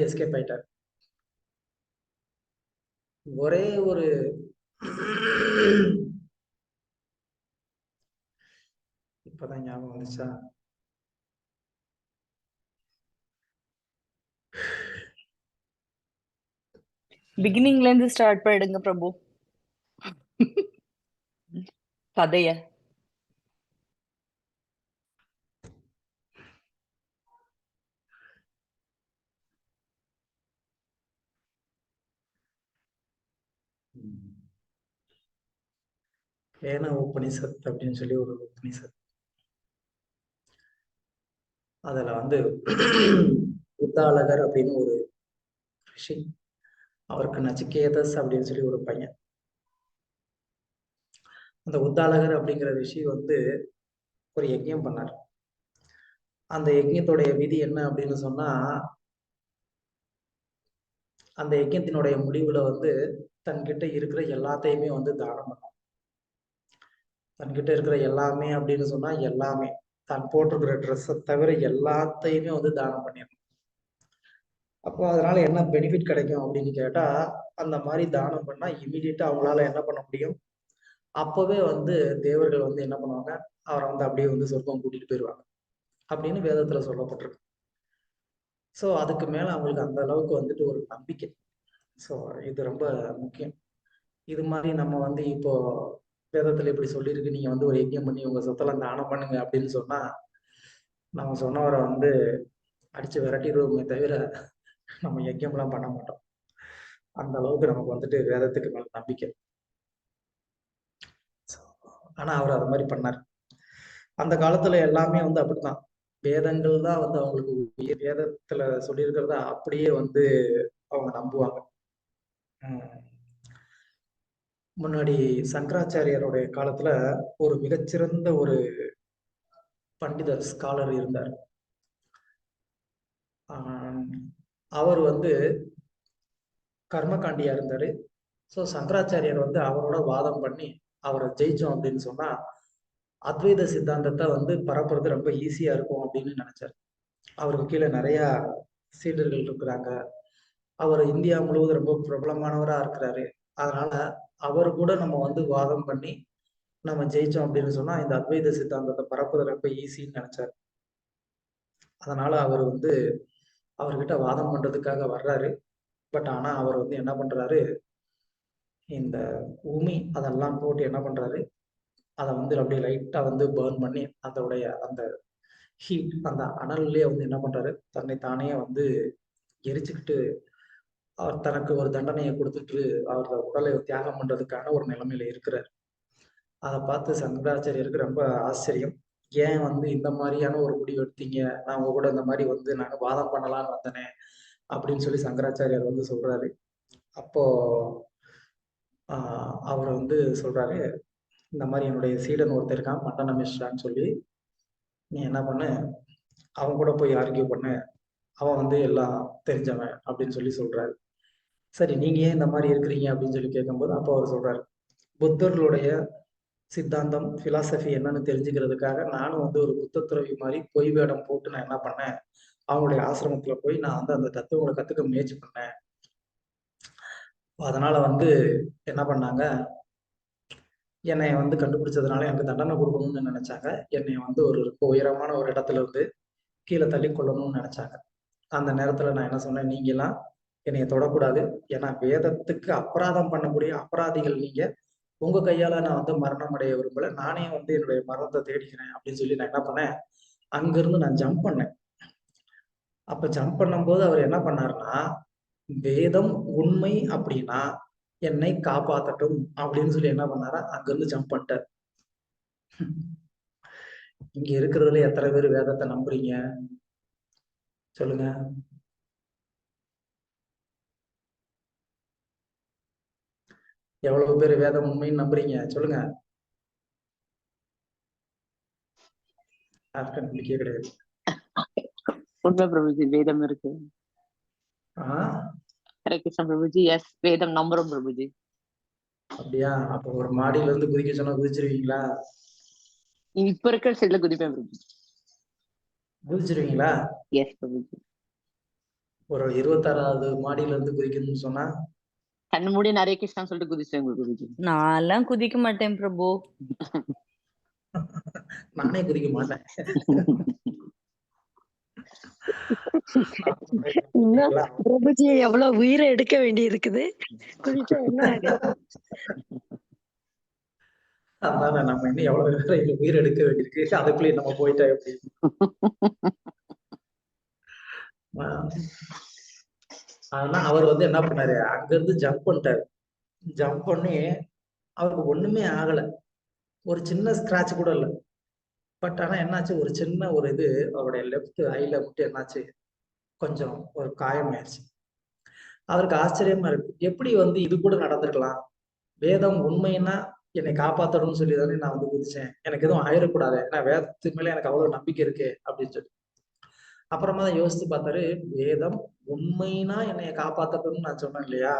Escape ஆயிட்டார். ஒரே ஒரு இப்பதான் ஞாபகம் வந்துச்சா, பிகினிங்ல இருந்து ஸ்டார்ட் பண்ணிடுங்க பிரபு கதைய. ஏன உபனிஷத் அப்படின்னு சொல்லி ஒரு உபனிஷத். அதுல வந்து உத்தாலகர் அப்படின்னு ஒரு ரிஷி, அவருக்கு நச்சிகேதஸ் அப்படின்னு சொல்லி ஒரு பையன். அந்த உத்தாலகர் அப்படிங்கிற ரிஷி வந்து ஒரு யஜ்யம் பண்ணார். அந்த யஜ்யத்துடைய விதி என்ன அப்படின்னு சொன்னா, அந்த யஜ்யத்தினுடைய முடிவுல வந்து தன்கிட்ட இருக்கிற எல்லாத்தையுமே வந்து தானம் பண்ணும். தன்கிட்ட இருக்கிற எல்லாமே அப்படின்னு சொன்னா எல்லாமே, தான் போட்டிருக்கிற ட்ரெஸ்ஸை தவிர எல்லாத்தையுமே வந்து தானம் பண்ணிடணும். அப்போ அதனால என்ன பெனிஃபிட் கிடைக்கும் அப்படின்னு கேட்டா, அந்த மாதிரி தானம் பண்ணா இமீடியட்டா அவங்களால என்ன பண்ண முடியும், அப்பவே வந்து தேவர்கள் வந்து என்ன பண்ணுவாங்க, அவரை வந்து அப்படியே வந்து சொர்க்கம் கூட்டிட்டு போயிடுவாங்க அப்படின்னு வேதத்துல சொல்லப்பட்டிருக்கு. ஸோ அதுக்கு மேல அவங்களுக்கு அந்த அளவுக்கு வந்துட்டு ஒரு நம்பிக்கை. ஸோ இது ரொம்ப முக்கியம். இது மாதிரி நம்ம வந்து இப்போ வேதத்துல இப்படி சொல்லியிருக்கு, நீங்க வந்து ஒரு யஜ்யம் பண்ணி உங்க சொத்தெல்லாம் தானம் பண்ணுங்க அப்படின்னு சொன்னா, நம்ம சொன்னவரை வந்து அடிச்சு விரட்டிடுவோமே தவிர நம்ம யஜ்யம்லாம் பண்ண மாட்டோம். அந்த அளவுக்கு நமக்கு வந்துட்டு வேதத்துக்கு மேல நம்பிக்கை. ஆனா அவர் அது மாதிரி பண்ணார். அந்த காலத்துல எல்லாமே வந்து அப்படித்தான். வேதங்கள் தான் வந்து அவங்களுக்கு உயிர். வேதத்துல சொல்லியிருக்கிறத அப்படியே வந்து அவங்க நம்புவாங்க. முன்னாடி சங்கராச்சாரியருடைய காலத்துல ஒரு மிகச்சிறந்த ஒரு பண்டிதர், ஸ்காலர் இருந்தார். அவர் வந்து கர்மகாண்டியா இருந்தாரு. ஸோ சங்கராச்சாரியர் வந்து அவரோட வாதம் பண்ணி அவரை ஜெயிச்சோம் அப்படின்னு சொன்னா அத்வைத சித்தாந்தத்தை வந்து பரப்புறது ரொம்ப ஈஸியா இருக்கும் அப்படின்னு நினைச்சார். அவருக்கு கீழே நிறைய சீடர்கள் இருக்கிறாங்க. அவர் இந்தியா முழுவதும் ரொம்ப பிரபலமானவரா இருக்கிறாரு. அதனால அவர் கூட நம்ம வந்து வாதம் பண்ணி நம்ம ஜெயிச்சோம் அப்படின்னு சொன்னா இந்த அத்வைத சித்தாந்தத்தை பரப்புறது ரொம்ப ஈஸின்னு நினைச்சார். அதனால அவர் வந்து அவர்கிட்ட வாதம் பண்றதுக்காக வர்றாரு. பட் ஆனா அவர் வந்து என்ன பண்றாரு, இந்த உமி அதெல்லாம் போட்டு என்ன பண்றாரு, அதை வந்து அப்படியே லைட்டா வந்து பர்ன் பண்ணி அதோடைய அந்த ஹீட், அந்த அனல்லே வந்து என்ன பண்றாரு, தன்னை தானே வந்து எரிச்சுக்கிட்டு அவர் தனக்கு ஒரு தண்டனையை கொடுத்துட்டு அவரோட உடலை தியாகம் பண்றதுக்கான ஒரு நிலைமையில இருக்கிறார். அதை பார்த்து சங்கராச்சாரியருக்கு ரொம்ப ஆச்சரியம். ஏன் வந்து இந்த மாதிரியான ஒரு முடிவு எடுத்தீங்க, நான் உங்க கூட இந்த மாதிரி வந்து நாங்க வாதம் பண்ணலாம்னு வந்தனே அப்படின்னு சொல்லி சங்கராச்சாரியார் வந்து சொல்றாரு. அப்போ அவர் வந்து சொல்றாரு, இந்த மாதிரி என்னுடைய சீடன் ஒருத்தர் இருக்கான் மண்டன மிஸ்ரான்னு சொல்லி, நீ என்ன பண்ணு, அவன் கூட போய் ஆர்கியூ பண்ணு, அவன் வந்து எல்லாம் தெரிஞ்சவன் அப்படின்னு சொல்லி சொல்றாரு. சரி, நீங்க ஏன் இந்த மாதிரி இருக்கிறீங்க அப்படின்னு சொல்லி கேட்கும்போது அப்போ அவர் சொல்றாரு, புத்தர்களுடைய சித்தாந்தம் பிலாசபி என்னன்னு தெரிஞ்சுக்கிறதுக்காக நானும் வந்து ஒரு புத்த துறவி மாதிரி பொய் வேடம் போட்டு நான் என்ன பண்ணேன், அவங்களுடைய ஆசிரமத்துல போய் நான் வந்து அந்த தத்துவங்களை கத்துக்க முயற்சி பண்ணேன். அதனால வந்து என்ன பண்ணாங்க, என்னை வந்து கண்டுபிடிச்சதுனால எனக்கு தண்டனை கொடுக்கணும்னு நினைச்சாங்க. என்னை வந்து ஒரு ரொம்ப உயரமான ஒரு இடத்துல இருந்து கீழே தள்ளி கொள்ளணும்னு நினைச்சாங்க. அந்த நேரத்துல நான் என்ன சொன்னேன், நீங்க எல்லாம் என்னைய தொடக்கூடாது, ஏன்னா வேதத்துக்கு அபராதம் பண்ணக்கூடிய அபராதிகள் நீங்க, உங்க கையால நான் வந்து மரணம் அடைய விரும்பல, நானே வந்து என்னுடைய மரணத்தை தேடிக்கிறேன் அப்படின்னு சொல்லி நான் என்ன பண்ணேன், அங்கிருந்து நான் ஜம்ப் பண்ணேன். அப்ப ஜம்ப் பண்ணும்போது அவர் என்ன பண்ணாருன்னா, வேதம் உண்மை அப்படின்னா என்னை காப்பாத்தட்டும் அப்படின்னு சொல்லி என்ன பண்ணாரா, அங்கிருந்து ஜம்ப் பண்ணிட்டார். இங்க இருக்கிறதுல எத்தனை பேர் வேதத்தை நம்புறீங்க சொல்லுங்க. எவ்வளவு பேர் வேதம் உண்மைன்னு நம்புறீங்க சொல்லுங்க. யாருக்கும் நம்பிக்கையே கிடையாது. உண்மை பிரபுஜி, வேதம் இருக்கு. ஹரே கிருஷ்ண பிரபுஜி. எஸ், வேதம் நம்புறோம் பிரபுஜி. அப்படியா? அப்ப ஒரு மாடியில இருந்து குதிக்க சொன்னா குதிச்சிருவீங்களா? இப்ப இருக்கிற சைட்ல குதிப்பேன் பிரபுஜி. குதிச்சிருவீங்களா? எஸ் பிரபுஜி. ஒரு 26வது மாடியில இருந்து குதிக்கணும்னு சொன்னா கண்ணு மூடி நிறைய கிருஷ்ணான்னு சொல்லிட்டு குதிச்சிட்டேன் குருஜி. நான்லாம் குதிக்க மாட்டேன் பிரபு. நானே குதிக்க மாட்டேன். இன்னும் பிரபுஜி எவ்வளவு உயிரை எடுக்க வேண்டி இருக்குது. குதிச்சா என்ன ஆகும்? அதனால நம்ம இன்னும் எவ்வளவு பேரை உயிர் எடுக்க வேண்டியிருக்கு, அதுக்குள்ளேயே நம்ம போயிட்டா எப்படி? ஆனா அவர் வந்து என்ன பண்ணாரு, அங்க இருந்து ஜம்ப் பண்ணிட்டாரு. ஜம்ப் பண்ணி அவருக்கு ஒண்ணுமே ஆகல, ஒரு சின்ன ஸ்கிராட்ச் கூட இல்ல. பட் ஆனா என்னாச்சு, ஒரு சின்ன ஒரு இது அவருடைய லெஃப்ட் ஐல மட்டும் என்னாச்சு, கொஞ்சம் ஒரு காயமாயிருச்சு. அவருக்கு ஆச்சரியமா இருக்கு, எப்படி வந்து இது கூட நடந்திருக்கலாம்? வேதம் உண்மைன்னா என்னை காப்பாத்தணும்னு சொல்லி தானே நான் வந்து குதிச்சேன், எனக்கு எதுவும் ஆயிடக்கூடாது, ஏன்னா வேதத்து மேல எனக்கு அவ்வளவு நம்பிக்கை இருக்கு அப்படின்னு சொல்லி. அப்புறமா தான் யோசிச்சு பார்த்தாரு, வேதம் உண்மைனா என்னைய காப்பாத்தணும்னு நான் சொன்னேன் இல்லையா,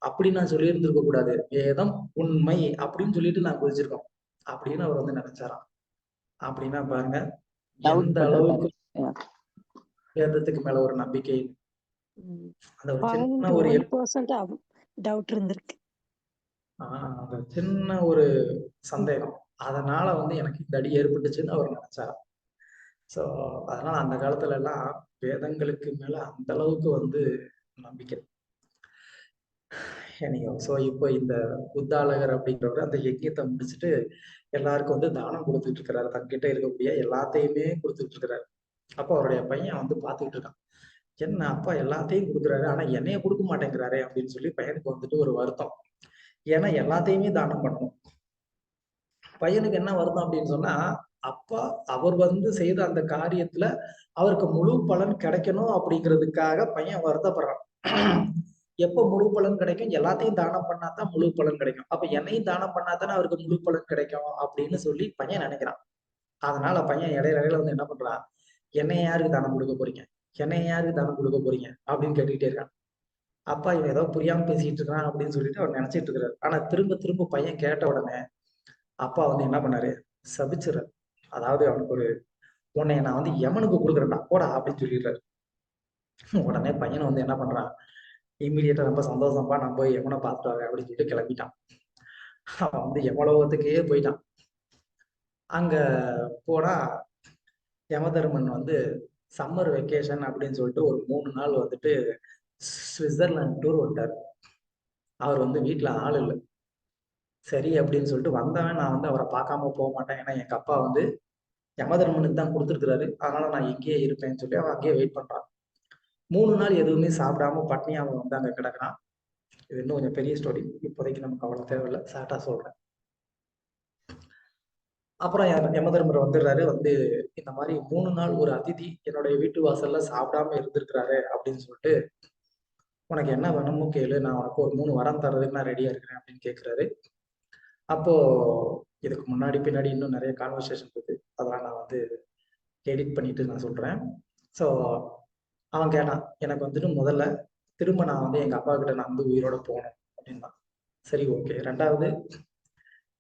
அப்படி நான் சொல்லி இருந்திருக்க கூடாது, வேதம் உண்மை அப்படின்னு சொல்லிட்டு நான் குதிச்சிருக்கோம் அப்படின்னு அவர் வந்து நினைச்சாராம். அப்படின்னா பாருங்க எந்த அளவுக்கு வேதத்துக்கு மேல ஒரு நம்பிக்கை. அந்த ஒரு சின்ன ஒரு 1% டவுட் இருந்திருக்கு. அந்த சின்ன ஒரு சந்தேகம், அதனால வந்து எனக்கு இந்த அடி ஏற்பட்டுச்சுன்னு அவர் நினைச்சாராம். சோ அதனால அந்த காலத்துல எல்லாம் வேதங்களுக்கு மேல அந்த அளவுக்கு வந்து நம்பிக்கை. சோ இப்போ இந்த புத்தாளகர் அப்படிங்கிறவர் அந்த யஜ்யத்தை முடிச்சுட்டு எல்லாருக்கும் வந்து தானம் கொடுத்துட்டு இருக்கிறாரு, தங்கிட்ட இருக்கக்கூடிய எல்லாத்தையுமே கொடுத்துட்டு இருக்கிறாரு. அப்போ அவருடைய பையன் வந்து பாத்துக்கிட்டு இருக்கான், என்ன அப்பா எல்லாத்தையும் கொடுக்குறாரு ஆனா என்னைய கொடுக்க மாட்டேங்கிறாரு அப்படின்னு சொல்லி பையனுக்கு வந்துட்டு ஒரு வருத்தம். ஏன்னா எல்லாத்தையுமே தானம் பண்ணணும். பையனுக்கு என்ன வருத்தம் அப்படின்னு சொன்னா, அப்பா அவர் வந்து செய்த அந்த காரியத்துல அவருக்கு முழு பலன் கிடைக்கணும் அப்படிங்கிறதுக்காக பையன் வருத்தப்படுறான். எப்ப முழு பலன் கிடைக்கும், எல்லாத்தையும் தானம் பண்ணாதான் முழு பலன் கிடைக்கும், அப்ப என்னையும் தானம் பண்ணாதானே அவருக்கு முழு பலன் கிடைக்கும் அப்படின்னு சொல்லி பையன் நினைக்கிறான். அதனால பையன் இடையில வந்து என்ன பண்றான், என்னைய யாருக்கு தானம் கொடுக்க போறீங்க, என்னைய யாருக்கு தானம் கொடுக்க போறீங்க அப்படின்னு கேட்டுக்கிட்டே இருக்கான். அப்பா இவன் ஏதோ புரியாம பேசிட்டு இருக்கான் அப்படின்னு சொல்லிட்டு அவர் நினைச்சிட்டு இருக்கிறாரு. ஆனா திரும்ப திரும்ப பையன் கேட்ட உடனே அப்பா வந்து என்ன பண்ணாரு, சபிச்சுறாரு. அதாவது அவனுக்கு ஒரு, உன்னைய நான் வந்து யமனுக்கு கொடுக்குறேன்டா போடா அப்படின்னு சொல்லிடுறாரு. உடனே பையனை வந்து என்ன பண்றான், இம்மிடியட்டா ரொம்ப சந்தோஷம்பா நான் போய் யமனை பார்த்துட்டு வரேன் அப்படின்னு சொல்லிட்டு கிளம்பிட்டான். அவன் வந்து யமலோகத்துக்கே போயிட்டான். அங்க போனா யமதர்மன் வந்து சம்மர் வெக்கேஷன் அப்படின்னு சொல்லிட்டு ஒரு 3 நாள் வந்துட்டு சுவிட்சர்லாந்து டூர் விட்டாரு. அவர் வந்து வீட்டுல ஆள் இல்லை. சரி அப்படின்னு சொல்லிட்டு வந்தவன், நான் வந்து அவரை பார்க்காம போக மாட்டேன், ஏன்னா எங்க அப்பா வந்து யமதர்மனுக்கு தான் கொடுத்துருக்கிறாரு, அதனால நான் இங்கேயே இருப்பேன்னு சொல்லி அவன் அங்கேயே வெயிட் பண்றான். 3 நாள் எதுவுமே சாப்பிடாம பட்னியா அவன் வந்து அங்க கிடக்குறான். இது இன்னும் கொஞ்சம் பெரிய ஸ்டோரி, இப்போதைக்கு நமக்கு அவ்வளவு தேவையில்லை, ஷார்ட்டா சொல்றேன். அப்புறம் யமதர்மர் வந்துடுறாரு. வந்து இந்த மாதிரி 3 நாள் ஒரு அதிதி என்னுடைய வீட்டு வாசல்ல சாப்பிடாம இருந்திருக்கிறாரு அப்படின்னு சொல்லிட்டு, உனக்கு என்ன வேணுமோ கேளு, நான் உனக்கு ஒரு 3 வரம் தர்றதுக்கு நான் ரெடியா இருக்கிறேன் அப்படின்னு கேட்கிறாரு. அப்போ இதுக்கு முன்னாடி பின்னாடி இன்னும் நிறைய கான்வர்சேஷன் இருக்கு, அதெல்லாம் நான் வந்து எடிட் பண்ணிட்டு நான் சொல்றேன். ஸோ அவன் கேட்டான், எனக்கு வந்துட்டு முதல்ல திரும்ப நான் வந்து எங்க அப்பா கிட்ட நான் வந்து உயிரோட போகணும் அப்படின்னா. சரி ஓகே. 2வது,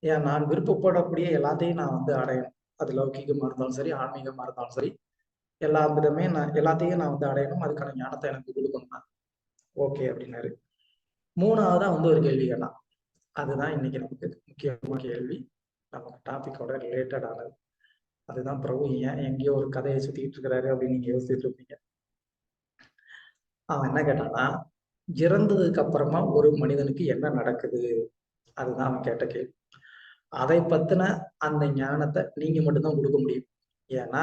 ஏன் நான் விருப்பப்படக்கூடிய எல்லாத்தையும் நான் வந்து அடையணும், அது லௌகீகமா இருந்தாலும் சரி ஆன்மீகமா இருந்தாலும் சரி, எல்லா விதமே நான் எல்லாத்தையும் நான் வந்து அடையணும், அதுக்கான ஞானத்தை எனக்கு கொடுக்கணும்னா ஓகே அப்படின்னாரு. 3வதா வந்து ஒரு கேள்வி கேட்டான், அதுதான் இன்னைக்கு நமக்கு முக்கியமான கேள்வி, நமக்கு டாபிக்கோட ரிலேட்டட் ஆனது. அதுதான் பிரபு ஏன் எங்கேயோ ஒரு கதையை சுத்திட்டு இருக்கிறாரு அப்படின்னு நீங்க யோசிச்சுட்டு இருப்பீங்க. அவன் என்ன கேட்டான்னா, இறந்ததுக்கு அப்புறமா ஒரு மனிதனுக்கு என்ன நடக்குது, அதுதான் அவன் கேட்ட கேள்வி. அதை பத்தின அந்த ஞானத்தை நீங்க மட்டும்தான் கொடுக்க முடியும். ஏன்னா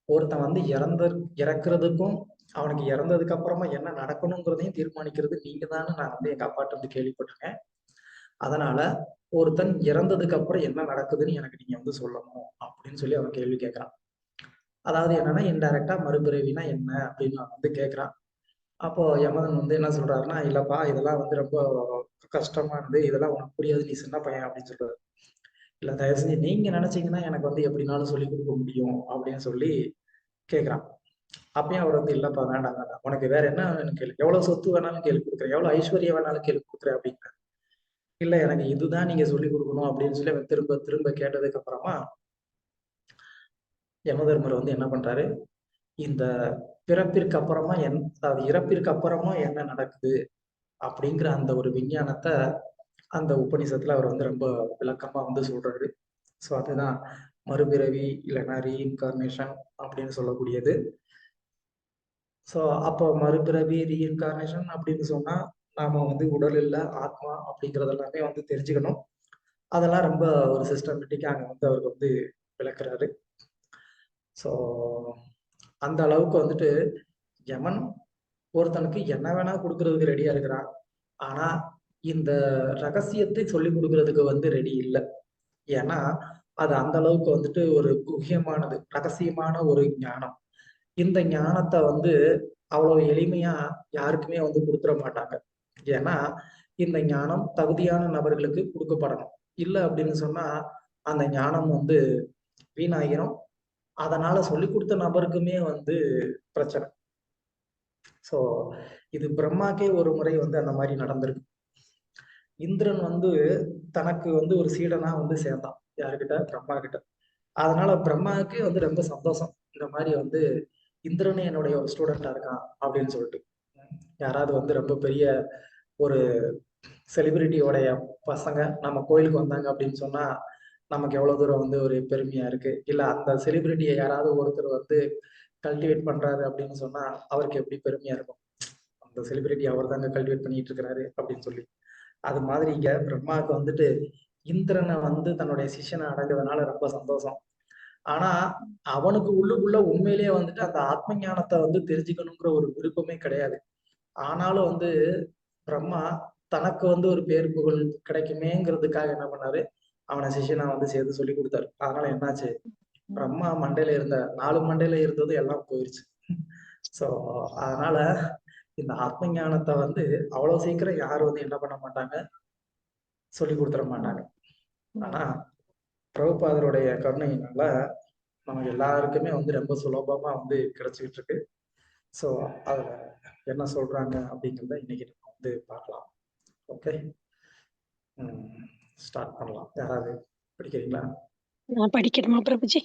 ஒருத்தன் வந்து இறக்குறதுக்கும் அவனுக்கு இறந்ததுக்கு அப்புறமா என்ன நடக்கணுங்கிறதையும் தீர்மானிக்கிறது நீங்க தான், நான் வந்து எங்க அப்பாட்ட வந்து கேள்விப்பட்டிருக்கேன். அதனால ஒருத்தன் இறந்ததுக்கு அப்புறம் என்ன நடக்குதுன்னு எனக்கு நீங்க வந்து சொல்லணும் அப்படின்னு சொல்லி அவன் கேள்வி கேட்கிறான். அதாவது என்னன்னா இன்டைரக்டா மறுபிறவினா என்ன அப்படின்னு அவன் வந்து கேட்கிறான். அப்போ யமதன் வந்து என்ன சொல்றாருன்னா, இல்லப்பா இதெல்லாம் வந்து ரொம்ப கஷ்டமா இருந்து, இதெல்லாம் உனக்கு புரியாது, நீ சின்ன பையன் அப்படின்னு சொல்றாரு. இல்ல தயவு செஞ்சு நீங்க நினைச்சீங்கன்னா எனக்கு வந்து எப்படினாலும் சொல்லி கொடுக்க முடியும் அப்படின்னு சொல்லி கேட்கிறான். அப்பயும் அவர் வந்து இல்லப்பா வேண்டாம் வேண்டாம், உனக்கு வேற என்ன வேணும் கேளு, எவ்வளவு சொத்து வேணாலும் கேள்வி கொடுக்குறேன், எவ்வளவு ஐஸ்வர்யம் வேணாலும் கேள்வி கொடுக்குறேன் அப்படிங்கிற. இல்ல எனக்கு இதுதான் நீங்க சொல்லி கொடுக்கணும் அப்படின்னு சொல்லி அவன் திரும்ப திரும்ப கேட்டதுக்கு அப்புறமா யமதர்மர் வந்து என்ன பண்றாரு, இந்த பிறப்பிற்கு அப்புறமா அதாவது இறப்பிற்கு அப்புறமா என்ன நடக்குது அப்படிங்கிற அந்த ஒரு விஞ்ஞானத்தை அந்த உபநிஷத்துல அவர் வந்து ரொம்ப விளக்கமா வந்து சொல்றாரு. ஸோ அதுதான் மறுபிறவி இல்லைன்னா ரீஇன்கார்னேஷன் அப்படின்னு சொல்லக்கூடியது. ஸோ அப்போ மறுபிறவி ரீஇன்கார்னேஷன் அப்படின்னு சொன்னா நாம வந்து உடல் இல்லை ஆத்மா அப்படிங்கிறது எல்லாமே வந்து தெரிஞ்சுக்கணும். அதெல்லாம் ரொம்ப ஒரு சிஸ்டமேட்டிக்கா அங்க வந்து அவருக்கு வந்து விளக்குறாரு. ஸோ அந்த அளவுக்கு வந்துட்டு யமன் ஒருத்தனுக்கு என்ன வேணா கொடுக்கறதுக்கு ரெடியா இருக்கிறான். ஆனா இந்த ரகசியத்தை சொல்லி கொடுக்கறதுக்கு வந்து ரெடி இல்லை. ஏன்னா அது அந்த அளவுக்கு வந்துட்டு ஒரு குஹ்யமானது, ரகசியமான ஒரு ஞானம். இந்த ஞானத்தை வந்து அவ்வளவு எளிமையா யாருக்குமே வந்து கொடுத்துட மாட்டாங்க. ஏன்னா இந்த ஞானம் தகுதியான நபர்களுக்கு கொடுக்கப்படணும். இல்லை அப்படின்னு சொன்னா அந்த ஞானம் வந்து வீணாகிரும். அதனால சொல்லி கொடுத்த நபருக்குமே வந்து பிரச்சனை. ஸோ இது பிரம்மாக்கே ஒரு முறை வந்து அந்த மாதிரி நடந்திருக்கு. இந்திரன் வந்து தனக்கு வந்து ஒரு சீடனா வந்து சேர்ந்தான். யாருக்கிட்ட? பிரம்மா கிட்ட. அதனால பிரம்மாவுக்கு வந்து ரொம்ப சந்தோஷம். இந்த மாதிரி வந்து இந்திரனே என்னுடைய ஒரு ஸ்டூடெண்டா இருக்கான் அப்படின்னு சொல்லிட்டு. யாராவது வந்து ரொம்ப பெரிய ஒரு செலிபிரிட்டியோடைய பசங்க நம்ம கோயிலுக்கு வந்தாங்க அப்படின்னு சொன்னா நமக்கு எவ்வளவு தூரம் வந்து ஒரு பெருமையா இருக்கு. இல்ல அந்த செலிபிரிட்டியை யாராவது ஒருத்தர் வந்து கல்டிவேட் பண்றாரு அப்படின்னு சொன்னா அவருக்கு எப்படி பெருமையா இருக்கும். அந்த செலிபிரிட்டி அவர் தாங்க கல்டிவேட் பண்ணிட்டு இருக்கிறாரு அப்படின்னு சொல்லி. அது மாதிரி இங்க பிரம்மாவுக்கு வந்துட்டு இந்திரனை வந்து தன்னுடைய சிஷ்யனை அடைஞ்சதுனால ரொம்ப சந்தோஷம். ஆனா அவனுக்கு உள்ளுக்குள்ள உண்மையிலேயே வந்துட்டு அந்த ஆத்ம ஞானத்தை வந்து தெரிஞ்சுக்கணுங்கிற ஒரு விருப்பமே கிடையாது. ஆனாலும் வந்து பிரம்மா தனக்கு வந்து ஒரு பேர் புகழ் கிடைக்குமேங்கிறதுக்காக என்ன பண்ணாரு, அவனை சிஷ்யனா வந்து சேர்த்து சொல்லி கொடுத்தாரு. அதனால என்னாச்சு, பிரம்மா மண்டையில இருந்த 4 மண்டையில இருந்தது எல்லாம் போயிருச்சு. சோ அதனால இந்த ஆத்ம ஞானத்தை வந்து அவ்வளவு சீக்கிரம் யாரும் வந்து என்ன பண்ண மாட்டாங்க, சொல்லி கொடுத்துட மாட்டாங்க. ஆனா பிரபுபாதருடைய கருணையினால நமக்கு எல்லாருக்குமே வந்து ரொம்ப சுலபமா வந்து கிடைச்சிக்கிட்டு இருக்கு. ஸோ அதுல என்ன சொல்றாங்க அப்படிங்கிறத இன்னைக்கு நம்ம வந்து பார்க்கலாம். ஓகே, ஸ்டார்ட் பண்ணலாம். யாராவது படிக்கிறீங்களா? நான் படிக்கணுமா பிரபுஜி?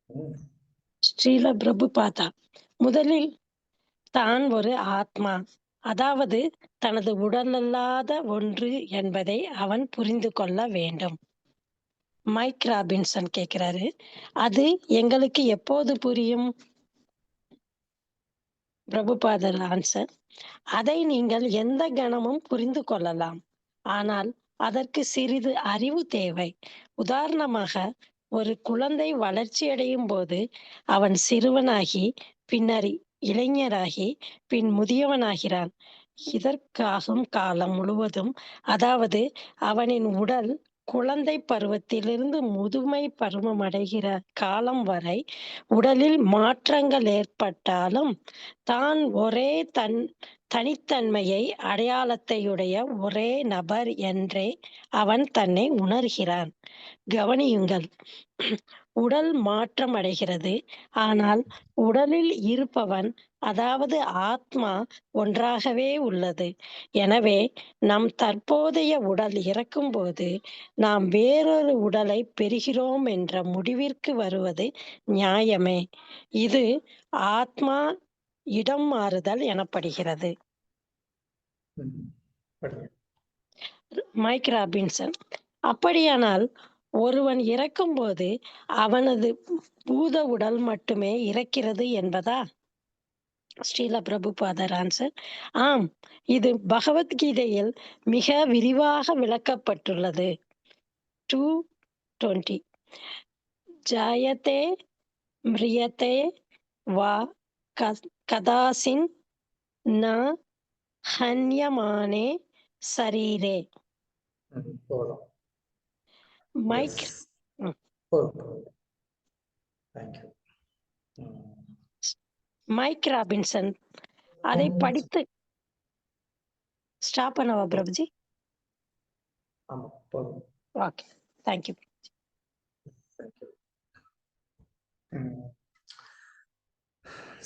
ம், ஸ்ரீல பிரபுபாதா. முதலில் தான் ஒரு ஆத்மா, அதாவது தனது உடலல்லாத ஒன்று என்பதை அவன் புரிந்து கொள்ள வேண்டும். மைக் ராபின்சன் கேட்கிறாரு, அது எங்களுக்கு எப்போது புரியும்? பிரபுபாதர் ஆன்சர், அதை நீங்கள் எந்த கணமும் புரிந்து கொள்ளலாம். ஆனால் அதற்கு சிறிது அறிவு தேவை. உதாரணமாக, ஒரு குழந்தை வளர்ச்சியடையும் போது அவன் சிறுவனாகி, பின்னர் இளைஞராகி, பின் முதியவனாகிறான். இதற்காகும் காலம் முழுவதும், அதாவது அவனின் உடல் குழந்தை பருவத்திலிருந்து முதுமை பருவமடைகிற காலம் வரை உடலில் மாற்றங்கள் ஏற்பட்டாலும் தான் ஒரே தனித்தன்மையை அடையாளத்தையுடைய ஒரே நபர் என்றே அவன் தன்னை உணர்கிறான். கவனியுங்கள், உடல் மாற்றம் அடைகிறது, ஆனால் உடலில் இருப்பவன், அதாவது ஆத்மா ஒன்றாகவே உள்ளது. எனவே நம் தற்போதைய உடல் இறக்கும்போது நாம் வேறொரு உடலை பெறுகிறோம் என்ற முடிவிற்கு வருவது நியாயமே. இது ஆத்மா இடம் மாறுதல் எனப்படுகிறது. படிங்க. மைக் ராபின்சன், அப்படியானால் ஒருவன் இறக்கும்போது அவனது பூத உடல் மட்டுமே இறக்கிறது என்பதா? ஸ்ரீல பிரபுபாதர் ஆன்சர், ஆம், இது பகவத்கீதையில் மிக விரிவாக விளக்கப்பட்டுள்ளது. 2:20 ஜாயதே மிரியதே வா கதாசின் ந ஹன்யமானே சரீரே. போதும். Mike Yes. போதும். தேங்க்யூ. மைக் ராபின்சன், அதை படித்து ஸ்டாப் பண்ணவா பிரபுஜி? ஆமா, போதும். Okay, thank you.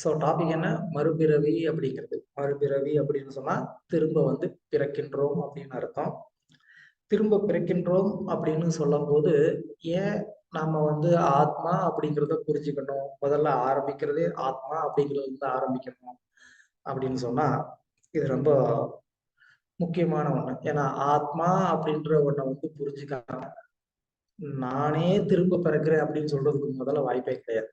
ஸோ டாபிக் என்ன? மறுபிறவி அப்படிங்கிறது. மறுபிறவி அப்படின்னு சொன்னா திரும்ப வந்து பிறக்கின்றோம் அப்படின்னு அர்த்தம். திரும்ப பிறக்கின்றோம் அப்படின்னு சொல்லும் போது ஏன் நாம வந்து ஆத்மா அப்படிங்கிறத புரிஞ்சுக்கணும். முதல்ல ஆரம்பிக்கிறதே ஆத்மா அப்படிங்கிறது வந்து ஆரம்பிக்கணும் அப்படின்னு சொன்னா இது ரொம்ப முக்கியமான ஒண்ணு. ஏன்னா ஆத்மா அப்படின்ற ஒண்ணை வந்து புரிஞ்சுக்காம நானே திரும்ப பிறக்கிறேன் அப்படின்னு சொல்றதுக்கு முதல்ல வாய்ப்பே கிடையாது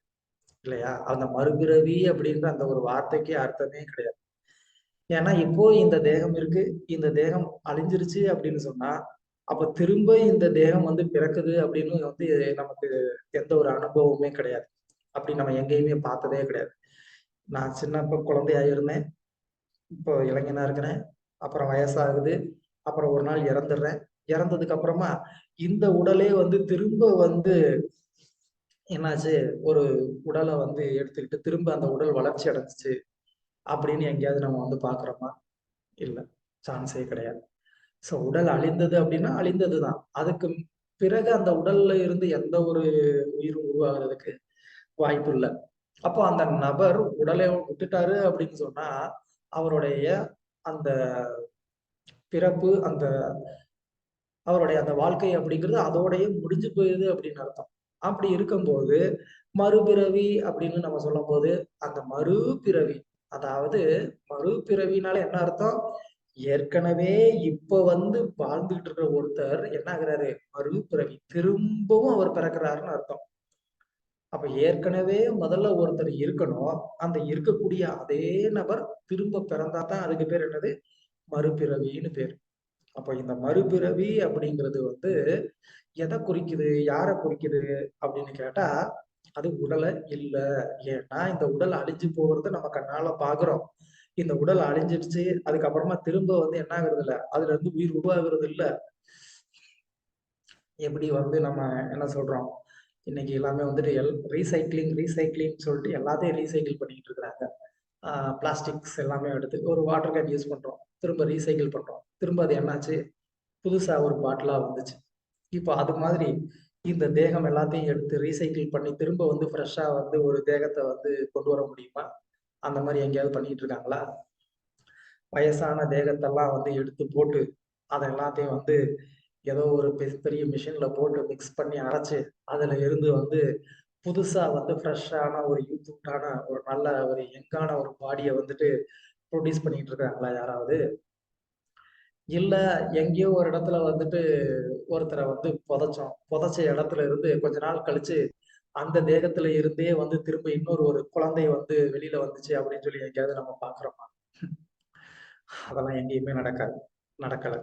இல்லையா? அந்த மறுபிறவி அப்படின்ற அந்த ஒரு வார்த்தைக்கு அர்த்தமே கிடையாது. ஏன்னா இப்போ இந்த தேகம் இருக்கு, இந்த தேகம் அழிஞ்சிருச்சு அப்படின்னு சொன்னா அப்ப திரும்ப இந்த தேகம் வந்து பிறக்குது அப்படின்னு வந்து நமக்கு எந்த ஒரு அனுபவமே கிடையாது. அப்படி நம்ம எங்கேயுமே பார்த்ததே கிடையாது. நான் சின்னப்ப குழந்தையா இருந்தேன், இப்போ இளைஞனா இருக்கிறேன், அப்புறம் வயசாகுது, அப்புறம் ஒரு நாள் இறந்துடுறேன். இறந்ததுக்கு அப்புறமா இந்த உடலே வந்து திரும்ப வந்து என்னாச்சு, ஒரு உடலை வந்து எடுத்துக்கிட்டு திரும்ப அந்த உடல் வளர்ச்சி அடைஞ்சிச்சு அப்படின்னு எங்கேயாவது நம்ம வந்து பாக்குறோமா? இல்ல, சான்ஸே கிடையாது. சோ உடல் அழிந்தது அப்படின்னா அழிந்ததுதான். அதுக்கு பிறகு அந்த உடல்ல இருந்து எந்த ஒரு உயிரும் உருவாகிறதுக்கு வாய்ப்பு இல்லை. அப்போ அந்த நபர் உடலை விட்டுட்டாரு அப்படின்னு சொன்னா அவருடைய அந்த பிறப்பு, அந்த அவருடைய அந்த வாழ்க்கை அப்படிங்கிறது அதோடயே முடிஞ்சு போயிருது அப்படின்னு அர்த்தம். அப்படி இருக்கும்போது மறுபிறவி அப்படின்னு நம்ம சொல்லும் போது அந்த மறுபிறவி, அதாவது மறுபிறவினால என்ன அர்த்தம்? ஏற்கனவே இப்ப வந்து வாழ்ந்துகிட்டு இருக்கிற ஒருத்தர் என்ன ஆகுறாரு? மறுபிறவி திரும்பவும் அவர் பிறக்கிறாருன்னு அர்த்தம். அப்ப ஏற்கனவே முதல்ல ஒருத்தர் இருக்கணும், அந்த இருக்கக்கூடிய அதே நபர் திரும்ப பிறந்தா தான் அதுக்கு பேர் என்னது? மறுபிறவின்னு பேர். அப்ப இந்த மறுபிறவி அப்படிங்கிறது வந்து எதை குறிக்குது, யாரை குறிக்குது அப்படின்னு கேட்டா அது உடலை இல்ல. ஏன்னா இந்த உடல் அழிஞ்சு போகிறத நம்ம கண்ணால பாக்குறோம். இந்த உடல் அழிஞ்சிடுச்சு, அதுக்கப்புறமா திரும்ப வந்து என்ன ஆகுறது இல்ல, அதுல இருந்து உயிர் உருவாகிறது இல்ல. எப்படி வந்து நம்ம என்ன சொல்றோம், இன்னைக்கு எல்லாமே வந்துட்டு ரீசைக்ளிங் ரீசைக்ளிங் சொல்லிட்டு எல்லாத்தையும் ரீசைக்கிள் பண்ணிட்டு இருக்கிறாங்க. பிளாஸ்டிக்ஸ் எல்லாமே எடுத்து ஒரு வாட்டர் கேன் யூஸ் பண்றோம், திரும்ப ரீசைக்கிள் பண்றோம், திரும்ப அது என்னாச்சு, புதுசா ஒரு பாட்டிலா வந்துச்சு. இப்போ அது மாதிரி இந்த தேகம் எல்லாத்தையும் எடுத்து ரீசைக்கிள் பண்ணி திரும்ப வந்து ஃப்ரெஷ்ஷா வந்து ஒரு தேகத்தை வந்து கொண்டு வர முடியுமா? அந்த மாதிரி எங்கேயாவது பண்ணிட்டு இருக்காங்களா? வயசான தேகத்தெல்லாம் வந்து எடுத்து போட்டு அதை எல்லாத்தையும் வந்து ஏதோ ஒரு பெரிய மிஷின்ல போட்டு மிக்ஸ் பண்ணி அரைச்சு அதுல இருந்து வந்து புதுசா வந்து ஃப்ரெஷ்ஷான ஒரு யூத்தான ஒரு நல்ல ஒரு யங்கான ஒரு பாடியை வந்துட்டு ப்ரொடியூஸ் பண்ணிட்டு இருக்காங்களா யாராவது? இல்ல, எங்கேயோ ஒரு இடத்துல வந்துட்டு ஒருத்தரை வந்து புதைச்ச இடத்துல இருந்து கொஞ்ச நாள் கழிச்சு அந்த தேகத்துல இருந்தே வந்து திரும்ப இன்னொரு ஒரு குழந்தை வந்து வெளியில வந்துச்சு அப்படின்னு சொல்லி எங்கேயாவது நம்ம பாக்குறோமா? அதெல்லாம் எங்கேயுமே நடக்கல.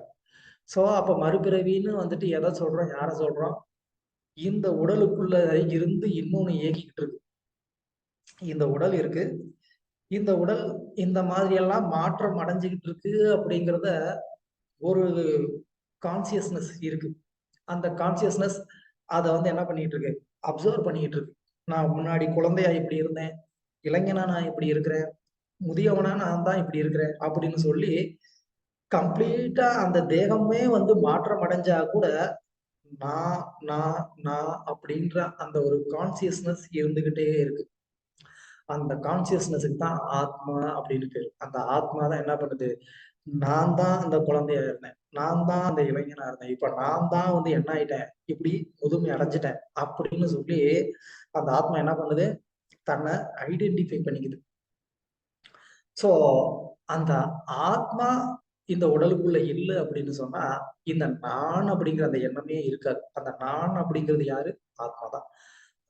சோ அப்ப மறுபிறவின்னு வந்துட்டு எதை சொல்றோம், யாரை சொல்றோம்? இந்த உடலுக்குள்ள இருந்து இன்னொன்னு இயக்கிக்கிட்டு இருக்கு. இந்த உடல் இருக்கு, இந்த உடல் இந்த மாதிரி எல்லாம் மாற்றம் அடைஞ்சுக்கிட்டு இருக்கு அப்படிங்கிறத ஒரு கான்சியஸ்னஸ் இருக்கு. அந்த கான்சியஸ்னஸ் அதை வந்து என்ன பண்ணிட்டு இருக்கு, அப்சர்வ் பண்ணிட்டு இருக்கு. நான் முன்னாடி குழந்தையா இப்படி இருந்தேன், இளைஞனா நான் இப்படி இருக்கிறேன், முதியவனா நான் தான் இப்படி இருக்கிறேன் அப்படின்னு சொல்லி கம்ப்ளீட்டா அந்த தேகமே வந்து மாற்றம் அடைஞ்சா கூட நான் நான் நான் அப்படின்ற அந்த ஒரு கான்சியஸ்னஸ் இருந்துகிட்டே இருக்கு. அந்த கான்சியஸ்னஸுக்கு தான் ஆத்மா அப்படின்னு பேரு. அந்த ஆத்மா தான் என்ன பண்ணுது, நான் தான் அந்த குழந்தையா இருந்தேன், நான் தான் அந்த இளைஞனா இருந்தேன், இப்ப நான் தான் வந்து என்ன ஆயிட்டேன், இப்படி முதுமை அடைஞ்சிட்டேன் அப்படின்னு சொல்லி அந்த ஆத்மா என்ன பண்ணுது, தன்னை ஐடென்டிஃபை பண்ணிக்குது. சோ அந்த ஆத்மா இந்த உடலுக்குள்ள இல்ல அப்படின்னு சொன்னா இந்த நான் அப்படிங்கிற அந்த எண்ணமே இருக்காது. அந்த நான் அப்படிங்கிறது யாரு? ஆத்மா தான்.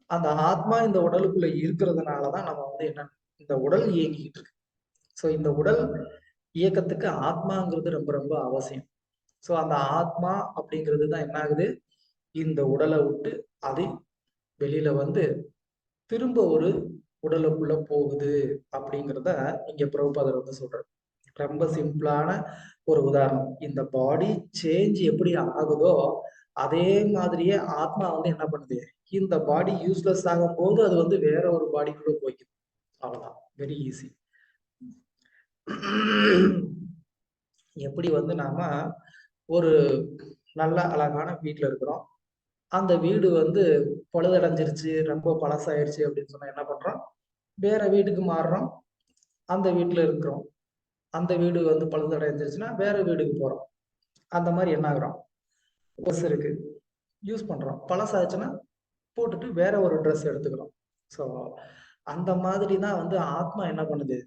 அந்த ஆத்மா இந்த உடலுக்குள்ள இருக்கிறதுனாலதான் நம்ம வந்து என்ன, இந்த உடல் இயங்கிட்டு இருக்கு. சோ இந்த உடல் இயக்கத்துக்கு ஆத்மாங்கிறது ரொம்ப ரொம்ப அவசியம். சோ அந்த ஆத்மா அப்படிங்கிறது தான் என்ன ஆகுது, இந்த உடலை விட்டு அது வெளியில வந்து திரும்ப ஒரு உடலுக்குள்ள போகுது அப்படிங்கிறத இங்க பிரபுபாதர் வந்து சொல்றாரு. ரொம்ப சிம்பிளான ஒரு உதாரணம். இந்த பாடி சேஞ்ச் எப்படி ஆகுதோ அதே மாதிரியே ஆத்மா வந்து என்ன பண்ணுது, இந்த பாடி யூஸ்லெஸ் ஆகும் போது அது வந்து வேற ஒரு பாடிக்குள்ள போய்க்குது. அவ்வளவுதான், வெரி ஈஸி. எப்படி வந்து நாம ஒரு நல்ல அழகான வீட்டுல இருக்கிறோம், அந்த வீடு வந்து பழுதடைஞ்சிருச்சு, ரொம்ப பழசாயிருச்சு அப்படின்னு சொன்னா என்ன பண்றோம், வேற வீட்டுக்கு மாறுறோம், அந்த வீட்டுல இருக்கிறோம். அந்த வீடு வந்து பழுதடைஞ்சிருச்சுன்னா வேற வீடுக்கு போறோம். அந்த மாதிரி என்ன ஆகுறோம், பஸ் இருக்கு யூஸ் பண்றோம், பழசாச்சுன்னா போட்டுட்டு வேற ஒரு ட்ரெஸ் எடுத்துக்கிறோம். ஸோ அந்த மாதிரி தான் வந்து ஆத்மா என்ன பண்ணுது,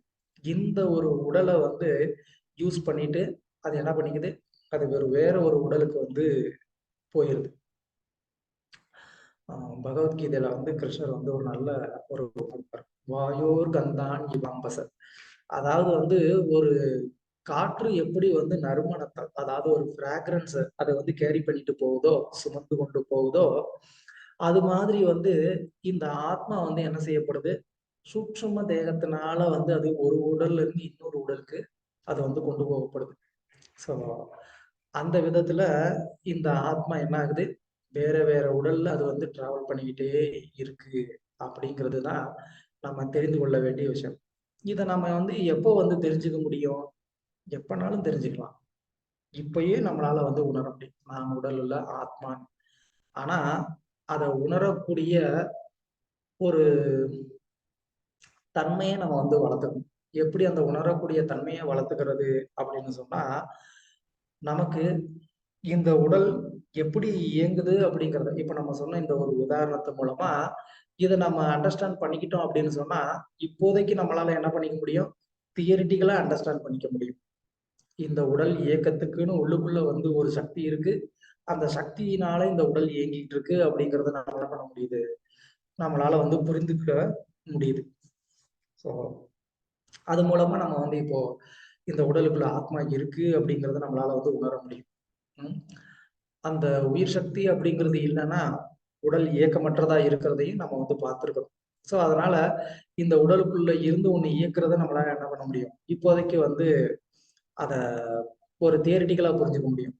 இந்த ஒரு உடலை வந்து யூஸ் பண்ணிட்டு அது என்ன பண்ணிக்குது, அது வேற ஒரு உடலுக்கு வந்து போயிருது. பகவத்கீதையில வந்து கிருஷ்ணர் வந்து ஒரு நல்ல ஒரு கொடுப்பார். வாயோர் கந்தான் இவம்பச. அதாவது வந்து ஒரு காற்று எப்படி வந்து நறுமணத்தை, அதாவது ஒரு ஃப்ராக்ரன்ஸ் அதை வந்து கேரி பண்ணிட்டு போகுதோ, சுமந்து கொண்டு போகுதோ, அது மாதிரி வந்து இந்த ஆத்மா வந்து என்ன செய்யப்படுது, சூட்சும தேகத்தினால வந்து அது ஒரு உடல்ல இருந்து இன்னொரு உடலுக்கு அது வந்து கொண்டு போகப்படுது. ஸோ அந்த விதத்துல இந்த ஆத்மா என்ன ஆகுது, வேற வேற உடல்ல அது வந்து டிராவல் பண்ணிக்கிட்டே இருக்கு அப்படிங்கிறது தான் நம்ம தெரிந்து கொள்ள வேண்டிய விஷயம். இதை நம்ம வந்து எப்போ வந்து தெரிஞ்சுக்க முடியும், எப்பனாலும் தெரிஞ்சுக்கலாம். இப்பயே நம்மளால வந்து உணர முடியும், நான் உடல் உள்ள ஆத்மான். ஆனா அதை உணரக்கூடிய ஒரு தன்மையை நம்ம வந்து வளர்த்துக்கணும். எப்படி அந்த உணரக்கூடிய தன்மையை வளர்த்துக்கிறது அப்படின்னு சொன்னா, நமக்கு இந்த உடல் எப்படி இயங்குது அப்படிங்கறத இப்ப நம்ம சொன்ன இந்த ஒரு உதாரணத்து மூலமா இதை நம்ம அண்டர்ஸ்டாண்ட் பண்ணிக்கிட்டோம் அப்படின்னு சொன்னா, இப்போதைக்கு நம்மளால என்ன பண்ணிக்க முடியும், தியரிட்டிக்கலா அண்டர்ஸ்டாண்ட் பண்ணிக்க முடியும். இந்த உடல் இயக்கத்துக்குன்னு உள்ளுக்குள்ள வந்து ஒரு சக்தி இருக்கு, அந்த சக்தியினால இந்த உடல் இயங்கிட்டு இருக்கு அப்படிங்கறத நம்ம என்ன பண்ண முடியுது, நம்மளால வந்து புரிந்துக்க முடியுது. ஸோ அது மூலமா நம்ம வந்து இப்போ இந்த உடலுக்குள்ள ஆத்மா இருக்கு அப்படிங்கறத நம்மளால வந்து உணர முடியும். அந்த உயிர் சக்தி அப்படிங்கிறது இல்லைன்னா உடல் இயக்கமற்றதா இருக்கிறதையும் நம்ம வந்து பார்த்துருக்கோம். ஸோ அதனால இந்த உடலுக்குள்ள இருந்து ஒண்ணு இயக்குறத நம்மளால என்ன பண்ண முடியும், இப்போதைக்கு வந்து அத ஒரு தியரிட்டிக்கலா புரிஞ்சுக்க முடியும்.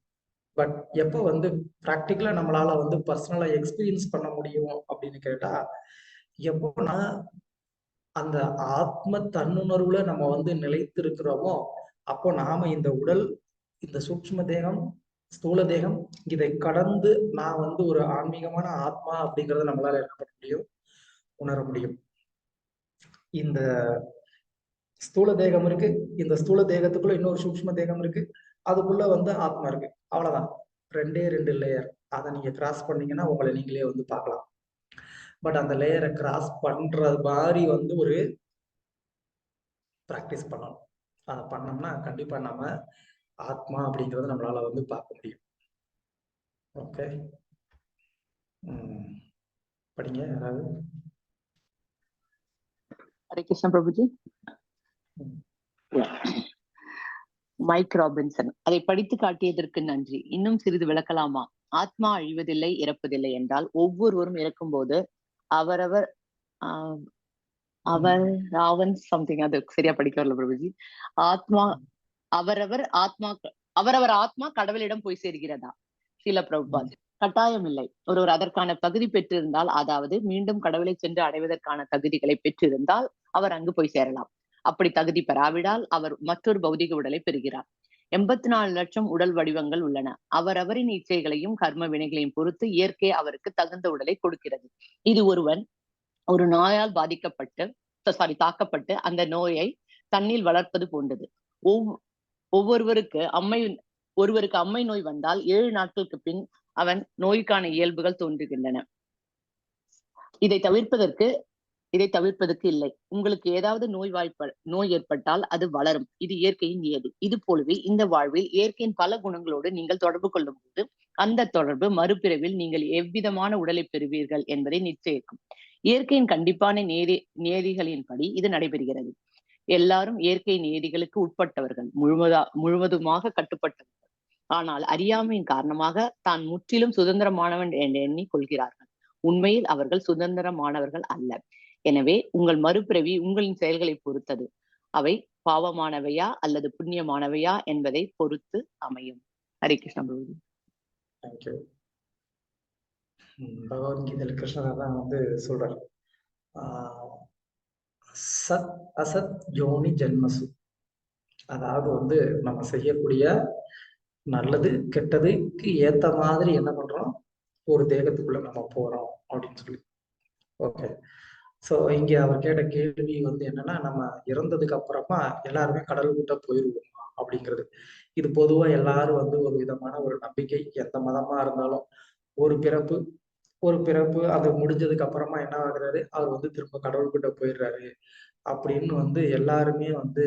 பட் எப்போ வந்து ப்ராக்டிக்கலா நம்மளால வந்து பர்சனலா எக்ஸ்பீரியன்ஸ் பண்ண முடியும் அப்படின்னு கேட்டா, எப்போனா அந்த ஆத்ம தன்னுணர்வுல நம்ம வந்து நிலைத்து இருக்கிறோமோ, அப்போ நாம இந்த உடல், இந்த சூக்ஷ்ம தேகம், ஸ்தூல தேகம், இதை கடந்து நான் வந்து ஒரு ஆன்மீகமான ஆத்மா அப்படிங்கறத நம்மளால என்ன பண்ண முடியும், உணர முடியும். இந்த ஸ்தூல தேகம் இருக்கு, இந்த ஸ்தூல தேகத்துக்குள்ள இன்னொரு சூக்ஷ்ம தேகம் இருக்கு, அதுக்குள்ள வந்து ஆத்மா இருக்கு. அவ்வளவுதான், ரெண்டே ரெண்டு லேயர். அதை நீங்க கிராஸ் பண்ணீங்கன்னா உங்களை நீங்களே வந்து பார்க்கலாம். பட் அந்த லேயரை கிராஸ் பண்றது மாதிரி வந்து ஒரு ப்ராக்டிஸ் பண்ணணும். அதை பண்ணோம்னா கண்டிப்பா நம்ம ஆத்மா அப்படிங்கறத நம்மளால வந்து பார்க்க முடியும். ஓகே, படிங்க யாராவது. ஹரே கிருஷ்ணா பிரபுஜி. மைக் ராபின்சன், அதை படித்து காட்டியதற்கு நன்றி. இன்னும் சிறிது விளக்கலாமா? ஆத்மா அழிவதில்லை, இறப்பதில்லை என்றால் ஒவ்வொருவரும் இறக்கும் போது அவரவர் அவர் ராவன் சம்திங், அது சரியா படிக்க வரல பிரபுஜி. ஆத்மா அவரவர் ஆத்மா கடவுளிடம் போய் சேர்கிறதா? ஸ்ரீல பிரபுபாத், கட்டாயம் இல்லை. ஒருவர் அதற்கான தகுதி பெற்றிருந்தால், அதாவது மீண்டும் கடவுளை சென்று அடைவதற்கான தகுதிகளை பெற்றிருந்தால் அவர் அங்கு போய் சேரலாம். அப்படி தகுதி பெறாவிடால் அவர் மற்றொரு பௌதிக உடலை பெறுகிறார். 84 லட்சம் உடல் வடிவங்கள் உள்ளன. அவரவரின் இச்சைகளையும் கர்ம வினைகளையும் பொறுத்து இயற்கை அவருக்கு தகுந்த உடலை கொடுக்கிறது. இது ஒருவன் ஒரு நோயால் தாக்கப்பட்டு அந்த நோயை தன்னில் வளர்ப்பது போன்றது. ஒருவருக்கு அம்மை நோய் வந்தால் 7 நாட்களுக்கு பின் அவன் நோய்க்கான இயல்புகள் தோன்றுகின்றன. இதை தவிர்ப்பதற்கு இல்லை. உங்களுக்கு ஏதாவது நோய் ஏற்பட்டால் அது வளரும். இது இயற்கையின் நியதி. இது போலவே இந்த வாழ்வில் இயற்கையின் பல குணங்களோடு நீங்கள் தொடர்பு கொள்ளும் போது அந்த தொடர்பு மறுபிறவில் நீங்கள் எவ்விதமான உடலை பெறுவீர்கள் என்பதை நிச்சயிக்கும். இயற்கையின் கண்டிப்பான நியதிகளின்படி இது நடைபெறுகிறது. எல்லாரும் இயற்கை நியதிகளுக்கு உட்பட்டவர்கள், முழுவதுமாக கட்டுப்பட்டவர்கள். ஆனால் அறியாமையின் காரணமாக தான் முற்றிலும் சுதந்திரமானவன் என்று எண்ணிக் கொள்கிறார்கள். உண்மையில் அவர்கள் சுதந்திரமானவர்கள் அல்ல. எனவே உங்கள் மறுபிறவி உங்களின் செயல்களை பொறுத்தது. அவை பாவமானவையா அல்லது புண்ணியமானவையா என்பதை பொறுத்து அமையும். ஹரே கிருஷ்ணா பிரபு. தேங்க்யூ. பகவத்கீதையில் கிருஷ்ணர் தான் வந்து சொல்றார், சத் அசத் யோனி ஜென்மசு. அதாவது வந்து நம்ம செய்யக்கூடிய நல்லது கெட்டதுக்கு ஏத்த மாதிரி என்ன பண்றோம், ஒரு தேகத்துக்குள்ள நம்ம போறோம் அப்படின்னு சொல்லி. ஓகே, ஸோ இங்க அவர் கேட்ட கேள்வி வந்து என்னன்னா, நம்ம இறந்ததுக்கு அப்புறமா எல்லாருமே கடவுள்கிட்ட போயிருவோமா அப்படிங்கிறது. இது பொதுவா எல்லாரும் வந்து ஒரு விதமான ஒரு நம்பிக்கை, எந்த மதமா இருந்தாலும் ஒரு பிறப்பு ஒரு பிறப்பு அது முடிஞ்சதுக்கு அப்புறமா என்ன ஆகுறாரு, அவர் வந்து திரும்ப கடவுள்கிட்ட போயிடுறாரு அப்படின்னு வந்து எல்லாருமே வந்து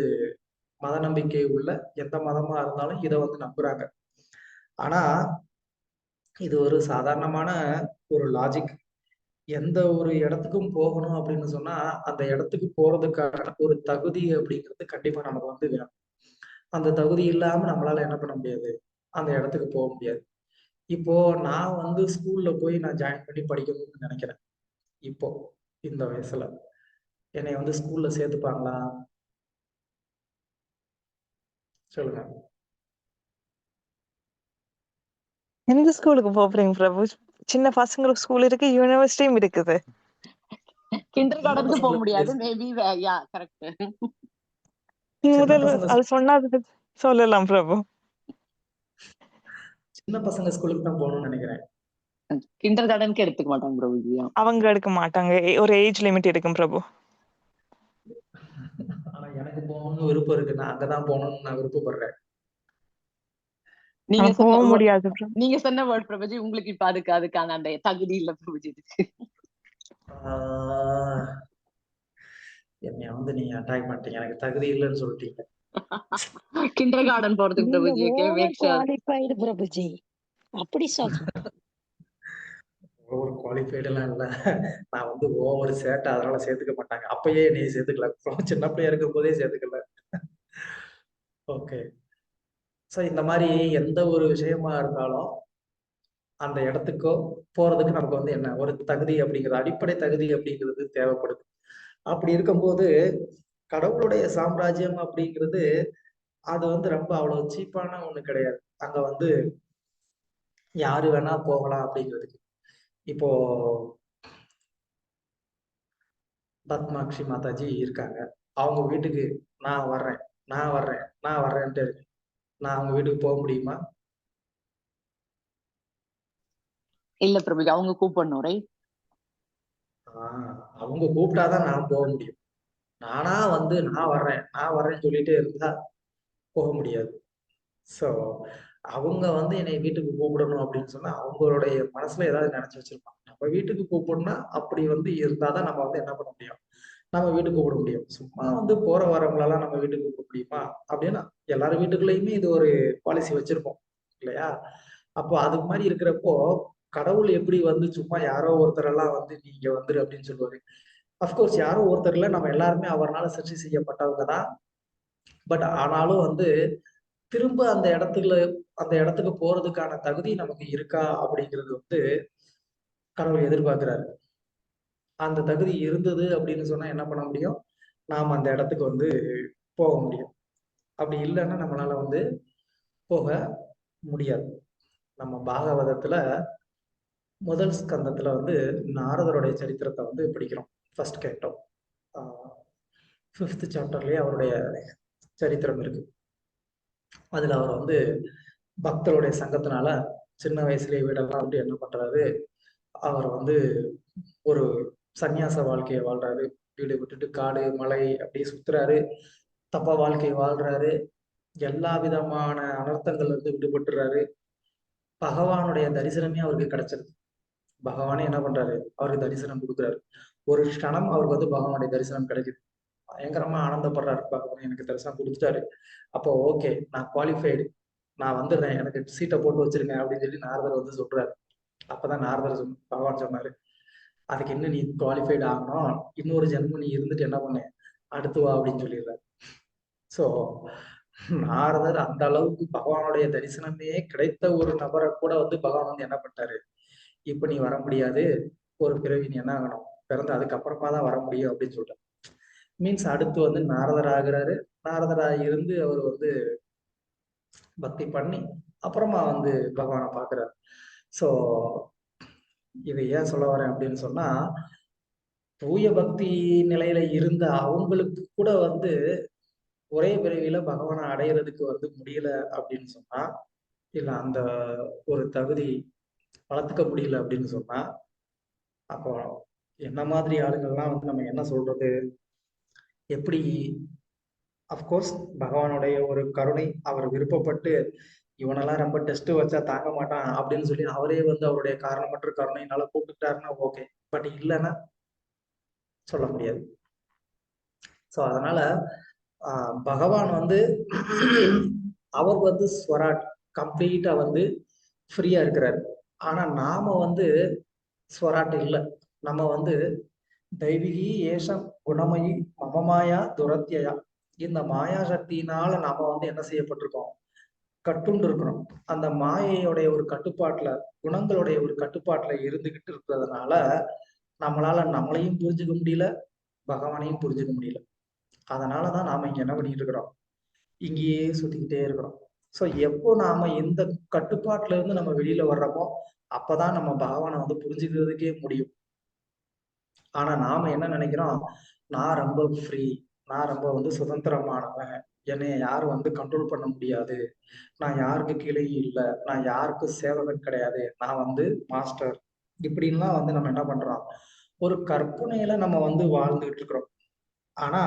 மத நம்பிக்கை உள்ள எந்த மதமா இருந்தாலும் இதை வந்து நம்புறாங்க. ஆனா இது ஒரு சாதாரணமான ஒரு லாஜிக். எந்த ஒரு இடத்துக்கும் போகணும் அப்படின்னு சொன்னா அந்த இடத்துக்கு போறதுக்கான ஒரு தகுதி அப்படிங்கிறது கண்டிப்பா நமக்கு வந்து வேணும். அந்த தகுதி இல்லாம நம்மளால என்ன பண்ண முடியாது, அந்த இடத்துக்கு போக முடியாது. இப்போ நான் வந்து ஸ்கூல்ல போய் நான் ஜாயின் பண்ணி படிக்கணும்னு நினைக்கிறேன். இப்போ இந்த வயசுல என்னை வந்து ஸ்கூல்ல சேர்த்துப்பாங்களா? சொல்லுங்க. எந்த ஸ்கூலுக்கு போறீங்க பிரபு? சின்ன பசங்களுக்கு ஸ்கூல் இருக்கு, யூனிவர்சிட்டியும் இருக்குது. கிண்டர் சின்ன கார்டனுக்கு போக முடியாது. பசங்களுக்கு மேபி யா கரெக்ட். நீ சின்ன முதல்ல பசங்க அது சொன்னா அதை பத்தி சொல்லலாம் பிரபு. சின்ன பசங்க ஸ்கூலுக்கு தான் போகணும்னு நினைக்கிறேன். கிண்டர் கார்டனுக்கு எடுத்துக்க மாட்டாங்க பிரபுஜியா. அவங்க எடுக்க மாட்டாங்க, ஒரு ஏஜ் லிமிட் இருக்கும் பிரபு. ஆனா எனக்கு போகணும்னு விருப்பம் இருக்கு. நான் அங்கதான் போகணும்னு நான் விருப்பப்படுறேன். நீங்க நம்ம போக சொன்ன முடியாது பிரபு. நீங்க சொன்ன வேர்ட் பிரபுஜி, உங்களுக்கு இப்ப அதுக்கான அந்த தகுதி இல்ல பிரபுஜி. ஆஹ் என்னைய வந்து நீங்க அட்டாக் பண்ணிட்டீங்க. எனக்கு தகுதி இல்லைன்னு சொல்லிட்டீங்க. கிண்டர் கார்டன் போறதுக்கு நீங்க Prabhuji. Okay, over make sure. Qualified Prabhuji, அப்படி சொல்றேன். ஓவர் குவாலிஃபைடு எல்லாம் இல்ல. நான் வந்து ஓவர் சேட்டை, அதனால சேர்த்துக்க மாட்டாங்க. அப்பயே என்னைய சேர்த்துக்கல. சின்ன பிள்ளையா இருக்கும் போதே சேர்த்துக்கல. ஓகே. ஸோ இந்த மாதிரி எந்த ஒரு விஷயமா இருந்தாலும் அந்த இடத்துக்கோ போறதுக்கு நமக்கு வந்து என்ன ஒரு தகுதி அப்படிங்கிறது, அடிப்படை தகுதி அப்படிங்கிறது தேவைப்படுது. அப்படி இருக்கும்போது கடவுளுடைய சாம்ராஜ்யம் அப்படிங்கிறது அது வந்து ரொம்ப அவ்வளவு சீப்பான ஒண்ணு கிடையாது. அங்க வந்து யாரு வேணா போகலாம் அப்படிங்கிறதுக்கு. இப்போ பத்மாக்ஷி மாதாஜி இருக்காங்க. அவங்க வீட்டுக்கு நான் வர்றேன், நான் வர்றேன், நான் வர்றேன்ட்டு இருக்கு. நான் அவங்க வீட்டுக்கு போக முடியுமா? இல்ல பிரபுஜி, அவங்க கூப்பிடணும், ரைட்? அவங்க கூப்பிட்டாதான் நான் போக முடியும். நானா வந்து நான் வர்றேன், நான் வர்றேன்னு சொல்லிட்டே இருந்தா போக முடியாது. ஸோ அவங்க வந்து என்னை வீட்டுக்கு கூப்பிடணும் அப்படின்னு சொன்னா அவங்களுடைய மனசுல ஏதாவது நினைச்சு வச்சிருப்பாங்க. நம்ம வீட்டுக்கு கூப்பிடணும்னா அப்படி வந்து இருந்தாதான் நம்ம வந்து என்ன பண்ண முடியும், நம்ம வீட்டுக்கு கூப்பிட முடியும். சும்மா வந்து போற வரவங்களெல்லாம் நம்ம வீட்டுக்கு கூப்பிட முடியுமா அப்படின்னா எல்லாரும் வீட்டுக்குள்ளேயுமே இது ஒரு பாலிசி வச்சிருப்போம் இல்லையா? அப்போ அது மாதிரி இருக்கிறப்போ கடவுள் எப்படி வந்து சும்மா யாரோ ஒருத்தரெல்லாம் வந்து நீங்க வந்துரு அப்படின்னு சொல்லுவாரு? அஃப்கோர்ஸ் யாரோ ஒருத்தர்ல நம்ம எல்லாருமே அவரால் சிருஷ்டி செய்யப்பட்டவங்க தான். பட் ஆனாலும் வந்து திரும்ப அந்த இடத்துக்கு போறதுக்கான தகுதி நமக்கு இருக்கா அப்படிங்கிறது வந்து கடவுள் எதிர்பார்க்கிறாரு. அந்த தகுதி இருந்தது அப்படின்னு சொன்னா என்ன பண்ண முடியும், நாம் அந்த இடத்துக்கு வந்து போக முடியும். அப்படி இல்லைன்னா நம்மளால வந்து போக முடியாது. நம்ம பாகவதத்துல முதல் ஸ்கந்தத்துல வந்து நாரதருடைய சரித்திரத்தை வந்து படிக்கிறோம். ஃபர்ஸ்ட் கேட்டோம். 5th சாப்டர்லயே அவருடைய சரித்திரம் இருக்கு. அதுல அவர் வந்து பக்தருடைய சங்கத்தினால சின்ன வயசுலயே வீடெல்லாம் வந்து என்ன பண்றாரு, அவர் வந்து ஒரு சந்நியாச வாழ்க்கையை வாழ்றாரு. வீடு விட்டுட்டு காடு மலை அப்படியே சுத்துறாரு. தப்ப வாழ்க்கை வாழ்றாரு. எல்லா விதமான அனர்த்தங்கள்ல இருந்து விடுபட்டுறாரு. பகவானுடைய தரிசனமே அவருக்கு கிடைச்சிருது. பகவானே என்ன பண்றாரு, அவருக்கு தரிசனம் கொடுக்குறாரு. ஒரு க்ஷணம் அவருக்கு வந்து பகவானுடைய தரிசனம் கிடைக்குது. பயங்கரமா ஆனந்தப்படுறாரு. பகவான் எனக்கு தரிசனம் கொடுத்துட்டாரு. அப்போ ஓகே, நான் குவாலிஃபைடு, நான் வந்துடுறேன், எனக்கு சீட்டை போட்டு வச்சிருங்க அப்படின்னு சொல்லி நாரதர் வந்து சொல்றாரு. அப்பதான் நாரதர் பகவான் சொன்னாரு, அதுக்கு என்ன நீ குவாலிஃபைடு ஆகணும், இன்னொரு ஜென்மம் நீ இருந்துட்டு என்ன பண்ண, அடுத்து வா அப்படின்னு சொல்லிடுறாரு. ஸோ நாரதர் அந்த அளவுக்கு பகவானுடைய தரிசனமே கிடைத்த ஒரு நபரை கூட வந்து பகவான் வந்து என்ன பண்ணிட்டாரு, இப்ப நீ வர முடியாது, ஒரு பிறவி நீ என்ன ஆகணும், பிறந்து அதுக்கப்புறமா தான் வர முடியும் அப்படின்னு சொல்லிட்டாரு. மீன்ஸ் அடுத்து வந்து நாரதர் ஆகுறாரு. நாரதரா இருந்து அவர் வந்து பக்தி பண்ணி அப்புறமா வந்து பகவானை பாக்குறாரு. ஸோ இதை ஏன் சொல்ல வரேன் அப்படின்னு சொன்னா, தூய பக்தி நிலையில இருந்த அவங்களுக்கு கூட வந்து ஒரே பிறவியில பகவானை அடையிறதுக்கு வந்து முடியல அப்படின்னு சொன்னா, இல்ல அந்த ஒரு தகுதி வளர்த்துக்க முடியல அப்படின்னு சொன்னா, அப்போ என்ன மாதிரி ஆளுங்கள்லாம் வந்து நம்ம என்ன சொல்றது, எப்படி? அஃப்கோர்ஸ் பகவானுடைய ஒரு கருணை, அவர் விருப்பப்பட்டு இவனெல்லாம் ரொம்ப டெஸ்ட் வச்சா தாங்க மாட்டான் அப்படின்னு சொல்லி அவரே வந்து அவருடைய காரணமற்ற கருணையினால கூப்பிட்டுட்டாருன்னா ஓகே. பட் இல்லைன்னா சொல்ல முடியாது. ஸோ அதனால பகவான் வந்து அவர் வந்து ஸ்வராட் கம்ப்ளீட்டா வந்து ஃப்ரீயா இருக்கிறாரு. ஆனா நாம வந்து ஸ்வராட் இல்லை. நம்ம வந்து தெய்வீகி ஏஷம் குணமயி மமமாயா துரத்தியா, இந்த மாயா சக்தியினால நாம வந்து என்ன செய்யப்பட்டிருக்கோம், கட்டுண்டு இருக்கிறோம். அந்த மாயையுடைய ஒரு கட்டுப்பாட்டுல, குணங்களுடைய ஒரு கட்டுப்பாட்டுல இருந்துகிட்டு இருக்கிறதுனால நம்மளால நம்மளையும் புரிஞ்சுக்க முடியல, பகவானையும் புரிஞ்சுக்க முடியல. அதனாலதான் நாம இங்க என்ன பண்ணிட்டு இருக்கிறோம், இங்கேயே சுத்திக்கிட்டே இருக்கிறோம். ஸோ எப்போ நாம இந்த கட்டுப்பாட்டுல இருந்து நம்ம வெளியில வர்றோமோ அப்பதான் நம்ம பகவானை வந்து புரிஞ்சுக்கிறதுக்கே முடியும். ஆனா நாம என்ன நினைக்கிறோம், நான் ரொம்ப ஃப்ரீ, நான் ரொம்ப வந்து சுதந்திரமானவன், என்னைய யாரும் வந்து கண்ட்ரோல் பண்ண முடியாது, நான் யாருக்கு கீழேயும் இல்லை, நான் யாருக்கும் சேவகன் கிடையாது, நான் வந்து மாஸ்டர், இப்படின்லாம் வந்து நம்ம என்ன பண்றோம், ஒரு கற்பனையில நம்ம வந்து வாழ்ந்துகிட்டு இருக்கிறோம். ஆனா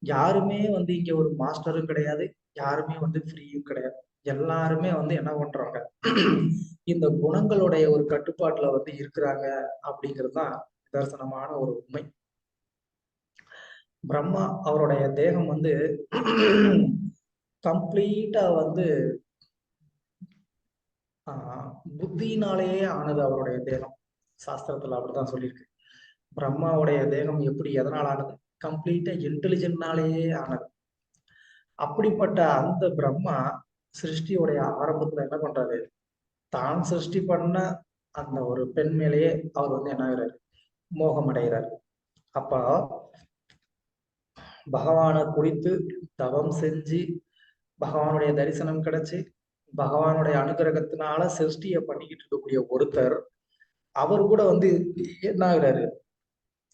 யாருமே வந்து இங்க ஒரு மாஸ்டரும் கிடையாது, யாருமே வந்து ஃப்ரீயும் கிடையாது. எல்லாருமே வந்து என்ன பண்றாங்க, இந்த குணங்களுடைய ஒரு கட்டுப்பாட்டுல வந்து இருக்கிறாங்க அப்படிங்கிறது தான் நிதர்சனமான ஒரு உண்மை. பிரம்மா அவருடைய தேகம் வந்து கம்ப்ளீட்டா வந்து புத்தினாலேயே ஆனது அவருடைய தேகம். சாஸ்திரத்துல அப்படிதான் சொல்லியிருக்கு. பிரம்மாவுடைய தேகம் எப்படி எதனால் ஆனது, கம்ப்ளீட்டா இன்டெலிஜென்ட்னாலேயே ஆனது. அப்படிப்பட்ட அந்த பிரம்மா சிருஷ்டியோடைய ஆரம்பத்துல என்ன பண்றாரு, தான் சிருஷ்டி பண்ண அந்த ஒரு பெண் மேலேயே அவர் வந்து என்ன ஆகிறாரு, மோகம் அடைகிறார். அப்ப பகவானை குறித்து தவம் செஞ்சு பகவானுடைய தரிசனம் கிடைச்சு பகவானுடைய அனுகிரகத்தினால சிருஷ்டியை பண்ணிக்கிட்டு இருக்கக்கூடிய ஒருத்தர் அவர் கூட வந்து என்ன ஆகிறாரு,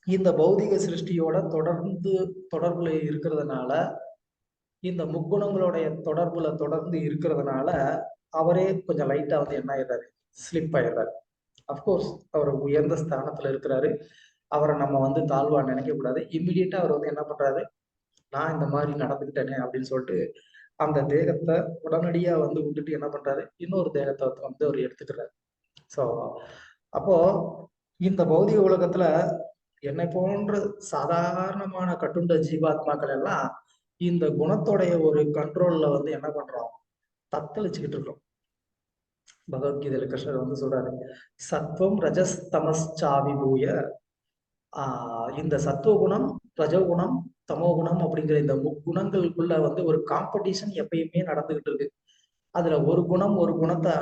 இந்த பௌதிக சிருஷ்டியோட தொடர்புல இருக்கிறதுனால, இந்த முக்குணங்களுடைய தொடர்ந்து இருக்கிறதுனால அவரே கொஞ்சம் லைட்டா வந்து என்ன ஆயிடுறாரு, ஸ்லிப் ஆயிடுறாரு. அப்கோர்ஸ் அவர் உயர்ந்த ஸ்தானத்துல இருக்கிறாரு, அவரை நம்ம வந்து தாழ்வா நினைக்க கூடாது. இம்மிடியட்டா அவர் வந்து என்ன பண்றாரு, நான் இந்த மாதிரி நடந்துக்கிட்டேனே அப்படின்னு சொல்லிட்டு அந்த தேகத்தை உடனடியா வந்து விட்டுட்டு என்ன பண்றாரு, இன்னொரு தேகத்தை வந்து அவர் எடுத்துக்கிறாரு. ஸோ அப்போ இந்த பௌதிக உலகத்துல என்னை போன்ற சாதாரணமான கட்டுண்ட ஜீவாத்மாக்கள் எல்லாம் இந்த குணத்தோடைய ஒரு கண்ட்ரோல்ல வந்து என்ன பண்றோம், தத்தளிச்சுக்கிட்டு இருக்கோம். பகவத்கீதையில கிருஷ்ணர் வந்து சொல்றாரு, சத்வம் ரஜஸ் தமஸ் சாவிபூய, இந்த சத்துவகுணம் ரஜகுணம் தமோகுணம் அப்படிங்கிற இந்த முக்குணங்களுக்குள்ள வந்து ஒரு காம்படிஷன் எப்பயுமே நடந்துகிட்டு இருக்கு. அதுல ஒரு குணத்தை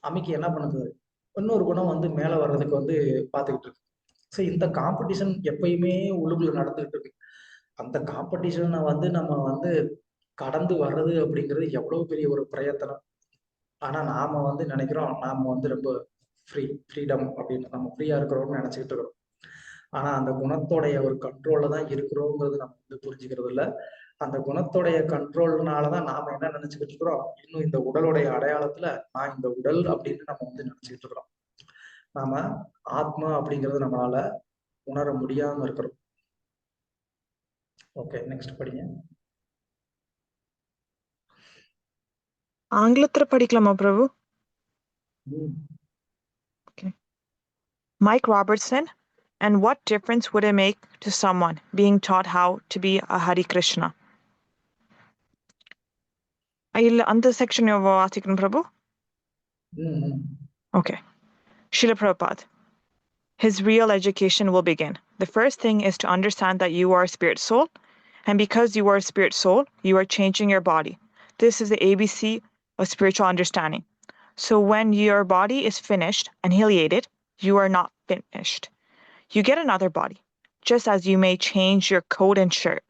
அமைக்க என்ன பண்ணுது, இன்னொரு குணம் வந்து மேல வர்றதுக்கு வந்து பாத்துக்கிட்டு இருக்கு. ஸோ இந்த காம்படிஷன் எப்பயுமே உள்ளுக்குள்ள நடந்துகிட்டு இருக்கு. அந்த காம்படிஷனை வந்து நம்ம வந்து கடந்து வர்றது அப்படிங்கிறது எவ்வளவு பெரிய ஒரு பிரயத்தனம். ஆனா நாம வந்து நினைக்கிறோம் நாம வந்து ரொம்ப ஃப்ரீடம் அப்படின்னு, நம்ம ஃப்ரீயா இருக்கிறோம்னு நினைச்சுக்கிட்டு இருக்கிறோம். ஆனா அந்த குணத்தோடைய ஒரு கண்ட்ரோல்ல தான் இருக்கிறோங்கிறது நம்ம வந்து புரிஞ்சுக்கிறது இல்லை. அந்த குணத்தோடைய கண்ட்ரோல்னாலதான் நாம என்ன நினைச்சுக்கிட்டு இருக்கிறோம், இன்னும் இந்த உடலுடைய அடையாளத்துல நான் இந்த உடல் அப்படின்னு நம்ம வந்து நினைச்சுக்கிட்டு இருக்கிறோம். நாம ஆத்மா அப்படிங்கறது நம்மளால உணர முடியாம இருக்கிறோம். ஓகே, நெக்ஸ்ட் படிங்க. ஆங்கிலத்துல படிக்கலாமா பிரபு? Okay. Mike Robertson, and what difference would it make to someone being taught how to be a Hare Krishna? இல்ல அந்த செக்ஷன் வாசிக்கணும் பிரபு. Okay. Srila Prabhupada. His real education will begin. The first thing is to understand that you are a spirit soul, and because you are a spirit soul, you are changing your body. This is the ABC of spiritual understanding. So when your body is finished, annihilated, you are not finished. You get another body, just as you may change your coat and shirt.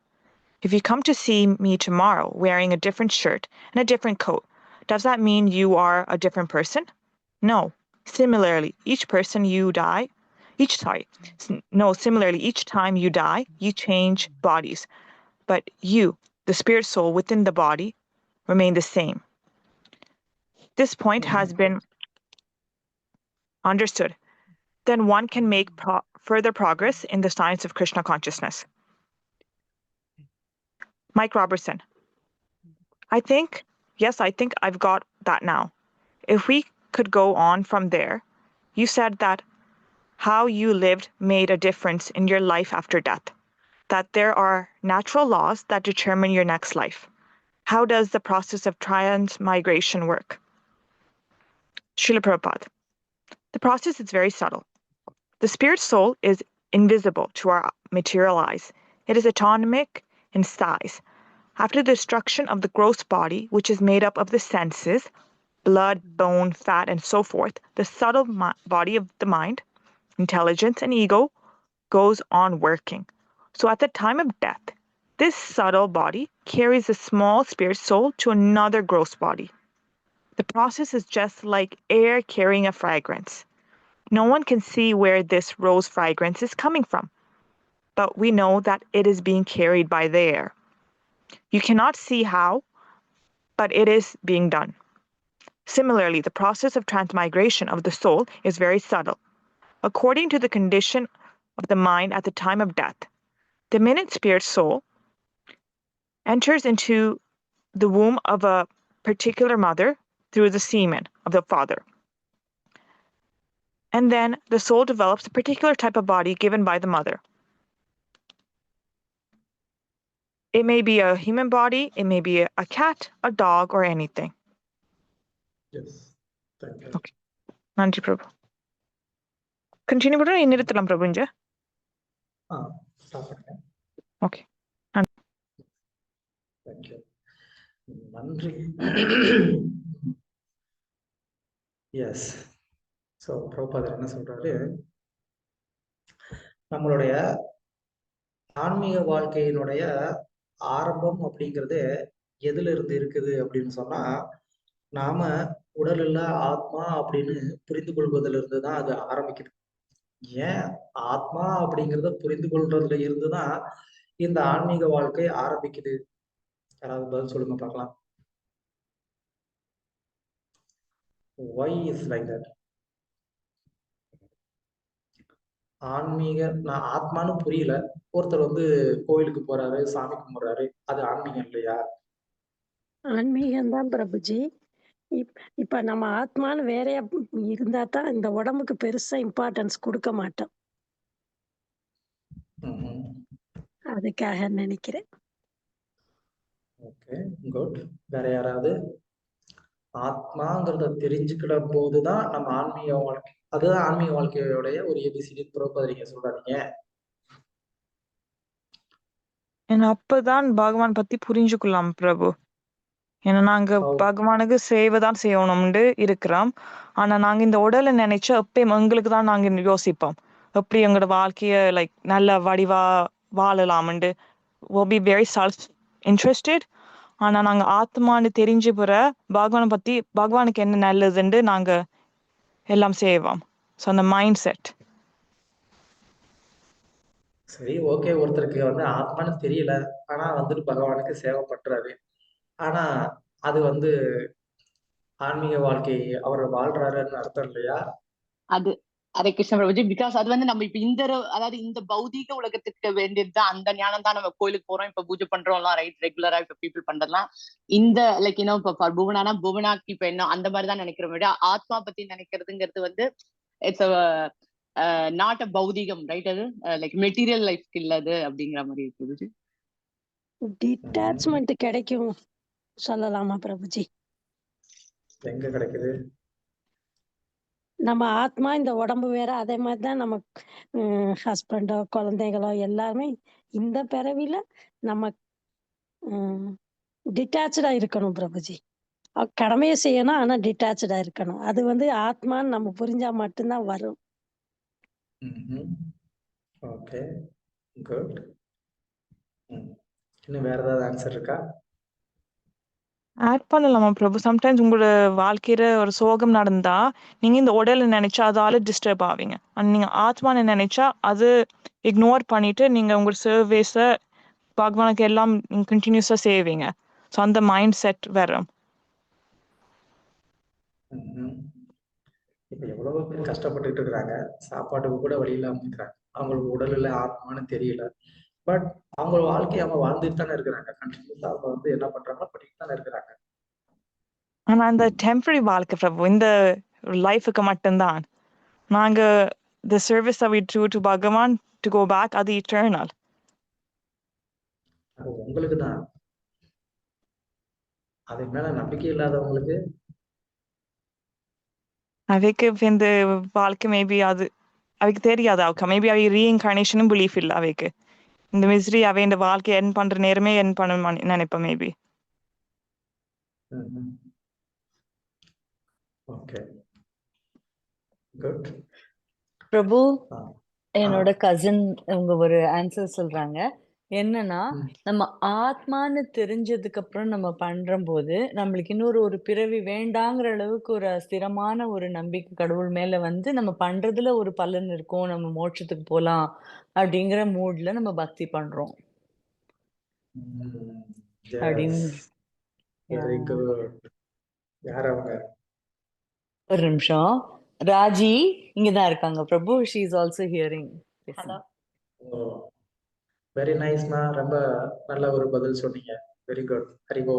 If you come to see me tomorrow wearing a different shirt and a different coat, does that mean you are a different person? No. Similarly, each time you die, you change bodies. But you, the spirit soul within the body, remain the same. This point has been understood. Then one can make further progress in the science of Krishna consciousness. Mike Robertson. I think I've got that now. If we could go on from there, you said that how you lived made a difference in your life after death, that there are natural laws that determine your next life. How does the process of transmigration work? Srila Prabhupada. The process is very subtle. The spirit soul is invisible to our material eyes. It is atomic in size. After the destruction of the gross body, which is made up of the senses, blood, bone, fat, and so forth, the subtle body of the mind, intelligence, and ego goes on working. So at the time of death, this subtle body carries a small spirit soul to another gross body. The process is just like air carrying a fragrance. No one can see where this rose fragrance is coming from, but we know that it is being carried by the air. You cannot see how, but it is being done. Similarly, the process of transmigration of the soul is very subtle. According to the condition of the mind at the time of death, the minute spirit soul enters into the womb of a particular mother through the semen of the father. And then the soul develops a particular type of body given by the mother. It may be a human body, it may be a cat, a dog, or anything. Yes. Thank you. Okay. Nandri Prabhu. Continue பண்ணுறோம் நிறுத்தலாம் பிரபு இங்க. Stop பண்ணுங்க. Okay. Thank you. நன்றி. S. So பிரபுபாதர் என்ன சொல்றாரு, நம்மளுடைய ஆன்மீக வாழ்க்கையினுடைய ஆரம்பம் அப்படிங்கிறது எதுல இருந்து இருக்குது அப்படின்னு சொன்னா, நாம உடல் இல்ல ஆத்மா அப்படின்னு புரிந்து கொள்வதிலிருந்து தான் அது ஆரம்பிக்குது. ஏன் ஆத்மா அப்படிங்கிறத புரிந்து கொள்றதுல இருந்துதான் இந்த ஆன்மீக வாழ்க்கை ஆரம்பிக்குது. யாராவது பதில் சொல்லுங்க பார்க்கலாம். Why is like that? ஆன்மீக நான் ஆத்மான்னு புரியல, ஒருத்தர் வந்து கோயிலுக்கு போறாரு, சாமி கும்பிடுறாரு, அது ஆன்மீகம் இல்லையா? ஆன்மீகம்தான் பிரபுஜி. இப்ப நம்ம ஆத்மான்னு வேறையா இருந்தா தான் இந்த உடம்புக்கு பெருசா இம்பார்ட்டன்ஸ் கொடுக்க மாட்டோம். அதுக்காக நினைக்கிறேன். Okay, good. வேற யாராவது? ஆத்மாங்கிறத தெரிஞ்சுக்கிற போதுதான் நம்ம ஆன்மீக வாழ்க்கை, அதுதான் ஆன்மீக வாழ்க்கையோடைய ஒரு ஏபிசிடி புறப்பதிரிங்க சொல்றாதீங்க. ஏன்னா அப்பதான் பகவான் பத்தி புரிஞ்சுக்கலாம் பிரபு. ஏன்னா நாங்க பகவானுக்கு சேவை தான் செய்யணும்னு இருக்கிறோம். ஆனா நாங்க இந்த உடலை நினைச்சு எப்பயும் எங்களுக்கு தான் நாங்க யோசிப்போம், எப்படி எங்களோட வாழ்க்கைய லைக் நல்ல வடிவா வாழலாம்ண்டு. we'll be very self interested. ஆனா நாங்க ஆத்மான்னு தெரிஞ்சு பிற பகவானை பத்தி பகவானுக்கு என்ன நல்லதுன்னு நாங்க எல்லாம் செய்வோம். ஸோ அந்த மைண்ட் செட். சரி, ஓகே. ஒருத்தருக்கு வந்து ஆத்மான்னு தெரியல, ஆனா வந்துட்டு பகவானுக்கு சேவை பண்றாரு. ஆனா அது வந்து ஆன்மீக வாழ்க்கை அவர் வாழ்றாருன்னு அர்த்தம் இல்லையா? அது அதே கிருஷ்ண பிரபுஜி, பிகாஸ் அது வந்து நம்ம இப்ப அதாவது இந்த பௌதீக உலகத்துக்கு வேண்டியதுதான் அந்த ஞானம் தான். நம்ம கோயிலுக்கு போறோம், இப்ப பூஜை பண்றோம்லாம், ரைட், ரெகுலரா இப்ப பீப்புள் பண்றதுலாம் இந்த லைக் இன்னும் இப்ப புவனானா புவனாக்கு இப்ப என்ன அந்த மாதிரிதான் நினைக்கிறோம். விட ஆத்மா பத்தி நினைக்கிறதுங்கிறது வந்து இட்ஸ் நாட் அ பௌதிகம், ரைட்? அது லைக் மெட்டீரியல் லைஃப்க்கு இல்லது அப்படிங்கிற மாதிரி பிரபுஜி. டிட்டாச்மெண்ட் கிடைக்கும் சொல்லலாமா பிரபுஜி? எங்க கிடைக்குது? நம்ம ஆத்மா இந்த உடம்பு வேற, அதே மாதிரிதான் நம்ம ஹஸ்பண்டோ குழந்தைகளோ எல்லாருமே இந்த பிறவில நம்ம டிட்டாச்சா இருக்கணும் பிரபுஜி. கடமையை செய்யணும், ஆனா டிட்டாச்சா இருக்கணும். அது வந்து ஆத்மான்னு நம்ம புரிஞ்சா மட்டும்தான் வரும். Okay, good. இன்னும் வேற ஏதாவது ஆன்சர் இருக்கா? ஆட் பண்ணலாமா பிரபு? சம்டைம்ஸ் உங்களோட வாழ்க்கையில ஒரு சோகம் நடந்தா நீங்க இந்த உடலை நினைச்சா அதால டிஸ்டர்ப் ஆவீங்க. நீங்க ஆத்மான்னு நினைச்சா அது இக்னோர் பண்ணிட்டு நீங்க உங்களோட சர்வீஸ பகவானுக்கு எல்லாம் கண்டினியூஸா செய்வீங்க. ஸோ அந்த மைண்ட் செட் வரும். இப்ப எவ்வளவோ பேர் கஷ்டப்பட்டுட்டு இருக்கிறாங்க, சாப்பாட்டுக்கு கூட வழி இல்லாம இருக்கிறாங்க. அவங்களுக்கு உடல் இல்லை, ஆத்மான்னு தெரியல. பட் அவங்க வாழ்க்கையை அவங்க வாழ்ந்துட்டு தானே இருக்கிறாங்க. கண்டினியூஸா அவங்க வந்து என்ன பண்றாங்க, பண்ணிட்டு தானே இருக்கிறாங்க. ஆனா அந்த டெம்பரரி வாழ்க்கை பிரபு இந்த லைஃபுக்கு மட்டும்தான். நாங்க the service that we do to Bhagavan to go back அது eternal. அது உங்களுக்கு தான். அது மேல நம்பிக்கை இல்லாதவங்களுக்கு அவைக்கு இந்த வாழ்க்கை மேபி அது அவைக்கு தெரியாது அவக்கு மேபி அவை ரீஇன்கார்னேஷனும் பிலீஃப் இல்லை அவைக்கு. இந்த மிஸ்ரி அவை இந்த வாழ்க்கையை என் பண்ற நேரமே என் பண்ண நினைப்பேன் மேபி. Okay good. பிரபு ஆ. என்னோட கசின் இவங்க ஒரு ஆன்சர் சொல்றாங்க. என்னன்னா ம். நம்ம ஆத்மான்னு தெரிஞ்சதுக்கு அப்புறம் நம்ம பண்ற போது நம்மளுக்கு இன்னொரு ஒரு பிறவி வேண்டாங்கிற அளவுக்கு ஒரு ஸ்திரமான ஒரு நம்பிக்கை கடவுள் மேல வந்து நம்ம பண்றதுல ஒரு பலன் இருக்கும், நம்ம மோட்சத்துக்கு போலாம் அப்படிங்கிற மூட்ல நம்ம பக்தி பண்றோம் அப்படின்னு. Very good. யார் அவங்க? ஒரு நிமிஷம், ராஜி இங்கதான் இருக்காங்க Prabhu. She is also hearing. Hello. Very நைஸ்மா, ரொம்ப நல்ல ஒரு பதில் சொன்னீங்க. Very good. ஹரிபோ.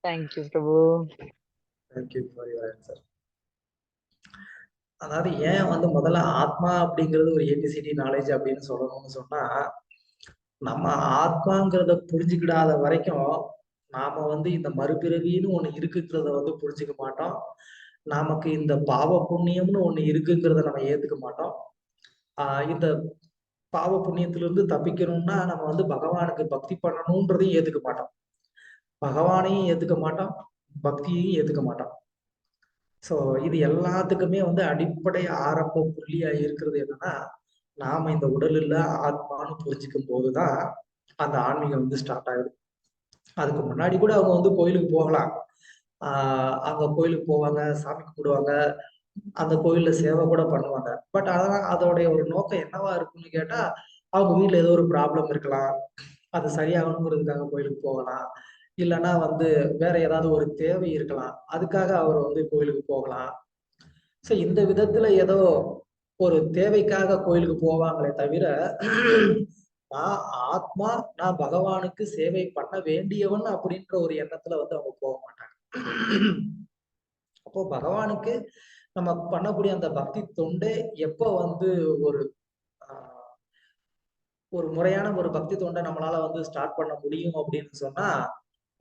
Thank you Prabhu. Thank you for your answer. அதாவது ஏன் வந்து முதல்ல ஆத்மா அப்படிங்கிறது ஒரு ஏபிசிடி நாலேஜ் அப்படின்னு சொல்லணும்னு சொன்னா, நம்ம ஆத்மாங்கிறத புரிஞ்சுக்கிடாத வரைக்கும் நாம வந்து இந்த மறுபிறவின்னு ஒண்ணு இருக்குங்கிறத வந்து புரிஞ்சுக்க மாட்டோம். நமக்கு இந்த பாவ புண்ணியம்னு ஒண்ணு இருக்குங்கிறத நம்ம ஏத்துக்க மாட்டோம். இந்த பாவ புண்ணியத்திலிருந்து தப்பிக்கணும்னா நம்ம வந்து பகவானுக்கு பக்தி பண்ணணும்ன்றதையும் ஏத்துக்க மாட்டோம். பகவானையும் ஏத்துக்க மாட்டோம், பக்தியையும் ஏத்துக்க மாட்டோம். சோ இது எல்லாத்துக்குமே வந்து அடிப்படை ஆரம்ப புள்ளியா இருக்கிறது என்னன்னா, நாம இந்த உடல் இல்ல ஆத்மான்னு புரிஞ்சுக்கும் போதுதான் அந்த ஆன்மீகம் வந்து ஸ்டார்ட் ஆகுது. அதுக்கு முன்னாடி கூட அவங்க வந்து கோயிலுக்கு போகலாம். அங்க கோயிலுக்கு போவாங்க, சாமி கும்பிடுவாங்க, அந்த கோயில்ல சேவை கூட பண்ணுவாங்க. பட் அதெல்லாம் அதோடைய ஒரு நோக்கம் என்னவா இருக்கும்னு கேட்டா, அவங்க வீட்ல ஏதோ ஒரு ப்ராப்ளம் இருக்கலாம், அது சரியாகணுங்கிறதுக்காக கோயிலுக்கு போகலாம். இல்லைன்னா வந்து வேற ஏதாவது ஒரு தேவை இருக்கலாம், அதுக்காக அவர் வந்து கோயிலுக்கு போகலாம். சோ இந்த விதத்துல ஏதோ ஒரு தேவைக்காக கோயிலுக்கு போவாங்களே தவிர, நான் ஆத்மா, நான் பகவானுக்கு சேவை பண்ண வேண்டியவன் அப்படின்ற ஒரு எண்ணத்துல வந்து அவங்க போக மாட்டாங்க. அப்போ பகவானுக்கு நம்ம பண்ணக்கூடிய அந்த பக்தி தொண்டே எப்போ வந்து ஒரு ஆஹ், ஒரு முறையான ஒரு பக்தி தொண்டை நம்மளால வந்து ஸ்டார்ட் பண்ண முடியும் அப்படின்னு சொன்னா,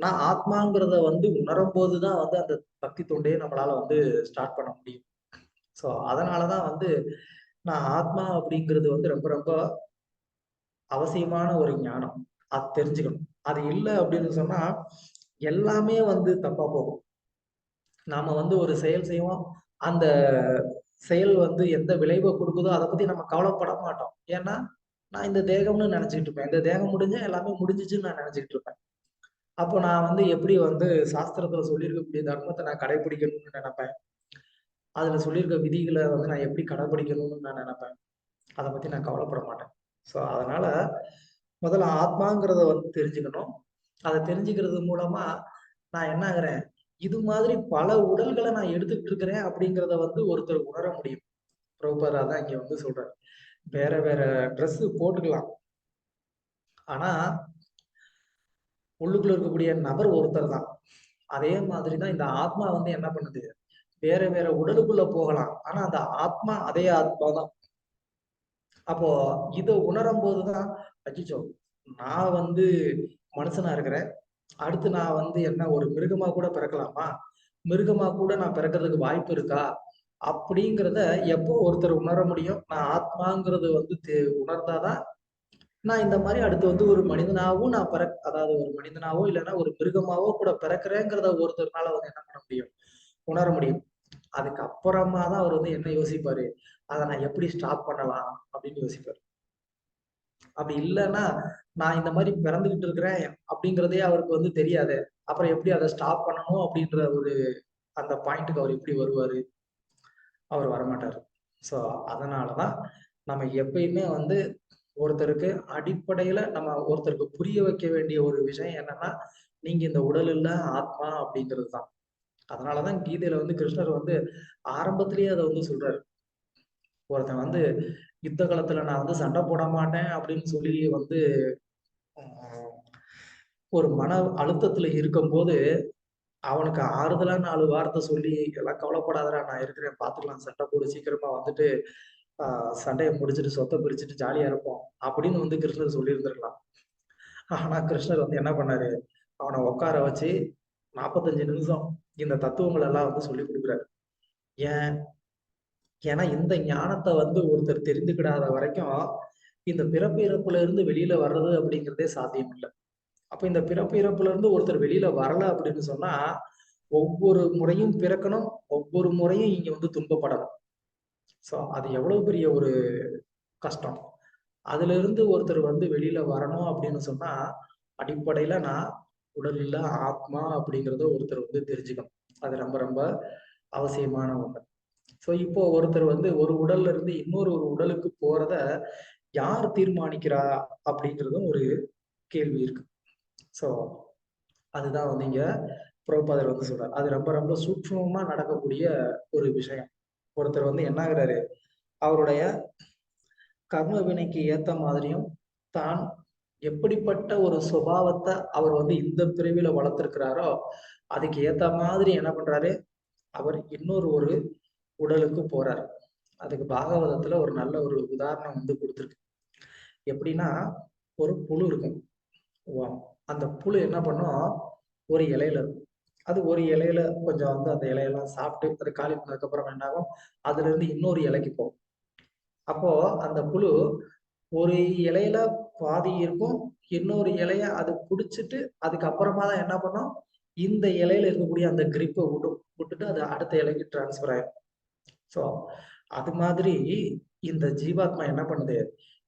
நான் ஆத்மாங்கிறத வந்து உணரும் போதுதான் வந்து அந்த பக்தி தொண்டையே நம்மளால வந்து ஸ்டார்ட் பண்ண முடியும். சோ அதனாலதான் வந்து நான் ஆத்மா அப்படிங்கிறது வந்து ரொம்ப ரொம்ப அவசியமான ஒரு ஞானம். அது தெரிஞ்சுக்கணும். அது இல்லை அப்படின்னு சொன்னா எல்லாமே வந்து தப்பா போகும். நாம வந்து ஒரு செயல் செய்வோம், அந்த செயல் வந்து எந்த விளைவை கொடுக்குதோ அதை பத்தி நம்ம கவலைப்பட மாட்டோம். ஏன்னா நான் இந்த தேகம்னு நினைச்சுக்கிட்டு இருப்பேன். இந்த தேகம் முடிஞ்சா எல்லாமே முடிஞ்சிச்சுன்னு நான் நினைச்சுக்கிட்டு இருப்பேன். அப்போ நான் வந்து எப்படி வந்து சாஸ்திரத்துல சொல்லியிருக்கக்கூடிய தர்மத்தை நான் கடைபிடிக்கணும்னு நினைப்பேன். அதுல சொல்லியிருக்க விதிகளை வந்து நான் எப்படி கடைபிடிக்கணும்னு நான் நினைப்பேன். அதை பத்தி நான் கவலைப்பட மாட்டேன். ஸோ அதனால முதல்ல ஆத்மாங்கிறத வந்து தெரிஞ்சுக்கணும். அதை தெரிஞ்சுக்கிறது மூலமா நான் என்ன ஆகுறேன், இது மாதிரி பல உடல்களை நான் எடுத்துக்கிட்டு இருக்கிறேன் அப்படிங்கிறத வந்து ஒருத்தர் உணர முடியும். பிரபுபாதா தான் இங்க வந்து சொல்றாரு. வேற வேற ட்ரெஸ் போட்டுக்கலாம், ஆனா உள்ளுக்குள்ள இருக்கக்கூடிய நபர் ஒருத்தர் தான். அதே மாதிரிதான் இந்த ஆத்மா வந்து என்ன பண்ணுது, வேற வேற உடலுக்குள்ள போகலாம், ஆனா அந்த ஆத்மா அதே ஆத்மா தான். அப்போ இதை உணரும் போதுதான், அச்சோ நான் வந்து மனுஷனா இருக்கிறேன், அடுத்து நான் வந்து என்ன ஒரு மிருகமா கூட பிறக்கலாமா, மிருகமா கூட நான் பிறக்கிறதுக்கு வாய்ப்பு இருக்கா அப்படிங்கிறத எப்போ ஒருத்தர் உணர முடியும். நான் ஆத்மாங்கிறது வந்து உணர்ந்தாதான் நான் இந்த மாதிரி அடுத்து வந்து ஒரு மனிதனாவும் நான் அதாவது ஒரு மனிதனாவோ இல்லைன்னா ஒரு மிருகமாவோ கூட பிறக்கிறேங்கிறத ஒருத்தர்னால வந்து என்ன பண்ண முடியும், உணர முடியும். அதுக்கப்புறமா தான் அவர் வந்து என்ன யோசிப்பாரு, அதை நான் எப்படி ஸ்டாப் பண்ணலாம் அப்படின்னு யோசிப்பாரு. அப்படி இல்லைன்னா நான் இந்த மாதிரி பிறந்துகிட்டு இருக்கிறேன் அப்படிங்கிறதே அவருக்கு வந்து தெரியாது. அப்புறம் எப்படி அதை ஸ்டாப் பண்ணணும் அப்படின்ற ஒரு அந்த பாயிண்ட்டுக்கு அவர் எப்படி வருவாரு, அவர் வரமாட்டாரு. ஸோ அதனாலதான் நம்ம எப்பயுமே வந்து ஒருத்தருக்கு அடிப்படையில நம்ம ஒருத்தருக்கு புரிய வைக்க வேண்டிய ஒரு விஷயம் என்னன்னா, நீங்க இந்த உடல் இல்ல ஆத்மா அப்படிங்கிறது தான். அதனாலதான் கீதையில வந்து கிருஷ்ணர் வந்து ஆரம்பத்திலேயே அதை வந்து சொல்றாரு. ஒருத்தன் வந்து யுத்த காலத்துல நான் வந்து சண்டை போட மாட்டேன் அப்படின்னு சொல்லி வந்து ஒரு மன அழுத்தத்துல இருக்கும்போது அவனுக்கு ஆறுதலா 4 வார்த்தை சொல்லி, எல்லாம் கவலைப்படாதடா நான் இருக்கிறேன் பாத்துக்கலாம், சண்டை போடு சீக்கிரமா வந்துட்டு சண்டையை முடிச்சுட்டு சொத்தை பிரிச்சுட்டு ஜாலியா இருப்போம் அப்படின்னு வந்து கிருஷ்ணர் சொல்லியிருந்திருக்கலாம். ஆனா கிருஷ்ணர் வந்து என்ன பண்ணாரு, அவனை உட்கார வச்சு 45 நிமிஷம் இந்த தத்துவங்கள் எல்லாம் வந்து சொல்லி கொடுக்குறாரு. ஏன்? ஏன்னா இந்த ஞானத்தை வந்து ஒருத்தர் தெரிந்துக்கிடாத வரைக்கும் இந்த பிறப்பு இறப்புல இருந்து வெளியில வர்றது அப்படிங்கிறதே சாத்தியம் இல்லை. அப்ப இந்த பிறப்பு இறப்புல இருந்து ஒருத்தர் வெளியில வரல அப்படின்னு சொன்னா ஒவ்வொரு முறையும் பிறக்கணும், ஒவ்வொரு முறையும் இங்க வந்து துன்பப்படணும். சோ அது எவ்வளவு பெரிய ஒரு கஷ்டம். அதுல இருந்து ஒருத்தர் வந்து வெளியில வரணும் அப்படின்னு சொன்னா அடிப்படையில நான் உடல் இல்ல ஆத்மா அப்படிங்கிறத ஒருத்தர் வந்து தெரிஞ்சுக்கணும். அது ரொம்ப ரொம்ப அவசியமான ஒண்ணு. சோ இப்போ ஒருத்தர் வந்து ஒரு உடல்ல இருந்து இன்னொரு ஒரு உடலுக்கு போறத யார் தீர்மானிக்கிறா அப்படிங்கிறதும் ஒரு கேள்வி இருக்கு. சோ அதுதான் வந்து இங்க பிரபுபாதர் வந்து சொல்றாரு. அது ரொம்ப ரொம்ப சூட்சமமா நடக்கக்கூடிய ஒரு விஷயம். ஒருத்தர் வந்து என்ன ஆகுறாரு, அவருடைய கர்ம வினைக்கு ஏத்த மாதிரியும் தான் எப்படிப்பட்ட ஒரு சுபாவத்தை அவர் வந்து இந்த பிரிவில வளர்த்திருக்கிறாரோ அதுக்கு ஏத்த மாதிரி என்ன பண்றாரு, அவர் இன்னொரு ஒரு உடலுக்கு போறாரு. அதுக்கு பாகவதத்துல ஒரு நல்ல ஒரு உதாரணம் வந்து கொடுத்துருக்கு. எப்படின்னா, ஒரு புழு இருக்கும். அந்த புழு என்ன பண்ணும், ஒரு இலையில இருக்கும். அது ஒரு இலையில கொஞ்சம் வந்து அந்த இலையெல்லாம் சாப்பிட்டு அது காலி பண்ணதுக்கு அப்புறம் என்ன ஆகும், அதுல இருந்து இன்னொரு இலைக்கு போகும். அப்போ அந்த புழு ஒரு இலையில பாதி இருக்கும், இன்னொரு இலைய அது குடிச்சிட்டு அதுக்கப்புறமா தான் என்ன பண்ணும், இந்த இலையில இருக்கக்கூடிய அந்த கிரிப்பை விட்டுட்டு அது அடுத்த இலைக்கு டிரான்ஸ்பர் ஆயிடும். ஸோ அது மாதிரி இந்த ஜீவாத்மா என்ன பண்ணுது,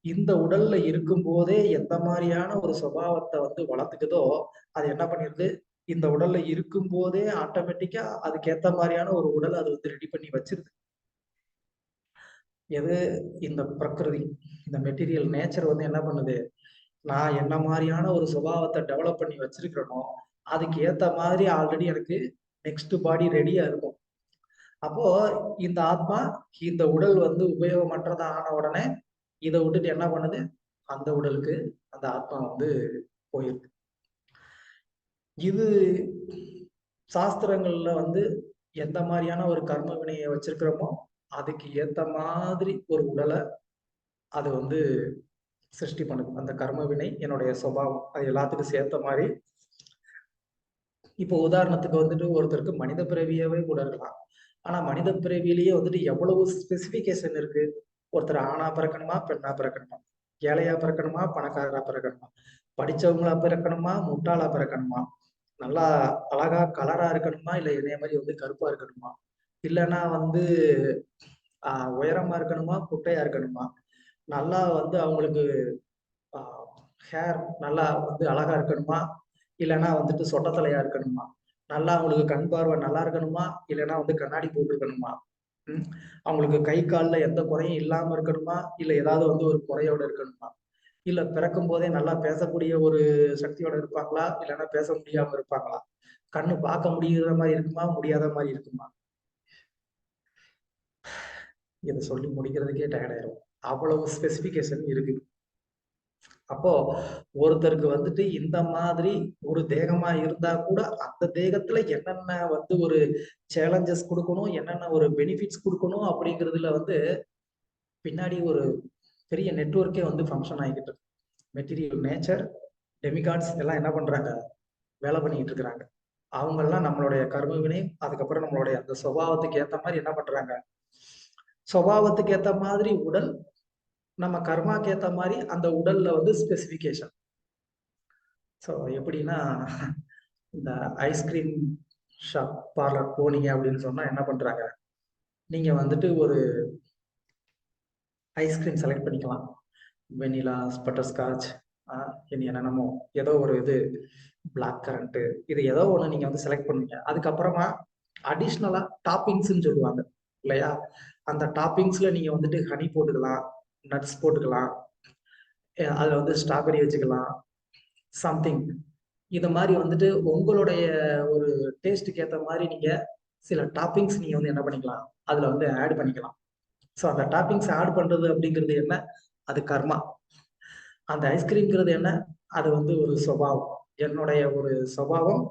இந்த உடல்ல இருக்கும் போதே எந்த மாதிரியான ஒரு சுபாவத்தை வந்து வளர்த்துக்குதோ அது என்ன பண்ணிருது, இந்த உடல்ல இருக்கும் போதே ஆட்டோமேட்டிக்கா அதுக்கு ஏத்த மாதிரியான ஒரு உடல் அது வந்து ரெடி பண்ணி வச்சிருது. எது, இந்த பிரகிருதி, இந்த மெட்டீரியல் நேச்சர் வந்து என்ன பண்ணுது, நான் என்ன மாதிரியான ஒரு சுபாவத்தை டெவலப் பண்ணி வச்சிருக்கிறனோ அதுக்கு ஏத்த மாதிரி ஆல்ரெடி எனக்கு நெக்ஸ்ட் பாடி ரெடியா இருக்கும். அப்போ இந்த ஆத்மா இந்த உடல் வந்து உபயோகமற்றதா ஆன உடனே இதை விட்டுட்டு என்ன பண்ணுது, அந்த உடலுக்கு அந்த ஆத்மா வந்து போயிருக்கு. இது சாஸ்திரங்கள்ல வந்து எந்த மாதிரியான ஒரு கர்ம வினையை வச்சிருக்கிறோமோ அதுக்கு ஏத்த மாதிரி ஒரு உடலை அது வந்து சிருஷ்டி பண்ணுது. அந்த கர்ம வினை என்னுடைய சுபாவம் அது எல்லாத்துக்கும் சேர்த்த மாதிரி. இப்போ உதாரணத்துக்கு வந்துட்டு ஒருத்தருக்கு மனித பிறவியவே கூட இருக்கலாம். ஆனா மனித பிறவியிலேயே வந்துட்டு எவ்வளவு ஸ்பெசிபிகேஷன் இருக்கு. ஒருத்தர் ஆணா பிறக்கணுமா, பெண்ணா பிறக்கணுமா, ஏழையா பிறக்கணுமா, பணக்காரரா பிறக்கணுமா, படிச்சவங்களா பிறக்கணுமா, முட்டாளா பிறக்கணுமா, நல்லா அழகா கலரா இருக்கணுமா, இல்ல என்னைய மாதிரி வந்து கருப்பா இருக்கணுமா, இல்லைன்னா வந்து உயரமா இருக்கணுமா, குட்டையா இருக்கணுமா, நல்லா வந்து அவங்களுக்கு ஹேர் நல்லா வந்து அழகா இருக்கணுமா, இல்லைன்னா வந்துட்டு சொட்டத்தலையா இருக்கணுமா, நல்லா அவங்களுக்கு கண் பார்வை நல்லா இருக்கணுமா, இல்லைன்னா வந்து கண்ணாடி போட்டு இருக்கணுமா, அவங்களுக்கு கை காலில் எந்த குறையும் இல்லாம இருக்கணுமா, இல்ல ஏதாவது வந்து ஒரு குறையோட இருக்கணுமா, இல்ல பிறக்கும் போதே நல்லா பேசக்கூடிய ஒரு சக்தியோட இருப்பாங்களா, இல்லைன்னா பேச முடியாம இருப்பாங்களா, கண்ணு பார்க்க முடியாத மாதிரி இருக்குமா, முடியாத மாதிரி இருக்குமா, இதை சொல்லி முடிக்கிறதுக்கே டயர்ட் ஆயிரும். அவ்வளவு ஸ்பெசிபிகேஷன் இருக்கு. அப்போ ஒருத்தருக்கு வந்துட்டு இந்த மாதிரி ஒரு தேகமா இருந்தா கூட அந்த தேகத்துல என்னென்ன வந்து ஒரு சேலஞ்சஸ் கொடுக்கணும், என்னென்ன ஒரு பெனிஃபிட்ஸ் கொடுக்கணும் அப்படிங்கிறதுல வந்து பின்னாடி ஒரு பெரிய நெட்வொர்க்கே வந்து ஃபங்க்ஷன் ஆகிக்கிட்டு இருக்கு. மெட்டீரியல் நேச்சர் டெமிகாட்ஸ் எல்லாம் என்ன பண்றாங்க, வேலை பண்ணிக்கிட்டு இருக்கிறாங்க. அவங்கெல்லாம் நம்மளுடைய கர்ம வினை, அதுக்கப்புறம் நம்மளுடைய அந்த சுபாவத்துக்கு ஏத்த மாதிரி என்ன பண்றாங்க, சுபாவத்துக்கு ஏத்த மாதிரி உடல், நம்ம கர்மாக்கு ஏத்த மாதிரி அந்த உடல்ல வந்து ஸ்பெசிபிகேஷன். ஸோ எப்படின்னா, இந்த ஐஸ்கிரீம் ஷாப் பார்லர் போனீங்க அப்படின்னு சொன்னா என்ன பண்றாங்க, நீங்க வந்துட்டு ஒரு ஐஸ்கிரீம் செலக்ட் பண்ணிக்கலாம். வெனிலா, பட்டர்ஸ்காட்ச், இனி என்னென்னமோ ஏதோ ஒரு இது பிளாக் கரண்ட், இது ஏதோ ஒன்று நீங்க வந்து செலக்ட் பண்ணுவீங்க. அதுக்கப்புறமா அடிஷ்னலா டாப்பிங்ஸ்ன்னு சொல்லுவாங்க இல்லையா, அந்த டாப்பிங்ஸ்ல நீங்க வந்துட்டு ஹனி போட்டுக்கலாம், நட்ஸ் போட்டுக்கலாம், அதுல வந்து ஸ்ட்ராபெரி வச்சுக்கலாம், சம்திங். இது மாதிரி வந்துட்டு உங்களுடைய ஒரு டேஸ்ட்டுக்கு ஏற்ற மாதிரி நீங்க சில டாப்பிங்ஸ் நீங்க வந்து என்ன பண்ணிக்கலாம், அதுல வந்து ஆட் பண்ணிக்கலாம். ஸோ அந்த டாப்பிங்ஸ் ஆட் பண்றது அப்படிங்கிறது என்ன, அது கர்மா. அந்த ஐஸ்கிரீம்ங்கிறது என்ன, அது வந்து ஒரு சுபாவம். என்னுடைய ஒரு சுபாவம்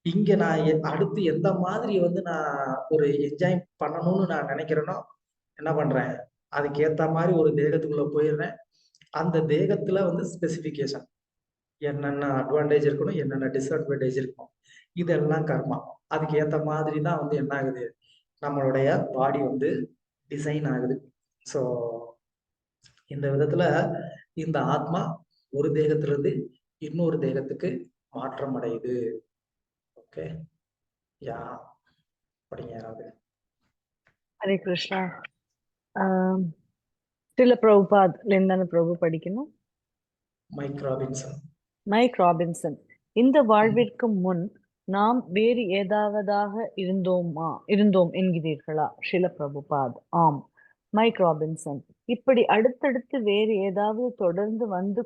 இங்க நான் அடுத்து எந்த மாதிரி வந்து நான் ஒரு என்ஜாய் பண்ணணும்னு நான் நினைக்கிறேனோ என்ன பண்றேன், அதுக்கு ஏத்த மாதிரி ஒரு தேகத்துக்குள்ள போயிடுறேன். அந்த தேகத்துல வந்து ஸ்பெசிபிகேஷன் என்னென்ன அட்வான்டேஜ் இருக்கணும், என்னென்ன டிஸ்அட்வான்டேஜ் இருக்கணும், இதெல்லாம் கர்மா. அதுக்கு ஏத்த மாதிரி தான் வந்து என்ன ஆகுது, நம்மளுடைய பாடி வந்து டிசைன் ஆகுது. ஸோ இந்த விதத்துல இந்த ஆத்மா ஒரு தேகத்திலிருந்து இன்னொரு தேகத்துக்கு மாற்றம் அடையுது. ஓகே, யா படிங்க யாராவது. ஹரே கிருஷ்ணா. சில பிரபுபாத்ல இருந்தான பிரபு படிக்கணும். Mike Robinson. Mike Robinson. இந்த வாழ்விற்கு முன் நாம் வேறு ஏதாவதாக இருந்தோம் என்கிறீர்களா? ஷில பிரபுபாத். ஆம். Mike Robinson. இப்படி அடுத்தடுத்து வேறு ஏதாவது தொடர்ந்து வந்து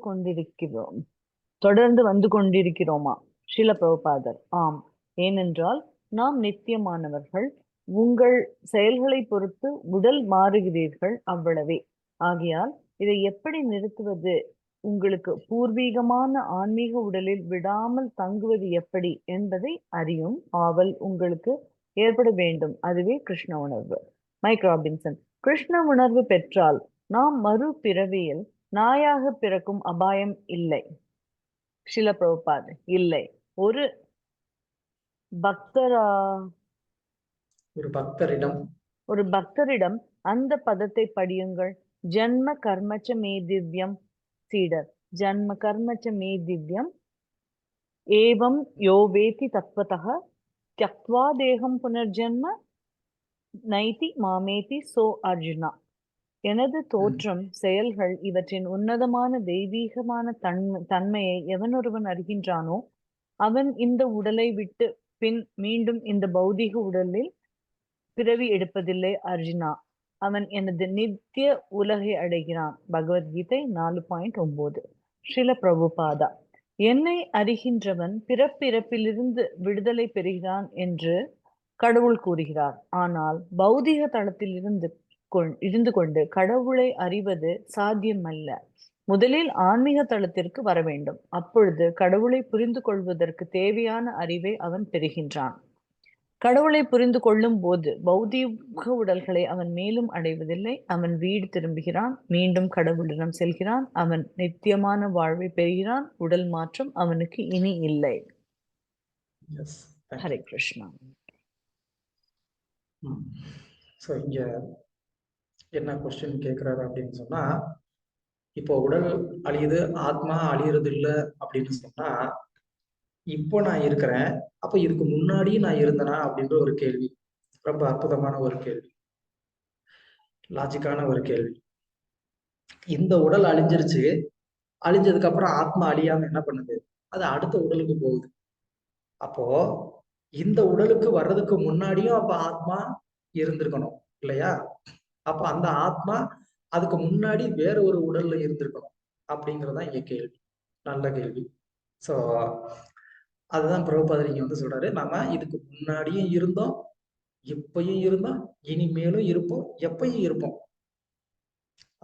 கொண்டிருக்கிறோமா? ஷில பிரபுபாதர். ஆம். ஏனென்றால் நாம் நித்தியமானவர்கள். உங்கள் செயல்களை பொறுத்து உடல் மாறுகிறீர்கள், அவ்வளவே. ஆகையால் இதை எப்படி நிறுத்துவது? உங்களுக்கு பூர்வீகமான ஆன்மீக உடலில் விடாமல் தங்குவது எப்படி என்பதை அறியும் ஆவல் உங்களுக்கு ஏற்பட வேண்டும். அதுவே கிருஷ்ண உணர்வு. Mic Robinson. கிருஷ்ண உணர்வு பெற்றால் நாம் மறு பிறவியில் நாயாக பிறக்கும் அபாயம் இல்லை. ஷில பிரபுபாத். இல்லை. ஒரு பக்தரிடம் அந்த பதத்தை படியுங்கள். ஜன்ம கர்மச்ச மே திவ்யம். சீடர். ஜன்ம கர்மச்ச மே திவ்யம் ஏவம் யோ வேதி தத்வதः த்யக்த்வா தேகம் புனர்ஜன்ம நைதி மாமேதி சோ அர்ஜுனா. எனது தோற்றம், செயல்கள் இவற்றின் உன்னதமான தெய்வீகமான தன்மையை எவனொருவன் அறிகின்றானோ அவன் இந்த உடலை விட்டு பின் மீண்டும் இந்த பௌதிக உடலில் பிறவி எடுப்பதில்லை அர்ஜுனா. அவன் எனது நித்திய உலகை அடைகிறான். பகவத்கீதை 4.9. ஸ்ரீல பிரபுபாதா. என்னை அறிகின்றவன் பிறப்பிறப்பிலிருந்து விடுதலை பெறுகிறான் என்று கடவுள் கூறுகிறார். ஆனால் பௌதிக தளத்தில் இருந்து கொண்டு கடவுளை அறிவது சாத்தியமல்ல. முதலில் ஆன்மீக தளத்திற்கு வர வேண்டும். அப்பொழுது கடவுளை புரிந்து கொள்வதற்கு தேவையான அறிவை அவன் பெறுகின்றான். கடவுளை புரிந்து கொள்ளும் போது பௌதீக உடல்களை அவன் மேலும் அடைவதில்லை. அவன் வீடு திரும்புகிறான், மீண்டும் கடவுளிடம் செல்கிறான். அவன் நித்தியமான வாழ்வை பெறுகிறான். உடல் மாற்றம் அவனுக்கு இனி இல்லை. ஹரே கிருஷ்ணா. ஸோ இங்க என்ன கொஸ்டின் கேட்குறாரு அப்படின்னு சொன்னா, இப்போ உடல் அழியுது, ஆத்மா அழியறது இல்லை அப்படின்னு சொன்னா, இப்போ நான் இருக்கிறேன், அப்ப இதுக்கு முன்னாடியும் நான் இருந்தேனா அப்படின்ற ஒரு கேள்வி. ரொம்ப அற்புதமான ஒரு கேள்வி, லாஜிக்கான ஒரு கேள்வி. இந்த உடல் அழிஞ்சிருச்சு, அழிஞ்சதுக்கு அப்புறம் ஆத்மா அழியாம என்ன பண்ணுது, அது அடுத்த உடலுக்கு போகுது. அப்போ இந்த உடலுக்கு வர்றதுக்கு முன்னாடியும் அப்ப ஆத்மா இருந்திருக்கணும் இல்லையா? அப்ப அந்த ஆத்மா அதுக்கு முன்னாடி வேற ஒரு உடல்ல இருந்திருக்கணும் அப்படிங்கறதுதான் இங்க கேள்வி. நல்ல கேள்வி. சோ அதுதான் பிரபுபாதர் இங்க வந்து சொல்றாரு, நாம இதுக்கு முன்னாடியும் இருந்தோம், இப்பயும் இருந்தோம், இனிமேலும் இருப்போம், எப்பயும் இருப்போம்.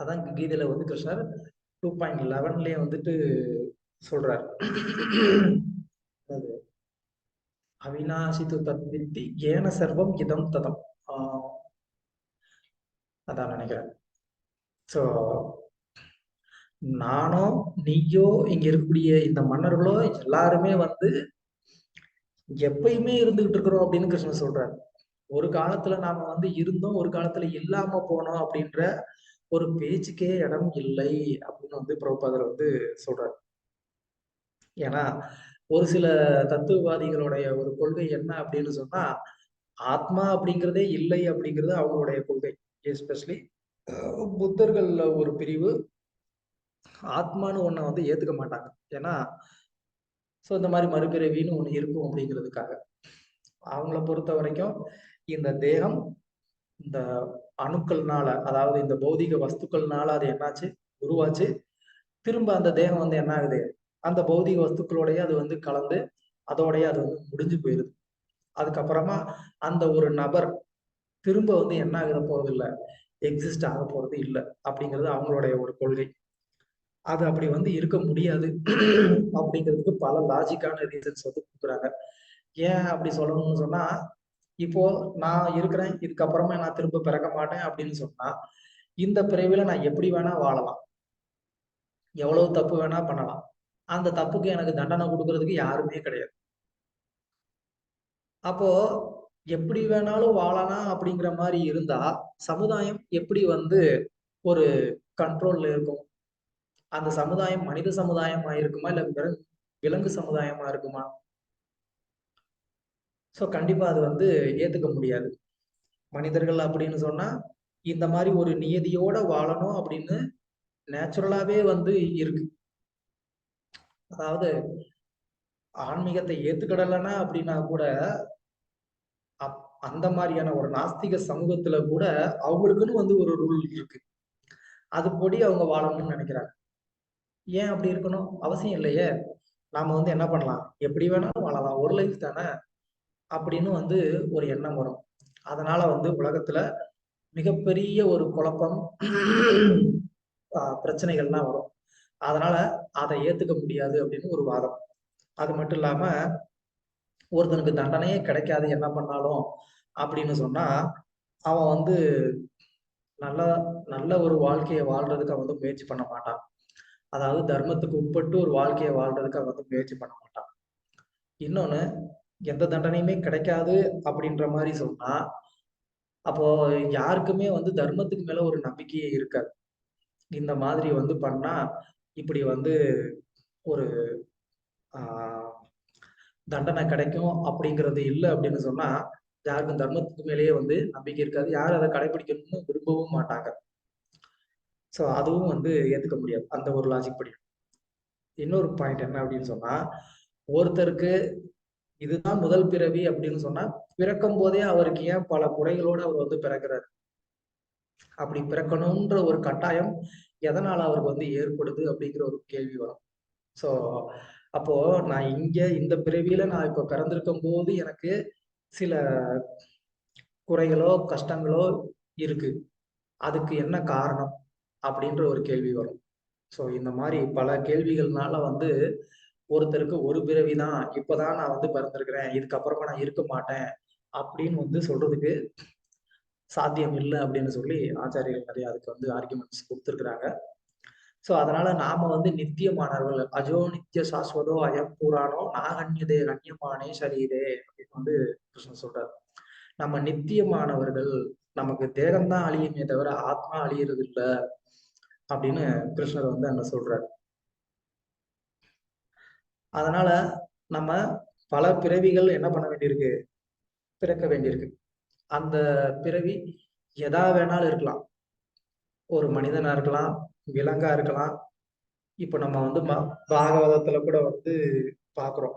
அதான் கீதையில வந்து கிருஷ்ணர் 2.11 வந்துட்டு சொல்றாரு, அவிநாசித்து தத்வித்தி ஏன சர்வம் இதம் ததம். அதான் நினைக்கிறேன். சோ நானோ நீயோ இங்க இருக்கக்கூடிய இந்த மன்னர்களோ எல்லாருமே வந்து எப்பயுமே இருந்துகிட்டு இருக்கிறோம் அப்படின்னு கிருஷ்ணன் சொல்றாரு. ஒரு காலத்துல நாம வந்து இருந்தோம், ஒரு காலத்துல இல்லாம போனோம் அப்படின்ற ஒரு பேச்சுக்கே இடம் இல்லை அப்படின்னு வந்து பிரபுபாதர் வந்து சொல்றாரு. ஏன்னா ஒரு சில தத்துவவாதிகளுடைய ஒரு கொள்கை என்ன அப்படின்னு சொன்னா, ஆத்மா அப்படிங்கிறதே இல்லை அப்படிங்கிறது அவங்களுடைய கொள்கை. எஸ்பெஷலி புத்தர்கள்ல ஒரு பிரிவு ஆத்மான்னு ஒன்ன வந்து ஏத்துக்க மாட்டாங்க. ஏன்னா சோ இந்த மாதிரி மறுபிறவின்னு ஒண்ணு இருக்கும் அப்படிங்கிறதுக்காக. அவங்கள பொறுத்த வரைக்கும் இந்த தேகம் இந்த அணுக்கள்னால, அதாவது இந்த பௌதிக வஸ்துக்கள்னால அது என்னாச்சு, உருவாச்சு. திரும்ப அந்த தேகம் வந்து என்ன ஆகுது, அந்த பௌதிக வஸ்துக்களோடய அது வந்து கலந்து அதோடய அது வந்து முடிஞ்சு போயிருது. அதுக்கப்புறமா அந்த ஒரு நபர் திரும்ப வந்து என்ன ஆக போறது இல்லை, எக்ஸிஸ்ட் ஆக போறது இல்லை அப்படிங்கிறது அவங்களுடைய ஒரு கொள்கை. அது அப்படி வந்து இருக்க முடியாது அப்படிங்கிறதுக்கு பல லாஜிக்கான ரீசன்ஸ் வந்து கொடுக்குறாங்க. ஏன் அப்படி சொல்லணும்னு சொன்னா, இப்போ நான் இருக்கிறேன், இதுக்கப்புறமா நான் திரும்ப பிறக்க மாட்டேன் அப்படின்னு சொன்னா, இந்த பிறவில நான் எப்படி வேணா வாழலாம், எவ்வளவு தப்பு வேணா பண்ணலாம். அந்த தப்புக்கு எனக்கு தண்டனை கொடுக்கறதுக்கு யாருமே கிடையாது. அப்போ எப்படி வேணாலும் வாழலாம் அப்படிங்கிற மாதிரி இருந்தா, சமுதாயம் எப்படி வந்து ஒரு கண்ட்ரோல்ல இருக்கும்? அந்த சமுதாயம் மனித சமுதாயமா இருக்குமா, இல்ல விலங்கு சமுதாயமா இருக்குமா? சோ கண்டிப்பா அது வந்து ஏத்துக்க முடியாது. மனிதர்கள் அப்படின்னு சொன்னா இந்த மாதிரி ஒரு நியதியோட வாழணும் அப்படின்னு நேச்சுரலாவே வந்து இருக்கு. அதாவது ஆன்மீகத்தை ஏத்துக்கிடலைன்னா அப்படின்னா கூட அந்த மாதிரியான ஒரு நாஸ்திக சமூகத்துல கூட அவங்களுக்குன்னு வந்து ஒரு ரூல் இருக்கு. அதுபடி அவங்க வாழணும்னு நினைக்கிறாங்க. ஏன் அப்படி இருக்கணும்? அவசியம் இல்லையே. நாம வந்து என்ன பண்ணலாம், எப்படி வேணாலும் வாழலாம், ஒரு லைஃப் தானே அப்படின்னு வந்து ஒரு எண்ணம் வரும். அதனால வந்து உலகத்துல மிகப்பெரிய ஒரு குழப்பம், பிரச்சனைகள்லாம் வரும். அதனால அதை ஏத்துக்க முடியாது அப்படின்னு ஒரு வாதம். அது மட்டும் இல்லாம ஒருத்தனுக்கு தண்டனையே கிடைக்காது என்ன பண்ணாலும் அப்படின்னு சொன்னா, அவன் வந்து நல்ல நல்ல ஒரு வாழ்க்கையை வாழ்றதுக்கு அவன் வந்து முயற்சி பண்ண மாட்டான். அதாவது தர்மத்துக்கு உட்பட்டு ஒரு வாழ்க்கையை வாழ்றதுக்கு அவன் வந்து முயற்சி பண்ண மாட்டான். இன்னொன்னு, எந்த தண்டனையுமே கிடைக்காது அப்படின்ற மாதிரி சொன்னா, அப்போ யாருக்குமே வந்து தர்மத்துக்கு மேல ஒரு நம்பிக்கையே இருக்காது. இந்த மாதிரி வந்து பண்ணா இப்படி வந்து ஒரு ஆஹ் தண்டனை கிடைக்கும் அப்படிங்கிறது இல்லை அப்படின்னு சொன்னா, யாருக்கும் தர்மத்துக்கு மேலேயே வந்து நம்பிக்கை இருக்காது. யாரும் அதை கடைபிடிக்கணும்னு விரும்பவும் மாட்டாங்க. சோ அதுவும் வந்து ஏத்துக்க முடியாது அந்த ஒரு லாஜிக் படி. இன்னொரு பாயிண்ட் என்ன அப்படின்னு சொன்னா, ஒருத்தருக்கு இதுதான் முதல் பிறவி அப்படின்னு சொன்னா, பிறக்கும் போதே அவருக்கு ஏன் பல குறைகளோட அவர் வந்து பிறக்கிறார்? அப்படி பிறக்கணும்ன்ற ஒரு கட்டாயம் எதனால அவருக்கு வந்து ஏற்படுது அப்படிங்கிற ஒரு கேள்வி வரும். சோ அப்போ நான் இங்க இந்த பிறவியில நான் இப்ப பிறந்திருக்கும் போது எனக்கு சில குறைகளோ கஷ்டங்களோ இருக்கு. அதுக்கு என்ன காரணம் அப்படின்ற ஒரு கேள்வி வரும். சோ இந்த மாதிரி பல கேள்விகள்னால வந்து ஒருத்தருக்கு ஒரு பிறவிதான், இப்பதான் நான் வந்து பிறந்திருக்கிறேன், இதுக்கப்புறமா நான் இருக்க மாட்டேன் அப்படின்னு வந்து சொல்றதுக்கு சாத்தியம் இல்லை அப்படின்னு சொல்லி ஆச்சாரியர்கள் நிறைய அதுக்கு வந்து ஆர்குமெண்ட்ஸ் கொடுத்துருக்குறாங்க. சோ அதனால நாம வந்து நித்தியமானவர்கள், அஜோ நித்திய சாஸ்வதோ அயம் புராணோ நாகன்யதே கண்யமானே சரீரே அப்படின்னு வந்து கிருஷ்ணன் சொல்றாரு. நம்ம நித்தியமானவர்கள், நமக்கு தேகம்தான் அழியுமே தவிர ஆத்மா அழியறது இல்லை அப்படின்னு கிருஷ்ணர் வந்து அங்க சொல்றாரு. அதனால நம்ம பல பிறவிகள் என்ன பண்ண வேண்டியிருக்கு, பிறக்க வேண்டியிருக்கு. அந்த பிறவி எதா வேணாலும் இருக்கலாம். ஒரு மனிதனா இருக்கலாம், விலங்கா இருக்கலாம். இப்ப நம்ம வந்து பாகவதத்துல கூட வந்து பாக்குறோம்.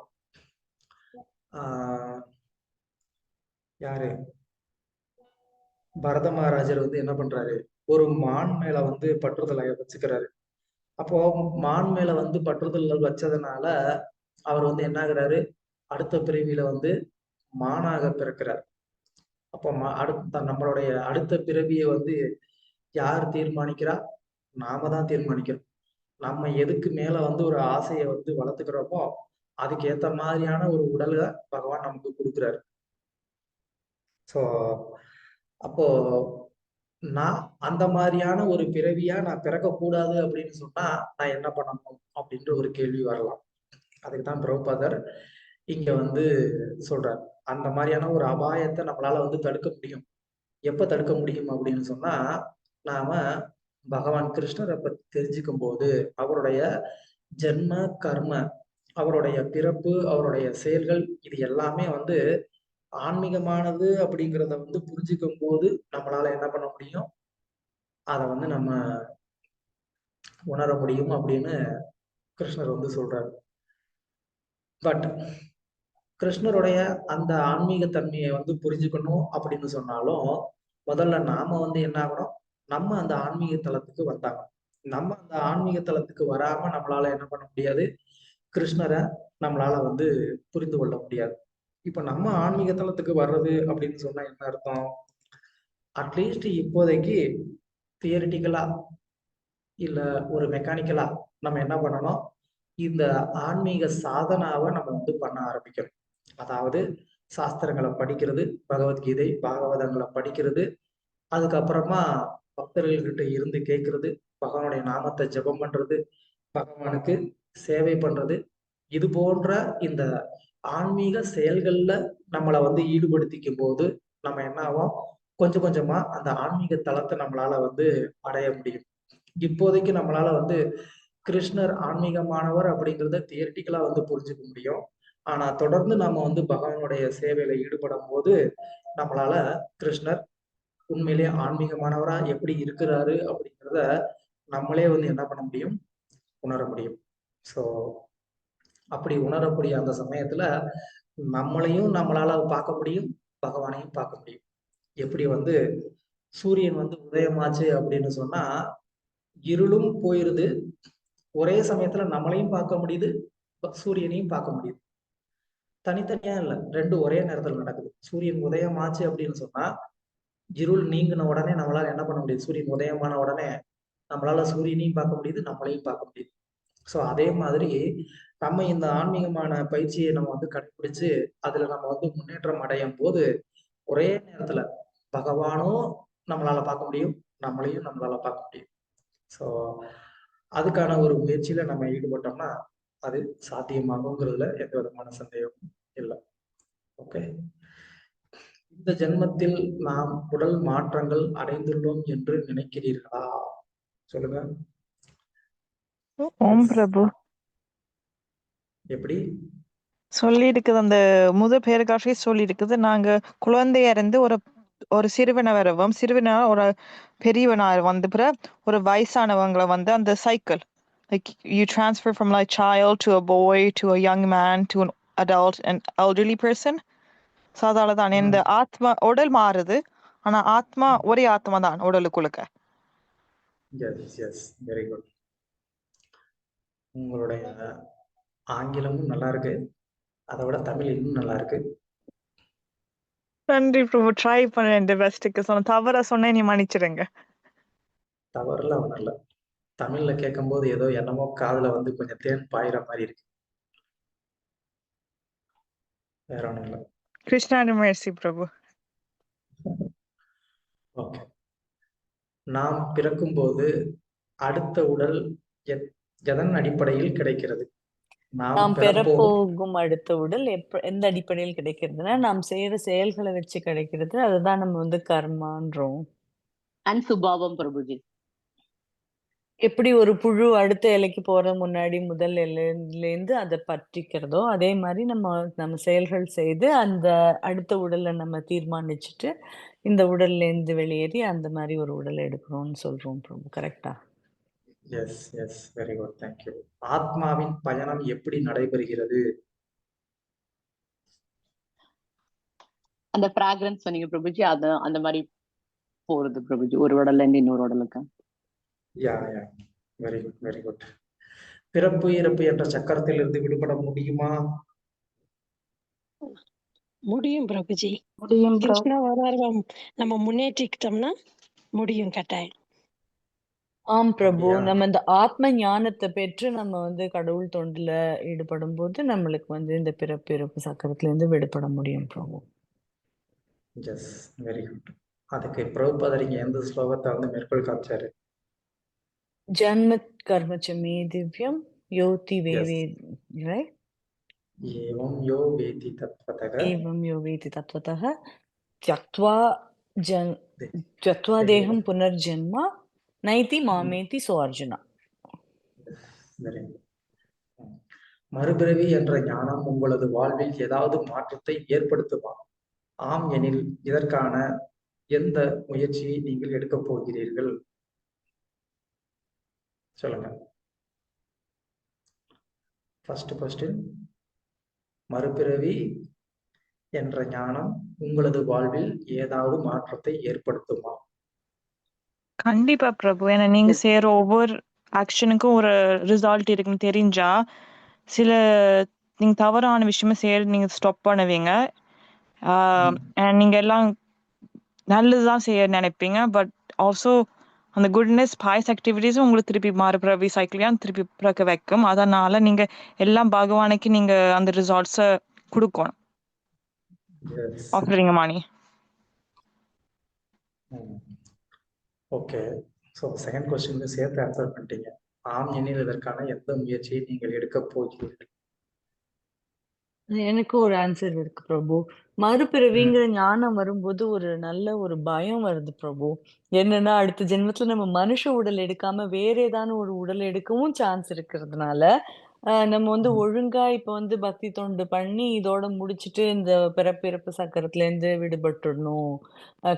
யாரு பரத மகாராஜர் வந்து என்ன பண்றாரு, ஒரு மான் மேல வந்து பற்றுதலை வச்சுக்கிறாரு. அப்போ மான் மேல வந்து பற்றுதல் வச்சதுனால அவர் வந்து என்ன ஆகுறாரு, அடுத்த பிறவியில வந்து மானாக பிறக்கிறார். அப்போ அடுத்த நம்மளுடைய அடுத்த பிறவியை வந்து யார் தீர்மானிக்கிறா? நாம தான் தீர்மானிக்கிறோம். நம்ம எதுக்கு மேல வந்து ஒரு ஆசையை வந்து வளர்த்துக்கிறோமோ அதுக்கு ஏத்த மாதிரியான ஒரு உடலை பகவான் நமக்கு கொடுக்குறாரு. சோ அப்போ நான் அந்த மாதிரியான ஒரு பிறவியா நான் பிறக்கக்கூடாது அப்படின்னு சொன்னா நான் என்ன பண்ணணும் அப்படின்ற ஒரு கேள்வி வரலாம். அதுக்குதான் பிரபுபாதர் இங்க வந்து சொல்றார். அந்த மாதிரியான ஒரு அபாயத்தை நம்மளால வந்து தடுக்க முடியும். எப்ப தடுக்க முடியும் அப்படின்னு சொன்னா, நாம பகவான் கிருஷ்ணரை பத்தி தெரிஞ்சுக்கும் போது அவருடைய ஜென்ம கர்ம, அவருடைய பிறப்பு, அவருடைய செயல்கள், இது எல்லாமே வந்து ஆன்மீகமானது அப்படிங்கிறத வந்து புரிஞ்சுக்கும் போது நம்மளால என்ன பண்ண முடியும், அதை வந்து நம்ம உணர முடியும் அப்படின்னு கிருஷ்ணர் வந்து சொல்றாரு. பட் கிருஷ்ணருடைய அந்த ஆன்மீக தன்மையை வந்து புரிஞ்சுக்கணும் அப்படின்னு சொன்னாலும் முதல்ல நாம வந்து என்ன ஆகணும், நம்ம அந்த ஆன்மீக தளத்துக்கு வந்தாங்க. நம்ம அந்த ஆன்மீக தளத்துக்கு வராம நம்மளால என்ன பண்ண முடியாது, கிருஷ்ணரை நம்மளால வந்து புரிந்து கொள்ள முடியாது. இப்ப நம்ம ஆன்மீக தளத்துக்கு வர்றது அப்படின்னு சொன்னா என்ன அர்த்தம், அட்லீஸ்ட் இப்போதைக்கு தியரிட்டிக்கலா இல்ல ஒரு மெக்கானிக்கலா நம்ம என்ன பண்ணணும், இந்த ஆன்மீக சாதனாவை நம்ம வந்து பண்ண ஆரம்பிக்கணும். அதாவது சாஸ்திரங்களை படிக்கிறது, பகவத்கீதை, பாகவதங்களை படிக்கிறது, அதுக்கப்புறமா பக்தர்கள்கிட்ட இருந்து கேட்கறது, பகவானுடைய நாமத்தை ஜெபம் பண்றது, பகவானுக்கு சேவை பண்றது, இது போன்ற இந்த ஆன்மீக செயல்கள்ல நம்மளை வந்து ஈடுபடுத்திக்கும் போது நம்ம என்ன ஆகும், கொஞ்சம் கொஞ்சமா அந்த ஆன்மீக தளத்தை நம்மளால வந்து அடைய முடியும். இப்போதைக்கு நம்மளால வந்து கிருஷ்ணர் ஆன்மீகமானவர் அப்படிங்கிறத தியரிட்டிக்கலா வந்து புரிஞ்சுக்க முடியும். ஆனா தொடர்ந்து நம்ம வந்து பகவானுடைய சேவையில ஈடுபடும் போது நம்மளால கிருஷ்ணர் உண்மையிலேயே ஆன்மீகமானவரா எப்படி இருக்கிறாரு அப்படிங்கிறத நம்மளே வந்து என்ன பண்ண முடியும், உணர முடியும். ஸோ அப்படி உணரக்கூடிய அந்த சமயத்துல நம்மளையும் நம்மளால பார்க்க முடியும், பகவானையும் பார்க்க முடியும். எப்படி வந்து சூரியன் வந்து உதயமாச்சு அப்படின்னு சொன்னா இருளும் போயிருது, ஒரே சமயத்துல நம்மளையும் பார்க்க முடியுது, சூரியனையும் பார்க்க முடியுது. தனித்தனியா இல்ல, ரெண்டும் ஒரே நேரத்துல நடக்குது. சூரியன் உதயம் ஆச்சு அப்படின்னு சொன்னா இருள் நீங்கின உடனே நம்மளால என்ன பண்ண முடியுது, சூரியன் உதயமான உடனே நம்மளால சூரியனையும் பார்க்க முடியுது, நம்மளையும் பார்க்க முடியுது. ஸோ அதே மாதிரி நம்ம இந்த ஆன்மீகமான பயிற்சியை நம்ம வந்து கடைபிடிச்சு அதுல நம்ம வந்து முன்னேற்றம் அடையும் போது ஒரே நேரத்துல பகவானும் நம்மளால பார்க்க முடியும், நம்மளையும் நம்மளால பார்க்க முடியும். ஸோ அதுக்கான ஒரு முயற்சியில நம்ம ஈடுபட்டோம்னா அது சாத்தியமாகுங்கிறதுல எந்த விதமான சந்தேகமும் இல்லை. ஓகே, இந்த ஜென்மத்தில் நாம் உடல் மாற்றங்கள் அடைந்துள்ளோம் என்று நினைக்கிறீர்களா? சொல்லுங்க. ஓம் பிரபு எப்படி? சொல்லி இருக்குது, அந்த முதல் பேரகாட்சியே சொல்லி இருக்குது, நாங்க குழந்தையா இருந்து ஒரு சிறுவனை வரவும், சிறுவனா ஒரு பெரியவனா வந்து பிற ஒரு வயசானவங்களை வந்து அந்த cycle, like you transfer from like child to a boy to a young man to an adult and elderly person. So அதால தான் இந்த ஆத்மா உடல் மாறுது, ஆனா ஆத்மா ஒரே ஆத்மா தான் உடலுக்குள்ளுக்க. Yes yes, very good. உங்களுடைய ஆங்கிலமும் நல்லா இருக்கு, அதை விட தமிழ் இன்னும் நல்லா இருக்கு. நன்றி பிரபு, ட்ரை பண்ணேன் இந்த பெஸ்ட்டுக்கு. சொன்ன தவறா சொன்னேன், நீ மன்னிச்சிடுங்க. தவறுலாம் ஒன்றும் இல்லை. தமிழ்ல கேட்கும் போது ஏதோ என்னமோ காதுல வந்து கொஞ்சம் தேன் பாயிற மாதிரி இருக்கு, வேற ஒன்றும் இல்லை. கிருஷ்ணாரி mercy பிரபு. ஓகே, நாம் பிறக்கும் போது அடுத்த உடல் எதன் அடிப்படையில் கிடைக்கிறது? நாம் பெறப்போகும் அடுத்த உடல் எந்த அடிப்படையில் கிடைக்கிறதுனா நாம் செய்யற செயல்களை வச்சு கிடைக்கிறது. அதுதான் நம்ம வந்து கர்மான்றோம். அண்ட் சுபாவம் பிரபுஜி. எப்படி ஒரு புழு அடுத்த இலைக்கு போற முன்னாடி முதல் இலையிலேருந்து அதை பற்றிக்கிறதோ, அதே மாதிரி நம்ம செயல்கள் செய்து அந்த அடுத்த உடலை நம்ம தீர்மானிச்சுட்டு இந்த உடல்ல இருந்து வெளியேறி அந்த மாதிரி ஒரு உடலை எடுக்கிறோம்னு சொல்றோம் பிரபு. கரெக்டா? Yes yes, very good, thank you. ஆத்மாவின் பயணம் எப்படி நடைபெறுகிறது? அந்த பிராக்ரன்ஸ் சொன்னீங்க பிரபுஜி, அது அந்த மாதிரி போறது பிரபுஜி, ஒரு உடல்ல இருந்து இன்னொரு உடலுக்கு. யா யா, வெரி குட் வெரி குட். பிறப்பு இறப்பு என்ற சக்கரத்தில் இருந்து விடுபட முடியுமா? முடியும் பிரபுஜி. முடியும். கிருஷ்ணா வரவரம் நம்ம முன்னேற்றிக்கிட்டோம்னா முடியும், கட்டாயம். ஆம் பிரபு, நம்ம இந்த ஆத்ம ஞானத்தை பெற்று நம்ம வந்து கடவுள் தொண்டுல ஈடுபடும் போது நம்மளுக்கு வந்து இந்த பிறப்பு இறப்பு சக்கரத்துல இருந்து விடுபட முடியும் பிரபு. Yes, very good. அதுக்கு பிரபுபாதரிங்க எந்த ஸ்லோகத்தை வந்து மேற்கோள் காமிச்சாரு? ஜன்மத் கர்மச்சமே திவ்யம் யோதி வேவே, right? ஏவம் யோ வேதி தத்வதக ஏவம் யோ வேதி தத்வதக த்யக்த்வா தேகம் புனர்ஜன்மா நைதி மாமேதி சோ அர்ஜுனா. மறுபிறவி என்ற ஞானம் உங்களது வாழ்வில் ஏதாவது மாற்றத்தை ஏற்படுத்துமா? ஆம் எனில் இதற்கான எந்த முயற்சியை நீங்கள் எடுக்கப் போகிறீர்கள்? சொல்லுங்க. ஃபர்ஸ்ட் மறுபிறவி என்ற ஞானம் உங்களது வாழ்வில் ஏதாவது மாற்றத்தை ஏற்படுத்துமா? கண்டிப்பா பிரபு, ஏன்னா நீங்க செய்யற ஒவ்வொரு ஆக்ஷனுக்கும் ஒரு ரிசல்ட் இருக்குன்னு தெரிஞ்சா சில நீங்க தவறான விஷயமா செய்யறது நீங்க ஸ்டாப் பண்ணுவீங்க. நீங்க எல்லாம் நல்லதுதான் செய்ய நினைப்பீங்க. பட் ஆல்சோ அந்த குட்னஸ் பாய்ஸ் ஆக்டிவிட்டீஸும் உங்களுக்கு திருப்பி மறுபிறவி சைக்கிளையும் திருப்பி பிறக்க வைக்கும். அதனால நீங்க எல்லாம் பகவானுக்கு நீங்க அந்த ரிசார்ட்ஸை கொடுக்கணும் எஸ். ஆஃபரிங் மணி. ஓகே. ஸோ செகண்ட் கொஸ்டின் சேர்த்து ஆன்சர் பண்ணிட்டீங்க. ஆம் எனில் இதற்கான எந்த முயற்சியை நீங்கள் எடுக்க போகிறீர்கள்? எனக்கு ஒரு ஆன்சர் இருக்கு பிரபு. மறுபிறவிங்கிற ஞானம் வரும்போது ஒரு நல்ல ஒரு பயம் வருது பிரபு. என்னன்னா அடுத்த ஜென்மத்துல நம்ம மனுஷ உடல் எடுக்காம வேற ஏதான ஒரு உடல் எடுக்கவும் சான்ஸ் இருக்கிறதுனால நம்ம வந்து ஒழுங்கா இப்ப வந்து பக்தி தொண்டு பண்ணி இதோட முடிச்சிட்டு இந்த பிறப்பிறப்பு சக்கரத்துல இருந்து விடுபட்டுடணும்,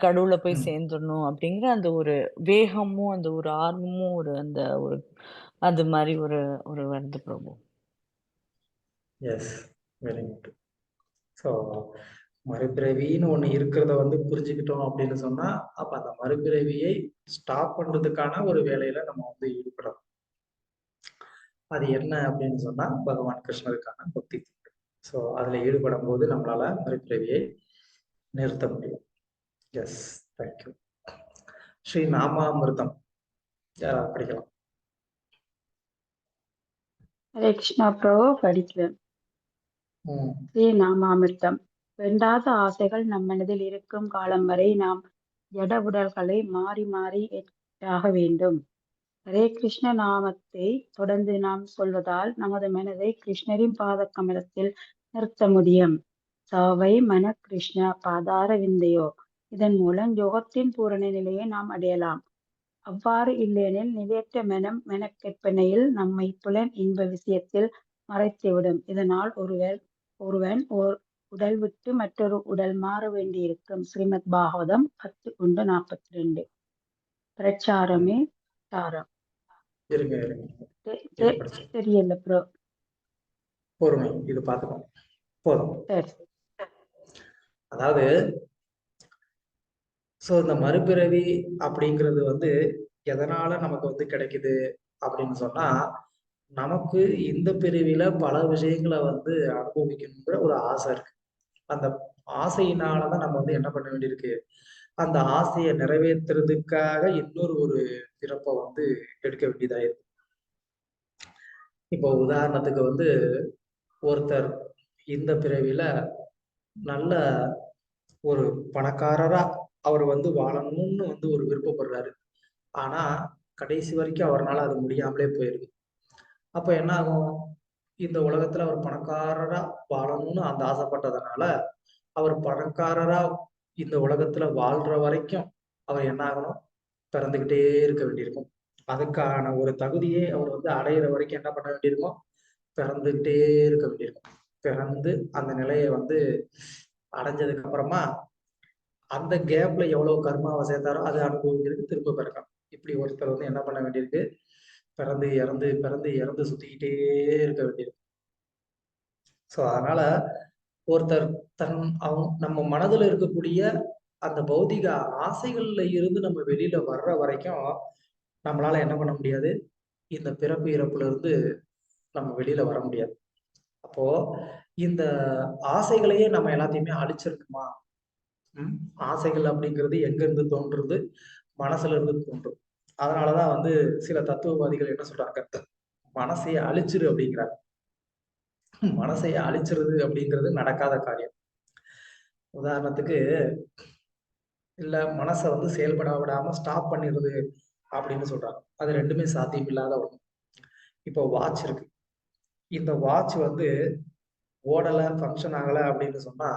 கடவுளை போய் சேர்ந்துடணும் அப்படிங்கிற அந்த ஒரு வேகமும் அந்த ஒரு ஆர்வமும் ஒரு அந்த ஒரு அது மாதிரி ஒரு ஒரு வருது Prabhu. Yes, very good. So மறுபிறவின்னு ஒன்று இருக்கிறத வந்து புரிஞ்சுக்கிட்டோம் அப்படின்னு சொன்னா அப்ப அந்த மறுபிறவியை ஸ்டாப் பண்றதுக்கான ஒரு வேலையில நம்ம வந்து ஈடுபடணும். அது என்ன அப்படின்னு சொன்னா பகவான் கிருஷ்ணருக்கான பக்தி. ஸோ அதுல ஈடுபடும் போது நம்மளால மறுபிறவியை நிறுத்த முடியும். S, thank you. ஸ்ரீ நாமாமிர்தம் யாராவது படிக்கலாம்? ஹரே கிருஷ்ணா பிரபு, படிக்கிறேன். ஸ்ரீ நாமாமிர்தம். வேண்டாத ஆசைகள் நம் மனதில் இருக்கும் காலம் வரை நாம் ஜட உடல்களை மாறி மாறி ஏற்றாக வேண்டும். ஹரே கிருஷ்ண நாமத்தை தொடர்ந்து நாம் சொல்வதால் நமது மனதை கிருஷ்ணரின் பாத கமலத்தில் நிறுத்த முடியும். சாவை மன கிருஷ்ண பாதார விந்தையோ. இதன் மூலம் யோகத்தின் பூரண நிலையை நாம் அடையலாம். அவ்வாறு இல்லையெனில் நிலையற்ற மனம் மெனக்கெற்பனையில் நம்மை புலன் இன்ப விஷயத்தில் மறைத்துவிடும். இதனால் ஒருவன் ஓர் உடல் விட்டு மற்றொரு உடல் மாற வேண்டியிருக்கும். ஸ்ரீமத் பாகவதம் 10:42. பிரச்சாரமே சாரம். தெரியல ப்ரோ. பொறுமை, இது பார்த்துக்கோம் போதும். சரி. அதாவது ஸோ இந்த மறுபிறவி அப்படிங்கிறது வந்து எதனால நமக்கு வந்து கிடைக்குது அப்படின்னு சொன்னா நமக்கு இந்த பிறவில பல விஷயங்களை வந்து அனுபவிக்கணுங்கிற ஒரு ஆசை இருக்கு. அந்த ஆசையினாலதான் நம்ம வந்து என்ன பண்ண வேண்டியிருக்கு, அந்த ஆசையை நிறைவேற்றுறதுக்காக இன்னொரு ஒரு பிறப்பை வந்து எடுக்க வேண்டியதா இருக்கு. இப்போ உதாரணத்துக்கு வந்து ஒருத்தர் இந்த பிறவில நல்ல ஒரு பணக்காரரா அவர் வந்து வாழணும்னு வந்து ஒரு விருப்பப்படுறாரு. ஆனா கடைசி வரைக்கும் அவரால் அது முடியாமலே போயிருக்கு. அப்ப என்ன ஆகும், இந்த உலகத்துல அவர் பணக்காரரா வாழணும்னு அந்த ஆசைப்பட்டதுனால அவர் பணக்காரரா இந்த உலகத்துல வாழ்ற வரைக்கும் அவர் என்ன ஆகணும், பிறந்துகிட்டே இருக்க வேண்டியிருக்கும். அதுக்கான ஒரு தகுதியை அவர் வந்து அடையிற வரைக்கும் என்ன பண்ண வேண்டியிருக்கும், பிறந்துகிட்டே இருக்க வேண்டியிருக்கும். பிறந்து அந்த நிலையை வந்து அடைஞ்சதுக்கு அப்புறமா அந்த கேப்ல எவ்வளவு கர்மாவை சேர்த்தாரோ அதை அனுபவிக்கிறதுக்கு திரும்ப பிறக்கணும். இப்படி ஒருத்தர் வந்து என்ன பண்ண வேண்டியிருக்கு, பிறந்து இறந்து பிறந்து இறந்து சுத்திக்கிட்டே இருக்க வேண்டியிருக்கு. ஸோ அதனால ஒருத்தர் நம்ம மனதுல இருக்கக்கூடிய அந்த பௌதிக ஆசைகள்ல இருந்து நம்ம வெளியில வர்ற வரைக்கும் நம்மளால என்ன பண்ண முடியாது, இந்த பிறப்பு இறப்புல இருந்து நம்ம வெளியில வர முடியாது. அப்போ இந்த ஆசைகளையே நம்ம எல்லாத்தையுமே அழிச்சிருக்குமா? ஆசைகள் அப்படிங்கிறது எங்க இருந்து தோன்றுறது, மனசுல இருந்து தோன்றும். அதனாலதான் வந்து சில தத்துவவாதிகள் என்ன சொல்றாங்க, மனசைய அழிச்சிரு அப்படிங்கிறாங்க. மனசைய அழிச்சிருது அப்படிங்கிறது நடக்காத காரியம். உதாரணத்துக்கு இல்ல மனசை வந்து செயல்பட விடாம ஸ்டாப் பண்ணிடுறது அப்படின்னு சொல்றாங்க. அது ரெண்டுமே சாத்தியம் இல்லாத ஒண்ணு. இப்போ வாட்ச் இருக்கு, இந்த வாட்ச் வந்து ஓடல ஃபங்க்ஷன் ஆகல அப்படின்னு சொன்னா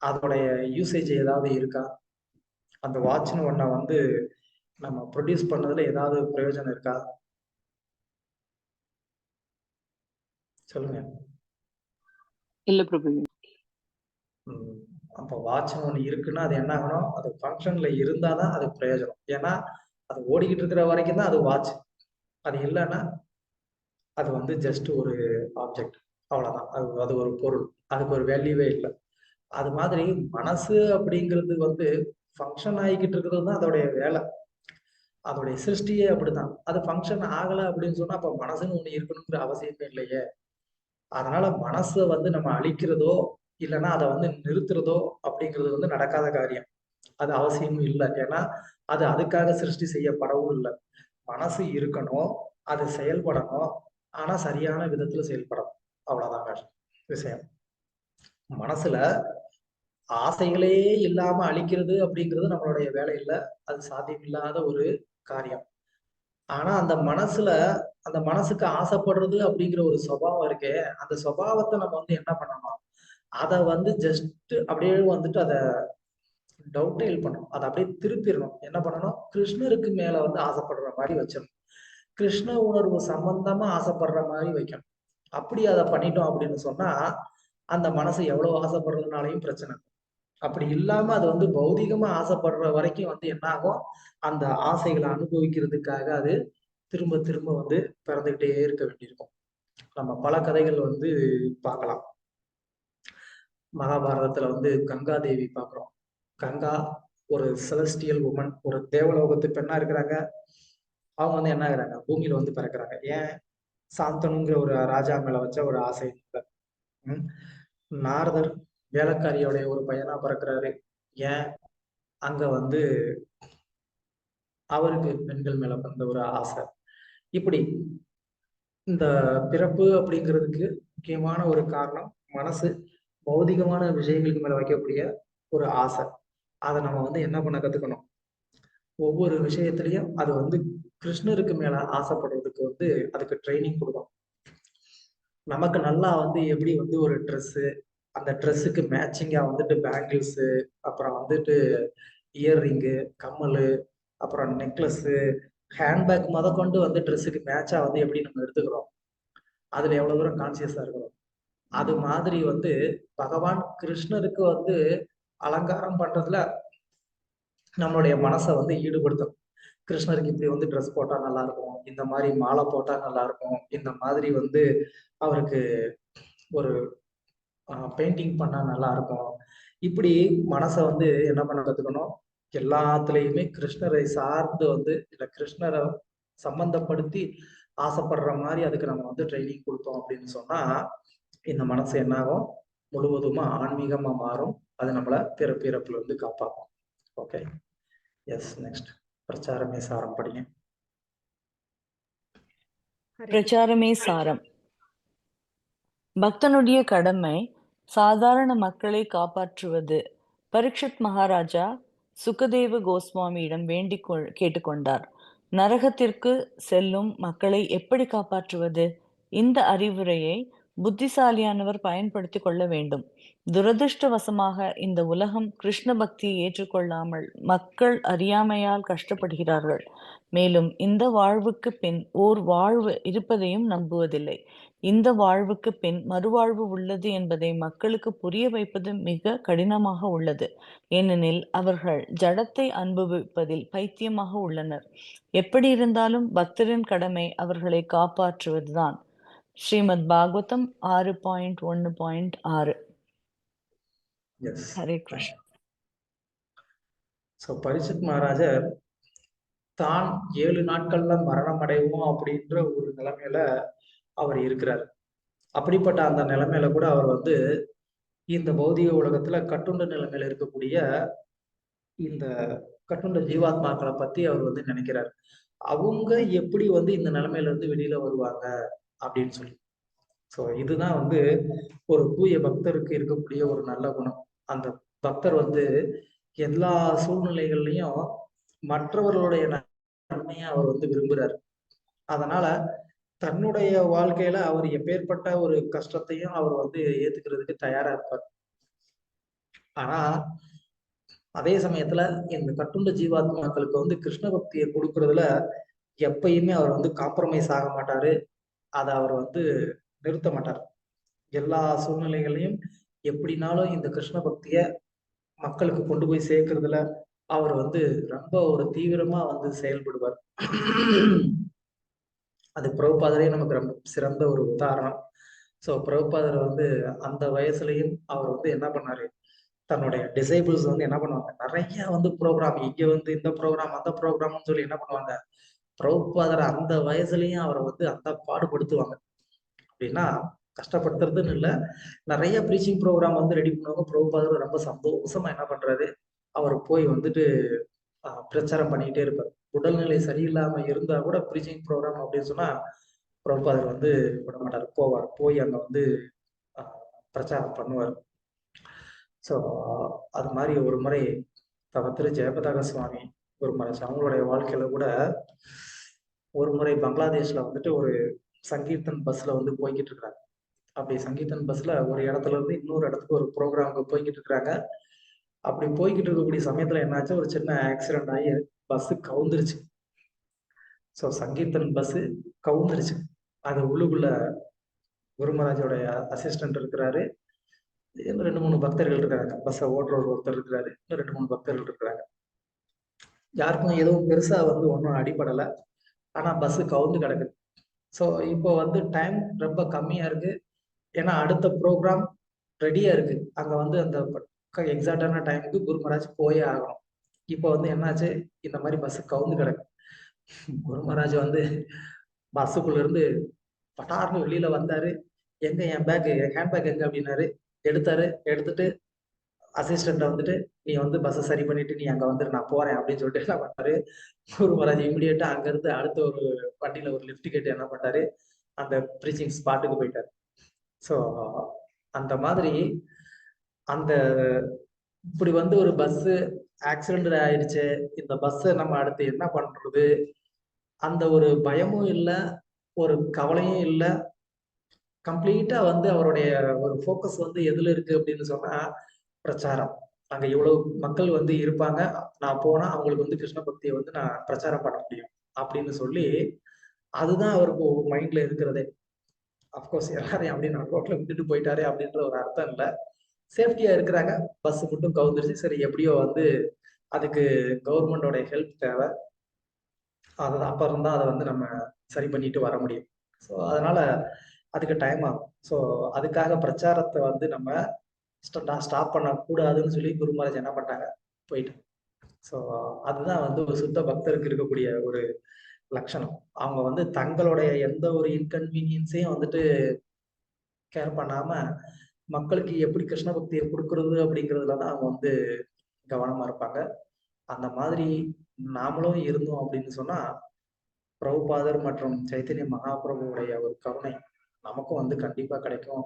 அதோடைய யூசேஜ் ஏதாவது இருக்கா? அந்த வாட்ச்னு ஒன்ன வந்து நம்ம ப்ரொடியூஸ் பண்ணதுல ஏதாவது பிரயோஜனம் இருக்கா? சொல்லுங்க. இல்ல பிரபு. அப்ப வாட்ச்னு ஒண்ணு இருக்குன்னா அது என்ன ஆகணும், அது ஃபங்க்ஷன்ல இருந்தாதான் அது பிரயோஜனம். ஏன்னா அது ஓடிக்கிட்டு இருக்கிற வரைக்கும் தான் அது வாட்ச். அது இல்லைன்னா அது வந்து ஜஸ்ட் ஒரு ஆப்ஜெக்ட், அவ்வளவுதான். அது ஒரு பொருள், அதுக்கு ஒரு வேல்யூவே இல்லை. அது மாதிரி மனசு அப்படிங்கிறது வந்து ஃபங்க்ஷன் ஆகிக்கிட்டு இருக்கிறது தான் அதோடைய வேலை. அதோடைய சிருஷ்டியே அப்படிதான். அது ஃபங்க்ஷன் ஆகலை அப்படின்னு சொன்னா அப்ப மனசுன்னு ஒண்ணு இருக்கணுங்கிற அவசியமே இல்லையே. அதனால மனசை வந்து நம்ம அழிக்கிறதோ இல்லைன்னா அதை வந்து நிறுத்துறதோ அப்படிங்கிறது வந்து நடக்காத காரியம். அது அவசியமும் இல்லை. ஏன்னா அது அதுக்காக சிருஷ்டி செய்யப்படவும் இல்லை. மனசு இருக்கணும், அது செயல்படணும், ஆனா சரியான விதத்துல செயல்படணும். அவ்வளவுதாங்க விஷயம். மனசுல ஆசைகளே இல்லாம அழிக்கிறது அப்படிங்கிறது நம்மளுடைய வேலை இல்லை. அது சாத்தியமில்லாத ஒரு காரியம். ஆனா அந்த மனசுக்கு ஆசைப்படுறது அப்படிங்கிற ஒரு சுபாவம் இருக்கே, அந்த சுபாவத்தை நம்ம வந்து என்ன பண்ணணும், அதை வந்து ஜஸ்ட் அப்படியே வந்துட்டு அதை டவுட்டெயில் பண்ணணும். அதை அப்படியே திருப்பிடணும். என்ன பண்ணணும், கிருஷ்ணருக்கு மேல வந்து ஆசைப்படுற மாதிரி வச்சிடணும். கிருஷ்ண உணர்வு சம்பந்தமா ஆசைப்படுற மாதிரி வைக்கணும். அப்படி அதை பண்ணிட்டோம் அப்படின்னு சொன்னா அந்த மனசு எவ்வளவு ஆசைப்படுறதுனாலையும் பிரச்சனை. அப்படி இல்லாம அது வந்து பௌதிகமா ஆசைப்படுற வரைக்கும் வந்து என்ன ஆகும், அந்த ஆசைகளை அனுபவிக்கிறதுக்காக அது திரும்ப திரும்ப வந்து பிறந்துகிட்டே இருக்க வேண்டியிருக்கும். நம்ம பல கதைகள் வந்து பார்க்கலாம். மகாபாரதத்துல வந்து கங்கா தேவி பார்க்கிறோம். கங்கா ஒரு செலஸ்டியல் உமன், ஒரு தேவலோகத்து பெண்ணா இருக்கிறாங்க. அவங்க வந்து என்ன ஆகுறாங்க, பூமியில வந்து பிறக்கிறாங்க. ஏன், சாந்தனுங்கிற ஒரு ராஜா மேல வச்ச ஒரு ஆசை. நாரதர் வேலைக்காரியோடைய ஒரு பையனா பிறக்கிறாரு. ஏன், அங்க வந்து அவருக்கு பெண்கள் மேல வந்த ஒரு ஆசை. இப்படி இந்த பிறப்பு அப்படிங்கிறதுக்கு முக்கியமான ஒரு காரணம் மனசு பௌதிகமான விஷயங்களுக்கு மேல வைக்கக்கூடிய ஒரு ஆசை. அதை நம்ம வந்து என்ன பண்ண கத்துக்கணும், ஒவ்வொரு விஷயத்திலையும் அது வந்து கிருஷ்ணருக்கு மேல ஆசைப்படுறதுக்கு வந்து அதுக்கு ட்ரைனிங் கொடுக்கணும். நமக்கு நல்லா வந்து எப்படி வந்து ஒரு ட்ரெஸ்ஸு, அந்த ட்ரெஸ்ஸுக்கு மேட்சிங்கா வந்துட்டு பேங்கிள்ஸு, அப்புறம் வந்துட்டு இயர்ரிங்கு, கம்மல், அப்புறம் நெக்லஸ்ஸு, ஹேண்ட்பேக் முதற்கொண்டு வந்து ட்ரெஸ்ஸுக்கு மேட்சா வந்து எப்படி நம்ம எடுத்துக்கிறோம், அதுல எவ்வளவு தூரம் கான்சியஸா இருக்கிறோம். அது மாதிரி வந்து பகவான் கிருஷ்ணருக்கு வந்து அலங்காரம் பண்றதுல நம்மளுடைய மனசை வந்து ஈடுபடுத்தணும். கிருஷ்ணருக்கு இப்படி வந்து ட்ரெஸ் போட்டா நல்லா இருக்கும், இந்த மாதிரி மாலை போட்டா நல்லா இருக்கும், இந்த மாதிரி வந்து அவருக்கு ஒரு பெயிண்டிங் பண்ணா நல்லா இருக்கும். இப்படி மனசை வந்து என்ன பண்ண கத்துக்கணும், எல்லாத்துலயுமே கிருஷ்ணரை சார்ந்து வந்து இல்ல கிருஷ்ணரை சம்பந்தப்படுத்தி ஆசைப்படுற மாதிரி அதுக்கு நம்ம வந்து ட்ரைனிங் கொடுத்தோம் அப்படின்னு சொன்னா இந்த மனசு என்ன ஆகும், முழுவதுமா ஆன்மீகமா மாறும். அது நம்மளை பிறப்பிறப்புல இருந்து காப்பாற்றும். Okay, S. நெக்ஸ்ட், பிரச்சாரமே சாரம் படிங்க. பிரச்சாரமே சாரம். பக்தனுடைய கடமை சாதாரண மக்களை காப்பாற்றுவது. பரீட்சித் மகாராஜா சுகதேவ கோஸ்வாமியிடம் கேட்டுக்கொண்டார். நரகத்திற்கு செல்லும் மக்களை எப்படி காப்பாற்றுவது? இந்த அறிவுரையை புத்திசாலியானவர் பயன்படுத்திக் கொள்ள வேண்டும். துரதிருஷ்டவசமாக இந்த உலகம் கிருஷ்ண பக்தியை ஏற்றுக்கொள்ளாமல் மக்கள் அறியாமையால் கஷ்டப்படுகிறார்கள். மேலும் இந்த வாழ்வுக்கு பின் ஓர் வாழ்வு இருப்பதையும் நம்புவதில்லை. இந்த வாழ்வுக்கு பின் மறுவாழ்வு உள்ளது என்பதை மக்களுக்கு புரிய வைப்பது மிக கடினமாக உள்ளது. ஏனெனில் அவர்கள் ஜடத்தை அனுபவிப்பதில் பைத்தியமாக உள்ளனர். எப்படி இருந்தாலும் பக்தரின் கடமை அவர்களை காப்பாற்றுவதுதான். ஸ்ரீமத் பாகவதம் 6.1.6. ஹரே கிருஷ்ணா. பரீட்சித் மகாராஜர் தான் 7 நாட்கள்ல மரணம் அடைவோம் அப்படின்ற ஒரு நிலைமையில அவர் இருக்கிறார். அப்படிப்பட்ட அந்த நிலைமையில கூட அவர் வந்து இந்த பௌதிக உலகத்துல கட்டுண்ட நிலைமையில இருக்கக்கூடிய இந்த கட்டுண்ட ஜீவாத்மாக்களை பத்தி அவர் வந்து நினைக்கிறார். அவங்க எப்படி வந்து இந்த நிலைமையில இருந்து வெளியில வருவாங்க அப்படின்னு சொல்லி. சோ இதுதான் வந்து ஒரு தூய பக்தருக்கு இருக்கக்கூடிய ஒரு நல்ல குணம். அந்த பக்தர் வந்து எல்லா சூழ்நிலைகள்லயும் மற்றவர்களுடைய நன்மையை அவர் வந்து விரும்புறாரு. அதனால தன்னுடைய வாழ்க்கையில அவர் எப்பேற்பட்ட ஒரு கஷ்டத்தையும் அவர் வந்து ஏத்துக்கிறதுக்கு தயாரா இருப்பார். ஆனா அதே சமயத்துல இந்த கட்டுண்ட ஜீவாத்மாக்களுக்கு வந்து கிருஷ்ண பக்தியை கொடுக்கறதுல எப்பயுமே அவர் வந்து காம்ப்ரமைஸ் ஆக மாட்டாரு. அதை அவர் வந்து நிறுத்த மாட்டார். எல்லா சூழ்நிலைகளையும் எப்படினாலும் இந்த கிருஷ்ண பக்திய மக்களுக்கு கொண்டு போய் சேர்க்கறதுல அவர் வந்து ரொம்ப ஒரு தீவிரமா வந்து செயல்படுவார். அது பிரபுபாதரே நமக்கு ரொம்ப சிறந்த ஒரு உதாரணம். சோ பிரபுபாதர் வந்து அந்த வயசுலயும் அவர் வந்து என்ன பண்ணாரு, தன்னுடைய டிசைபிள்ஸ் வந்து என்ன பண்ணுவாங்க, நிறைய வந்து ப்ரோக்ராம், இங்க வந்து இந்த ப்ரோக்ராம் அந்த ப்ரோக்ராம்னு சொல்லி என்ன பண்ணுவாங்க, பிரபுபாதர் அந்த வயசுலயும் அவரை வந்து அந்த பாடுபடுத்துவாங்க. அப்படின்னா கஷ்டப்படுத்துறதுன்னு இல்லை, நிறைய ப்ரீச்சிங் ப்ரோக்ராம் வந்து ரெடி பண்ணுவாங்க. பிரபுபாதர் ரொம்ப சந்தோஷமா என்ன பண்றாரு, அவர் போய் வந்துட்டு பிரச்சாரம் பண்ணிக்கிட்டே இருப்பார். உடல்நிலை சரியில்லாம இருந்தா கூட ப்ரீச்சிங் ப்ரோக்ராம் அப்படின்னு சொன்னா பிரபுபாதர் வந்து விட மாட்டார், போவார். போய் அங்க வந்து பிரச்சாரம் பண்ணுவார். ஸோ அது மாதிரி ஒரு முறை திரு ஜெயபதாக சுவாமி ஒரு முறை அவங்களுடைய வாழ்க்கையில கூட ஒரு முறை பங்களாதேஷ்ல வந்துட்டு ஒரு சங்கீர்த்தன் பஸ்ல வந்து போய்கிட்டு இருக்காங்க. அப்படி சங்கீர்த்தன் பஸ்ல ஒரு இடத்துல இருந்து இன்னொரு இடத்துக்கு ஒரு ப்ரோக்ராமுக்கு போய்கிட்டு இருக்கிறாங்க. அப்படி போய்கிட்டு இருக்கக்கூடிய சமயத்துல என்னாச்சு, ஒரு சின்ன ஆக்சிடென்ட் ஆகி பஸ் கவுந்துருச்சு. ஸோ சங்கீர்த்தன் பஸ் கவுந்துருச்சு. அது உள்ளுக்குள்ள குருமராஜோடைய அசிஸ்டன்ட் இருக்கிறாரு, இன்னும் 2-3 பக்தர்கள் இருக்கிறாங்க. பஸ்ஸை ஓட்டுறவர் ஒருத்தர் இருக்கிறாரு, இன்னும் 2-3 பக்தர்கள் இருக்கிறாங்க. யாருக்கும் எதுவும் பெருசா வந்து ஒன்றும் அடிபடலை. ஆனா பஸ் கவுந்து கிடக்குது. ஸோ இப்போ வந்து டைம் ரொம்ப கம்மியா இருக்கு. ஏன்னா அடுத்த ப்ரோக்ராம் ரெடியா இருக்கு. அங்க வந்து அந்த எக்ஸாக்டான டைமுக்கு குருமராஜ் போயே ஆகணும். இப்போ வந்து என்னாச்சு, இந்த மாதிரி பஸ் கவுந்து கிடக்கு. குருமராஜ் வந்து பஸ்ஸுக்குள்ள இருந்து பட்டார்னு வெளியில வந்தாரு. எங்க என் பேக், ஹேண்ட்பேக் எங்க அப்படின்னாரு. எடுத்தாரு. எடுத்துட்டு அசிஸ்டன்ட் வந்துட்டு, நீ வந்து பஸ்ஸை சரி பண்ணிட்டு நீ அங்க வந்துட்டு நான் போறேன் அப்படின்னு சொல்லிட்டு என்ன பண்ணாரு, குருமராஜ் இமிடியேட்டா அங்க இருந்து அடுத்த ஒரு வண்டியில ஒரு லிஃப்ட் கேட்டு என்ன பண்ணாரு, அந்த ப்ரீச்சிங் ஸ்பாட்டுக்கு போயிட்டாரு. ஸோ அந்த மாதிரி அந்த இப்படி வந்து ஒரு பஸ் ஆக்சிடென்ட் ஆயிடுச்சு, இந்த பஸ்ஸை நம்ம அடுத்து என்ன பண்றது, அந்த ஒரு பயமும் இல்லை, ஒரு கவலையும் இல்லை. கம்ப்ளீட்டா வந்து அவருடைய ஒரு ஃபோக்கஸ் வந்து எதுல இருக்கு அப்படின்னு சொன்னா பிரச்சாரம். அங்க இவ்வளவு மக்கள் வந்து இருப்பாங்க, நான் போனா அவங்களுக்கு வந்து கிருஷ்ண பக்தியை வந்து நான் பிரச்சாரம் பண்ண முடியும் அப்படின்னு சொல்லி அதுதான் அவருக்கு மைண்ட்ல இருக்கிறதே. அப்கோர்ஸ் எல்லாரையும் அப்படி நான் ரோட்ல விட்டுட்டு போயிட்டாரே அப்படின்ற ஒரு அர்த்தம் இல்லை. சேஃப்டியா இருக்கிறாங்க. பஸ் மட்டும் கவுந்துருச்சு. சரி, எப்படியோ வந்து அதுக்கு கவர்மெண்டோட ஹெல்ப் தேவை. அது அப்புறம் தான் அதை வந்து நம்ம சரி பண்ணிட்டு வர முடியும். ஸோ அதனால அதுக்கு டைம் ஆகும். ஸோ அதுக்காக பிரச்சாரத்தை வந்து நம்ம ஸ்டாப் பண்ணக்கூடாதுன்னு சொல்லி குருமராஜ் என்ன பண்ணாங்க, போயிட்டு. ஸோ அதுதான் வந்து ஒரு சுத்த பக்தருக்கு இருக்கக்கூடிய ஒரு லட்சணம். அவங்க வந்து தங்களுடைய எந்த ஒரு இன்கன்வீனியன்ஸையும் வந்துட்டு கேர் பண்ணாம மக்களுக்கு எப்படி கிருஷ்ண பக்தியை கொடுக்கறது அப்படிங்கிறதுல தான் அவங்க வந்து கவனமா இருப்பாங்க. அந்த மாதிரி நாமளும் இருந்தோம் அப்படின்னு சொன்னா பிரபுபாதர் மற்றும் சைத்தன்ய மகாபிரபுவுடைய ஒரு கருணை நமக்கும் வந்து கண்டிப்பா கிடைக்கும்.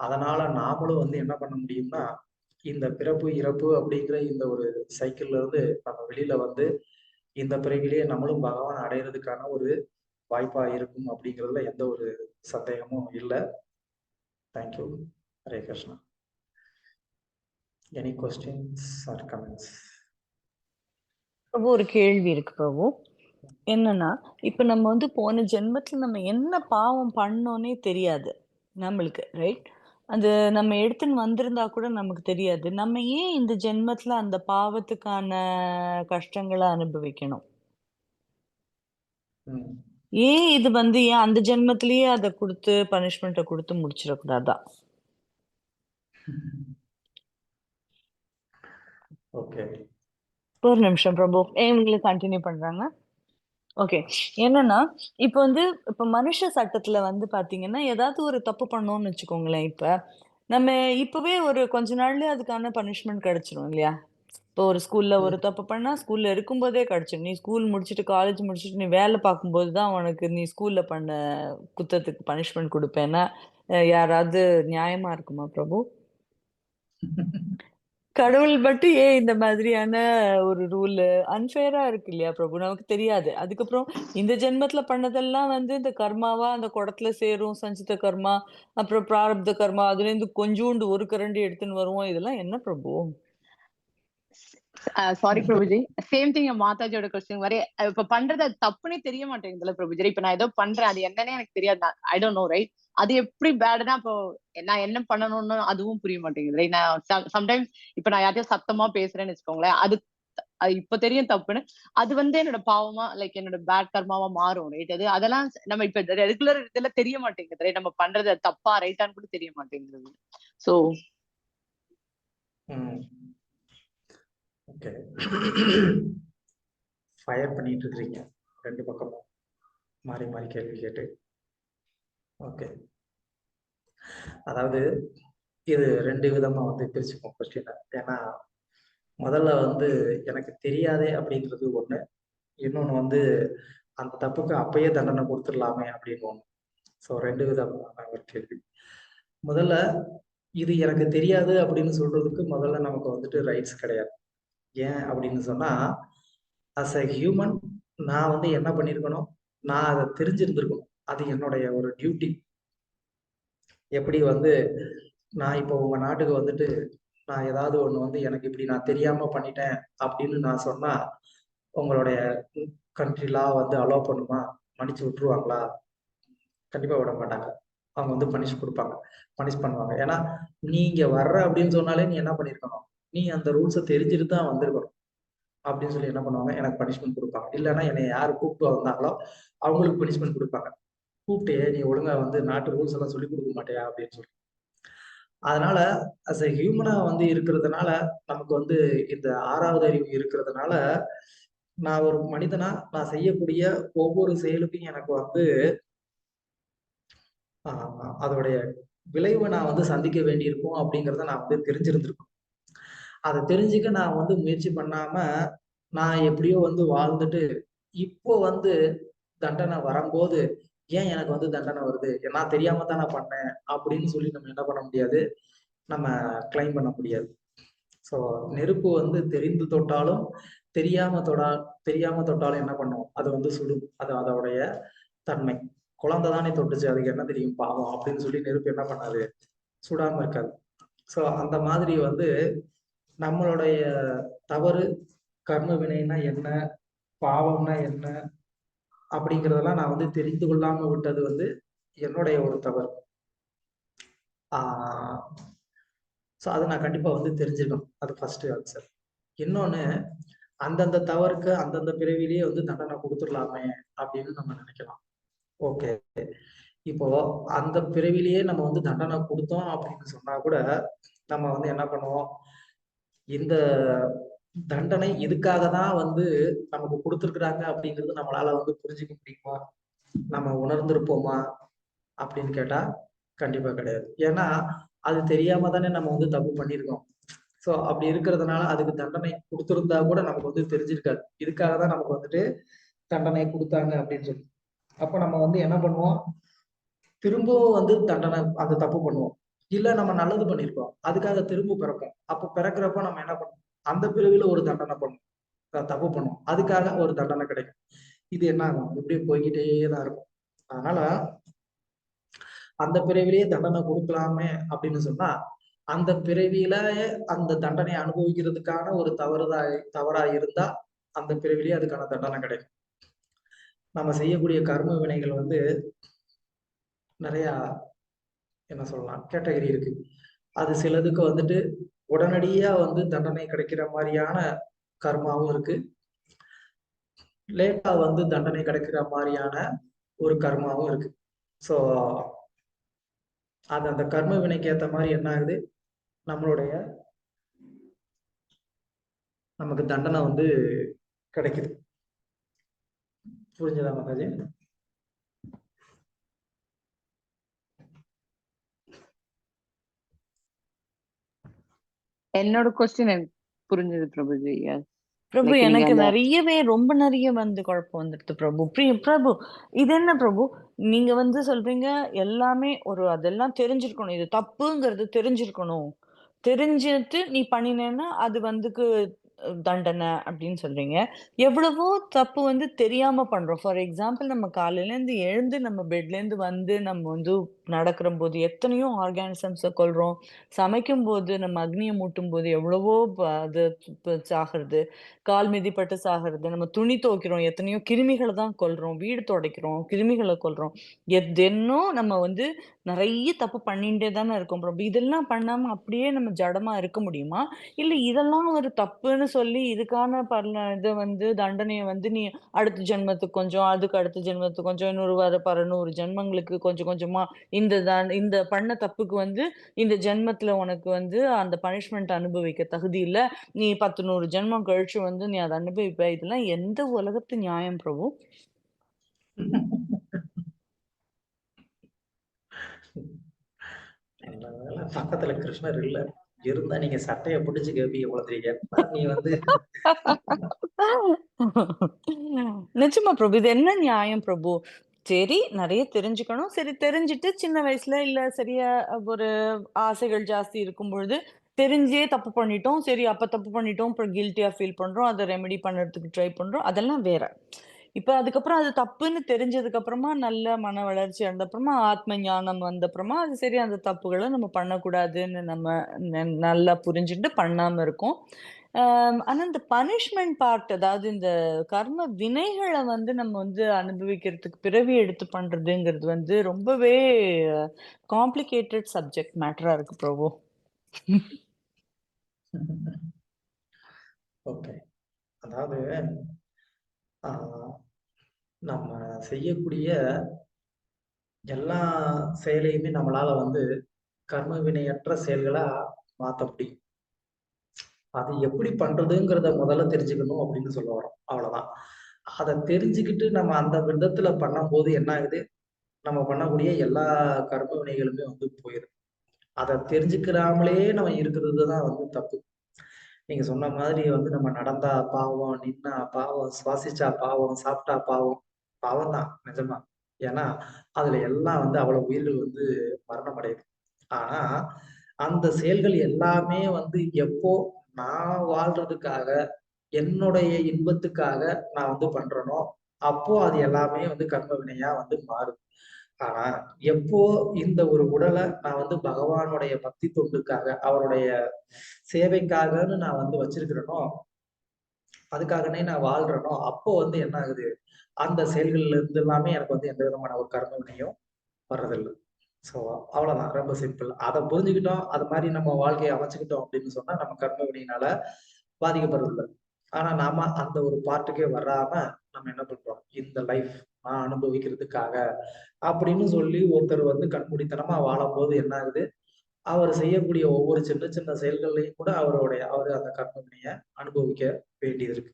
அதனால நாமளும் வந்து என்ன பண்ண முடியும்னா, இந்த பிறப்பு இறப்பு அப்படிங்கிற இந்த ஒரு சைக்கிள்ல இருந்து நம்ம வெளியில வந்து இந்த பிறவிலேயே நம்மளும் பகவான் அடையிறதுக்கான ஒரு வாய்ப்பா இருக்கும் அப்படிங்கிறதுல எந்த ஒரு சந்தேகமும் இல்லை. Thank you. Hare Krishna. Any questions or comments? Prabhu, ஒரு கேள்வி இருக்கு பிரபு. என்னன்னா, இப்ப நம்ம வந்து போன ஜென்மத்துல நம்ம என்ன பாவம் பண்ணோன்னே தெரியாது நம்மளுக்கு, ரைட்? அது நம்ம எடுத்துன்னு வந்திருந்தா கூட நமக்கு தெரியாது. நம்ம ஏன் இந்த ஜென்மத்துல அந்த பாவத்துக்கான கஷ்டங்களை அனுபவிக்கணும்? ஏன் இது வந்து ஏன் அந்த ஜென்மத்திலேயே அதை கொடுத்து பனிஷ்மெண்ட்டை கொடுத்து முடிச்சிடக்கூடாதா? ஓகே, ஒரு நிமிஷம் பிரபு, உங்களுக்கு கண்டினியூ பண்றாங்க. ஓகே. என்னன்னா, இப்ப வந்து இப்ப மனுஷ சட்டத்துல வந்து பாத்தீங்கன்னா, ஏதாவது ஒரு தப்பு பண்ணோம்னு வச்சுக்கோங்களேன். இப்ப நம்ம இப்பவே ஒரு கொஞ்ச நாள்லயே அதுக்கான பனிஷ்மெண்ட் கிடைச்சிரும் இல்லையா? இப்போ ஒரு ஸ்கூல்ல ஒரு தப்பு பண்ணா, ஸ்கூல்ல இருக்கும்போதே கிடைச்சிடும். நீ ஸ்கூல் முடிச்சுட்டு, காலேஜ் முடிச்சுட்டு, நீ வேலை பார்க்கும்போது தான் உனக்கு நீ ஸ்கூல்ல பண்ண குத்தத்துக்கு பனிஷ்மெண்ட் குடுப்பேன்னா, யாராவது நியாயமா இருக்குமா பிரபு? கடவுள் மட்டும் ஏன் இந்த மாதிரியான ஒரு ரூல் அன்ஃபேரா இருக்கு இல்லையா பிரபு? நமக்கு தெரியாது. அதுக்கப்புறம் இந்த ஜென்மத்துல பண்ணதெல்லாம் வந்து இந்த கர்மாவா அந்த குடத்துல சேரும். சஞ்சித கர்மா, அப்புறம் பிராரப்த கர்மா, அதுலேருந்து கொஞ்சூண்டு ஒரு கரண்டி எடுத்துன்னு வருவோம். இதெல்லாம் என்ன Prabhu? Sorry Prabhuji, same thing மாதாஜியோட கொஸ்டின் மாதிரி இப்ப பண்றது அது தப்புனே தெரிய மாட்டேங்குதுல பிரபுஜி. இப்ப நான் ஏதோ பண்றேன், அது என்னன்னே எனக்கு தெரியாது. ஐ டோன்ட் நோ, ரைட்? அது எப்படி பேடுனா இப்போ நான் என்ன பண்ணணும்னு அதுவும் புரிய மாட்டேங்குது. நான் சம்டைம்ஸ் இப்ப நான் யார்ட்டையும் சத்தமா பேசுறேன்னு வச்சுக்கோங்களேன், அது இப்ப தெரியும் தப்புன்னு. அது வந்து என்னோட பாவமா, லைக் என்னோட பேட் கர்மாவா மாறும், ரைட்? அதெல்லாம் நம்ம இப்ப ரெகுலர் இதுல தெரிய மாட்டேங்குது, ரைட்? நம்ம பண்றது தப்பா ரைட்டான்னு கூட தெரிய மாட்டேங்குது. சோ ஓகே, ஃபயர் பண்ணிட்டு இருக்கிறீங்க ரெண்டு பக்கமும் மாறி மாறி கேள்வி கேட்டு. ஓகே, அதாவது இது ரெண்டு விதமா வந்து பிரிச்சுப்போம் கொஸ்டினை. ஏன்னா முதல்ல வந்து எனக்கு தெரியாதே அப்படின்றது ஒண்ணு. இன்னொன்னு வந்து அந்த தப்புக்கு அப்பயே தண்டனை கொடுத்துடலாமே அப்படின்னு ஒண்ணு. ஸோ 2 விதமான ஒரு கேள்வி. முதல்ல இது எனக்கு தெரியாது அப்படின்னு சொல்றதுக்கு முதல்ல நமக்கு வந்துட்டு ரைட்ஸ் கிடையாது. ஏன் அப்படின்னு சொன்னா, அஸ் எ ஹியூமன் நான் வந்து என்ன பண்ணியிருக்கணும், நான் அதை தெரிஞ்சிருந்திருக்கணும். அது என்னுடைய ஒரு டியூட்டி. எப்படி வந்து நான் இப்போ உங்க நாட்டுக்கு வந்துட்டு நான் ஏதாவது ஒண்ணு வந்து எனக்கு இப்படி நான் தெரியாம பண்ணிட்டேன் அப்படின்னு நான் சொன்னா, உங்களுடைய கண்ட்ரி லா வந்து அலோவ் பண்ணுமா? மன்னிச்சு விட்டுருவாங்களா? கண்டிப்பா விட மாட்டாங்க. அவங்க வந்து பனிஷ் பண்ணுவாங்க. ஏன்னா நீ இங்க வர்ற அப்படின்னு சொன்னாலே நீ என்ன பண்ணிருக்கணும், நீ அந்த ரூல்ஸை தெரிஞ்சுட்டு தான் வந்திருக்கணும் அப்படின்னு சொல்லி என்ன பண்ணுவாங்க, எனக்கு பனிஷ்மெண்ட் கொடுப்பாங்க. இல்லைன்னா என்னை யார் கூப்பிட்டு வந்தாங்களோ அவங்களுக்கு பனிஷ்மெண்ட் கொடுப்பாங்க. கூப்பிட்டு நீ ஒழுங்கா வந்து நாட்டு ரூல்ஸ் எல்லாம் சொல்லி கொடுக்க மாட்டியா அப்படின்னு சொல்லி. அதனால அஸ் எ ஹியூமனா வந்து இருக்கிறதுனால நமக்கு வந்து இந்த 6வது அறிவு இருக்கிறதுனால நான் ஒரு மனிதனா நான் செய்யக்கூடிய ஒவ்வொரு செயலுக்கும் எனக்கு வந்து அதோடைய விளைவை நான் வந்து சந்திக்க வேண்டியிருக்கும் அப்படிங்கிறத நான் வந்து தெரிஞ்சிருந்திருக்கணும். அதை தெரிஞ்சுக்க நான் வந்து முயற்சி பண்ணாம நான் எப்படியோ வந்து வாழ்ந்துட்டு இப்போ வந்து தண்டனை வரும்போது ஏன் எனக்கு வந்து தண்டனை வருது, நான் தெரியாம தான் நான் பண்ணேன் அப்படின்னு சொல்லி நம்ம என்ன பண்ண முடியாது, நம்ம கிளைம் பண்ண முடியாது. ஸோ நெருப்பு வந்து தெரிந்து தொட்டாலும் தெரியாம தொட்டாலும் என்ன பண்ணும், அது வந்து சுடும். அது அதோடைய தன்மை. குழந்தை தானே தொட்டுச்சு, அதுக்கு என்ன தெரியும் பாவம் அப்படின்னு சொல்லி நெருப்பு என்ன பண்ணாது, சுடாம இருக்காது. ஸோ அந்த மாதிரி வந்து நம்மளுடைய தவறு, கர்ம வினைனா என்ன, பாவம்னா என்ன அப்படிங்கிறதெல்லாம் நான் வந்து தெரிந்து கொள்ளாம விட்டது வந்து என்னுடைய ஒரு தவறு. ஸோ அதை நான் கண்டிப்பா வந்து தெரிஞ்சுக்கணும். அது ஃபர்ஸ்ட் ஆன்சர். இன்னொன்னு, அந்தந்த தவறுக்கு அந்தந்த பிறவிலேயே வந்து தண்டனை கொடுத்துடலாமே அப்படின்னு நம்ம நினைக்கலாம். ஓகே, இப்போ அந்த பிறவிலேயே நம்ம வந்து தண்டனை கொடுத்தோம் அப்படின்னு சொன்னா கூட நம்ம வந்து என்ன பண்ணுவோம், இந்த தண்டனை இதுக்காக தான் வந்து நமக்கு கொடுத்துருக்குறாங்க அப்படிங்கிறது நம்மளால வந்து புரிஞ்சுக்க முடியுமா, நம்ம உணர்ந்திருப்போமா அப்படின்னு கேட்டா கண்டிப்பா கிடையாது. ஏன்னா அது தெரியாம தானே நம்ம வந்து தப்பு பண்ணியிருக்கோம். ஸோ அப்படி இருக்கிறதுனால அதுக்கு தண்டனை கொடுத்துருந்தா கூட நமக்கு வந்து தெரிஞ்சிருக்காது, இதுக்காக தான் நமக்கு வந்துட்டு தண்டனை கொடுத்தாங்க அப்படின்னு சொல்லி. அப்ப நம்ம வந்து என்ன பண்ணுவோம், திரும்பவும் வந்து தண்டனை அந்த தப்பு பண்ணுவோம். இல்ல நம்ம நல்லது பண்ணியிருக்கோம், அதுக்காக திரும்ப பிறப்போம். அப்ப பிறக்கிறப்ப நம்ம என்ன பண்ணுவோம், அந்த பிறவில ஒரு தண்டனை பண்ணுவோம், தப்பு பண்ணுவோம், அதுக்காக ஒரு தண்டனை கிடைக்கும். இது என்ன ஆகும், இப்படியே போய்கிட்டே தான் இருக்கும். அதனால அந்த பிறவிலேயே தண்டனை கொடுக்கலாமே அப்படின்னு சொன்னா, அந்த பிறவியில அந்த தண்டனை அனுபவிக்கிறதுக்கான ஒரு தவறா இருந்தா அந்த பிறவிலேயே அதுக்கான தண்டனை கிடைக்கும். நம்ம செய்யக்கூடிய கர்ம வினைகள் வந்து நிறைய என்ன சொல்லலாம் கேட்டகரி இருக்கு. அது சிலதுக்கு வந்துட்டு உடனடியா வந்து தண்டனை கிடைக்கிற மாதிரியான கர்மாவும் இருக்கு, லேட்டா வந்து தண்டனை கிடைக்கிற மாதிரியான ஒரு கர்மாவும் இருக்கு. ஸோ அது அந்த கர்ம வினைக்கு ஏற்ற மாதிரி என்ன ஆகுது, நம்மளுடைய நமக்கு தண்டனை வந்து கிடைக்குது. புரிஞ்சதா மகாஜி? என்னோட கொஸ்டின் புரிஞ்சது பிரபுஜி. பிரபு Like நீங்க எனக்கு அந்த நிறையவே ரொம்ப நிறைய வந்து குழப்பம் வந்துடுது பிரபு. பிரபு இது என்ன பிரபு, நீங்க வந்து சொல்றீங்க எல்லாமே ஒரு அதெல்லாம் தெரிஞ்சிருக்கணும், இது தப்புங்கிறது தெரிஞ்சிருக்கணும், தெரிஞ்சுட்டு நீ பண்ணினேன்னா அது வந்துக்கு தண்டனை அப்படின்னு சொல்றீங்க. எவ்வளவோ தப்பு வந்து தெரியாம பண்றோம். ஃபார் எக்ஸாம்பிள் நம்ம காலையில இருந்து எழுந்து நம்ம பெட்ல இருந்து வந்து நம்ம வந்து நடக்கிற போது எத்தனையோ ஆர்கானிசம்ஸை கொல்றோம். சமைக்கும் போது நம்ம அக்னியை மூட்டும் போது எவ்வளவோ அது சாகிறது, கால் மிதிப்பட்டு சாகிறது. நம்ம துணி துவைக்கிறோம், எத்தனையோ கிருமிகளை தான் கொல்றோம். வீடு துடைக்கிறோம், கிருமிகளை கொல்றோம். எதென்னோ நம்ம வந்து நிறைய தப்பு பண்ணிட்டே தானே இருக்கோம் பிரபு. இதெல்லாம் பண்ணாம அப்படியே நம்ம ஜடமா இருக்க முடியுமா? இல்ல இதெல்லாம் ஒரு தப்புன்னு சொல்லி இதுக்கான இதை வந்து தண்டனையை வந்து நீ அடுத்த ஜென்மத்துக்கு கொஞ்சம், அதுக்கு அடுத்த ஜென்மத்துக்கு கொஞ்சம், இன்னொரு வர 100 ஜென்மங்களுக்கு கொஞ்சம் கொஞ்சமா இந்த பண்ண தப்புக்கு வந்து இந்த ஜென்மத்துல உனக்கு வந்து அந்த பனிஷ்மெண்ட் அனுபவிக்க தகுதி இல்ல, நீ 10 100 ஜென்மம் கழிச்சு வந்து நீ அதை அனுபவிப்ப. இதெல்லாம் எந்த உலகத்து நியாயம் பிரபு? பக்கத்துல கிருஷ்ணர் இல்ல. இருந்தா நீங்க சட்டைய பிடிச்சு கேப்பீங்க போல தெரியுங்க. நீ வந்து நிச்சயமா பிரபு. இது என்ன நியாயம் பிரபு? சரி, நெறைய தெரிஞ்சுக்கணும். சரி, தெரிஞ்சுட்டு சின்ன வயசுல இல்ல சரியா ஒரு ஆசைகள் ஜாஸ்தி இருக்கும் பொழுது, தெரிஞ்சே தப்பு பண்ணிட்டோம். சரி, அப்ப தப்பு பண்ணிட்டோம். அப்புறம் கில்ட்டியா ஃபீல் பண்றோம். அத ரெமெடி பண்ணறதுக்கு ட்ரை பண்றோம். அதெல்லாம் வேற. இப்ப அதுக்கப்புறம் அது தப்புன்னு தெரிஞ்சதுக்கு அப்புறமா, நல்ல மன வளர்ச்சி அடைந்த அப்புறமா, ஆத்ம ஞானம் வந்த அப்புறமா, அது சரி அந்த தப்புகள நம்ம பண்ணக்கூடாதுன்னு நம்ம நல்லா புரிஞ்சுட்டு பண்ணாம இருக்கோம். ஆனா இந்த பனிஷ்மென்ட் பார்ட், அதாவது இந்த கர்ம வினைகள வந்து நம்ம வந்து அனுபவிக்கிறதுக்கு பிறவி எடுத்து பண்றதுங்கிறது வந்து ரொம்பவே காம்ப்ளிகேட்டட் சப்ஜெக்ட் மேட்டரா இருக்கு பிரபு. ஓகே. அதாவது ஆ நம்ம செய்யக்கூடிய எல்லா செயலையுமே நம்மளால வந்து கர்ம வினையற்ற செயல்களா மாத்த முடியும். அது எப்படி பண்றதுங்கிறத முதல்ல தெரிஞ்சுக்கணும் அப்படின்னு சொல்ல வரோம். அவ்வளவுதான். அத தெரிஞ்சுக்கிட்டு நம்ம அந்த விதத்துல பண்ணும்போது என்ன ஆகுது? நம்ம பண்ணக்கூடிய எல்லா கர்ம வினைகளுமே வந்து போயிரும். அத தெரிஞ்சுக்கிறாமலே நம்ம இருக்கிறது தான் வந்து தப்பு. நீங்க சொன்ன மாதிரி வந்து நம்ம நடந்தா பாவம், நின்னா பாவம், சுவாசிச்சா பாவம், சாப்பிட்டா பாவம். பாவம் தான் நிஜமா. ஏன்னா, அதுல எல்லாம் வந்து அவ்வளவு உயிர்கள் வந்து மரணம் அடையுது. ஆனா, அந்த செயல்கள் எல்லாமே வந்து எப்போ நான் வாழ்றதுக்காக, என்னுடைய இன்பத்துக்காக நான் வந்து பண்றேனோ, அப்போ அது எல்லாமே வந்து கர்ம வினையா வந்து மாறுது. ஆனா, எப்போ இந்த ஒரு உடல நான் வந்து பகவானுடைய பக்தி தொண்டுக்காக, அவருடைய சேவைக்காகன்னு நான் வந்து வச்சிருக்கிறேனோ, அதுக்காகவே நான் வாழ்றேனோ, அப்போ வந்து என்ன ஆகுது? அந்த செயல்கள்ல இருந்து எல்லாமே எனக்கு வந்து எந்த விதமான ஒரு கர்ம வினையும் வர்றதில்ல. ஸோ அவ்வளவுதான். ரொம்ப சிம்பிள். அத புரிஞ்சுக்கிட்டோம். அது மாரி நம்ம வாழ்க்கைய அமைச்சுக்கிட்டோம் அப்படின்னு சொன்னா, நம்ம கர்ம வினையினால பாதிக்கப்படுறதில்ல. ஆனா நாம அந்த ஒரு பார்ட்டுக்கே வராம நம்ம என்ன பண்றோம்? இந்த லைஃப் நான் அனுபவிக்கிறதுக்காக அப்படின்னு சொல்லி ஒருத்தர் வந்து கண்மூடித்தனமா வாழும்போது என்ன ஆகுது? அவர் செய்யக்கூடிய ஒவ்வொரு சின்ன சின்ன செயல்கள்லயும் கூட அவரு அந்த கர்ம வினைய அனுபவிக்க வேண்டியது இருக்கு.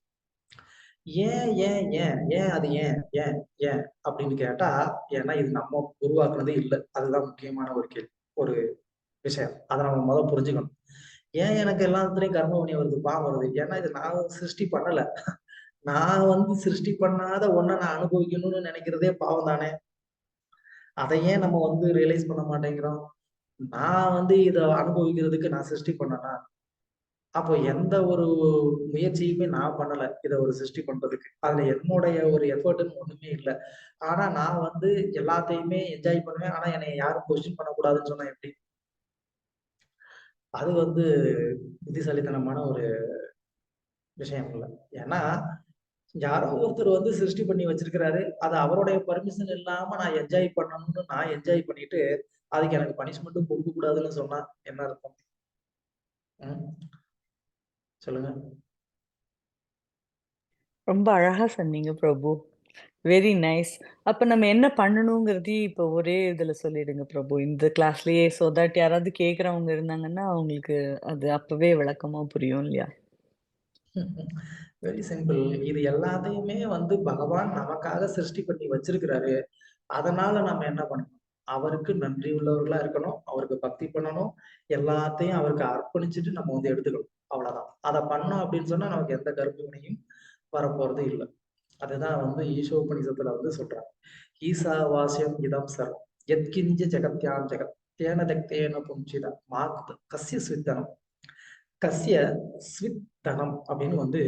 ஏன், ஏன், ஏன், ஏன் அது ஏன், ஏன், ஏன் அப்படின்னு கேட்டா, ஏன்னா இது நம்ம உருவாக்குனதே இல்ல. அதுதான் முக்கியமான ஒரு கேள்வி. ஒரு விஷயம். அத நம்ம புரிஞ்சுக்கணும். ஏன் எனக்கு எல்லாத்துலயும் கர்ம வினை வருது, பாவம் வருது? ஏன்னா இது நான் சிருஷ்டி பண்ணல. நான் வந்து சிருஷ்டி பண்ணாத ஒண்ண நான் அனுபவிக்கணும்னு நினைக்கிறதே பாவம் தானே! அத ஏன் நம்ம வந்து ரியலைஸ் பண்ண மாட்டேங்கிறோம்? நான் வந்து இத அனுபவிக்கிறதுக்கு நான் சிருஷ்டி பண்ணனா? அப்போ எந்த ஒரு முயற்சியுமே நான் பண்ணல. இத ஒரு சிருஷ்டி பண்றதுக்கு. அதுல என்னுடைய ஒரு எஃபோர்ட்ன்னு ஒண்ணுமே இல்ல. ஆனா நான் வந்து எல்லாத்தையுமே என்ஜாய் பண்ணுவேன். ஆனா என்னைய யாரும் கொஸ்டின் பண்ணக்கூடாதுன்னு சொன்னா எப்படி? அது வந்து புத்திசாலித்தனமான ஒரு விஷயம் இல்ல. ஏன்னா, யாரோ ஒருத்தர் வந்து சிருஷ்டி பண்ணி வச்சிருக்கிறாரு. அத அவருடைய பர்மிஷன் இல்லாம நான் என்ஜாய் பண்ணணும்னு நான் என்ஜாய் பண்ணிட்டு, அதுக்கு எனக்கு பனிஷ்மென்ட்டும் குடுக்கக் கூடாதுன்னு சொன்னா என்ன அர்த்தம்? ம். சொல்லுங்க. ரொம்ப அழகா சொன்னீங்க பிரபு. Very nice. அப்ப நம்ம என்ன பண்ணணுங்கிறதையும் இப்ப ஒரே இதுல சொல்லிடுங்க பிரபு. இந்த கிளாஸ்லயே சோ தட் யாராவது கேட்கிறவங்க இருந்தாங்கன்னா, அவங்களுக்கு அது அப்பவே விளக்கமா புரியும் இல்லையா? Very simple. இது எல்லாத்தையுமே வந்து பகவான் நமக்காக சிருஷ்டி பண்ணி வச்சிருக்கிறாரு. அதனால நம்ம என்ன பண்ணணும்? அவருக்கு நன்றி உள்ளவர்களா இருக்கணும். அவருக்கு பக்தி பண்ணணும். எல்லாத்தையும் அவருக்கு அர்ப்பணிச்சுட்டு நம்ம வந்து எடுத்துக்கணும். அவ்வளவுதான். அத பண்ணோம் அப்படின்னு சொன்னா நமக்கு எந்த கர்மவினையும் வரப்போறது இல்ல. அதுதான் வந்து ஈஷோபனிஷத்துல வந்து சொல்றாங்க. ஈசாவாஸ்யம் இதம் சர்வம். யத்கிஞ்ச ஜெகத்யாம் ஜெகத். தேன தக்தேன புஞ்சித. மாக் கஸ்ய ஸ்வித்தனம். கஸ்ய ஸ்வித் தனம் அப்படின்னு வந்து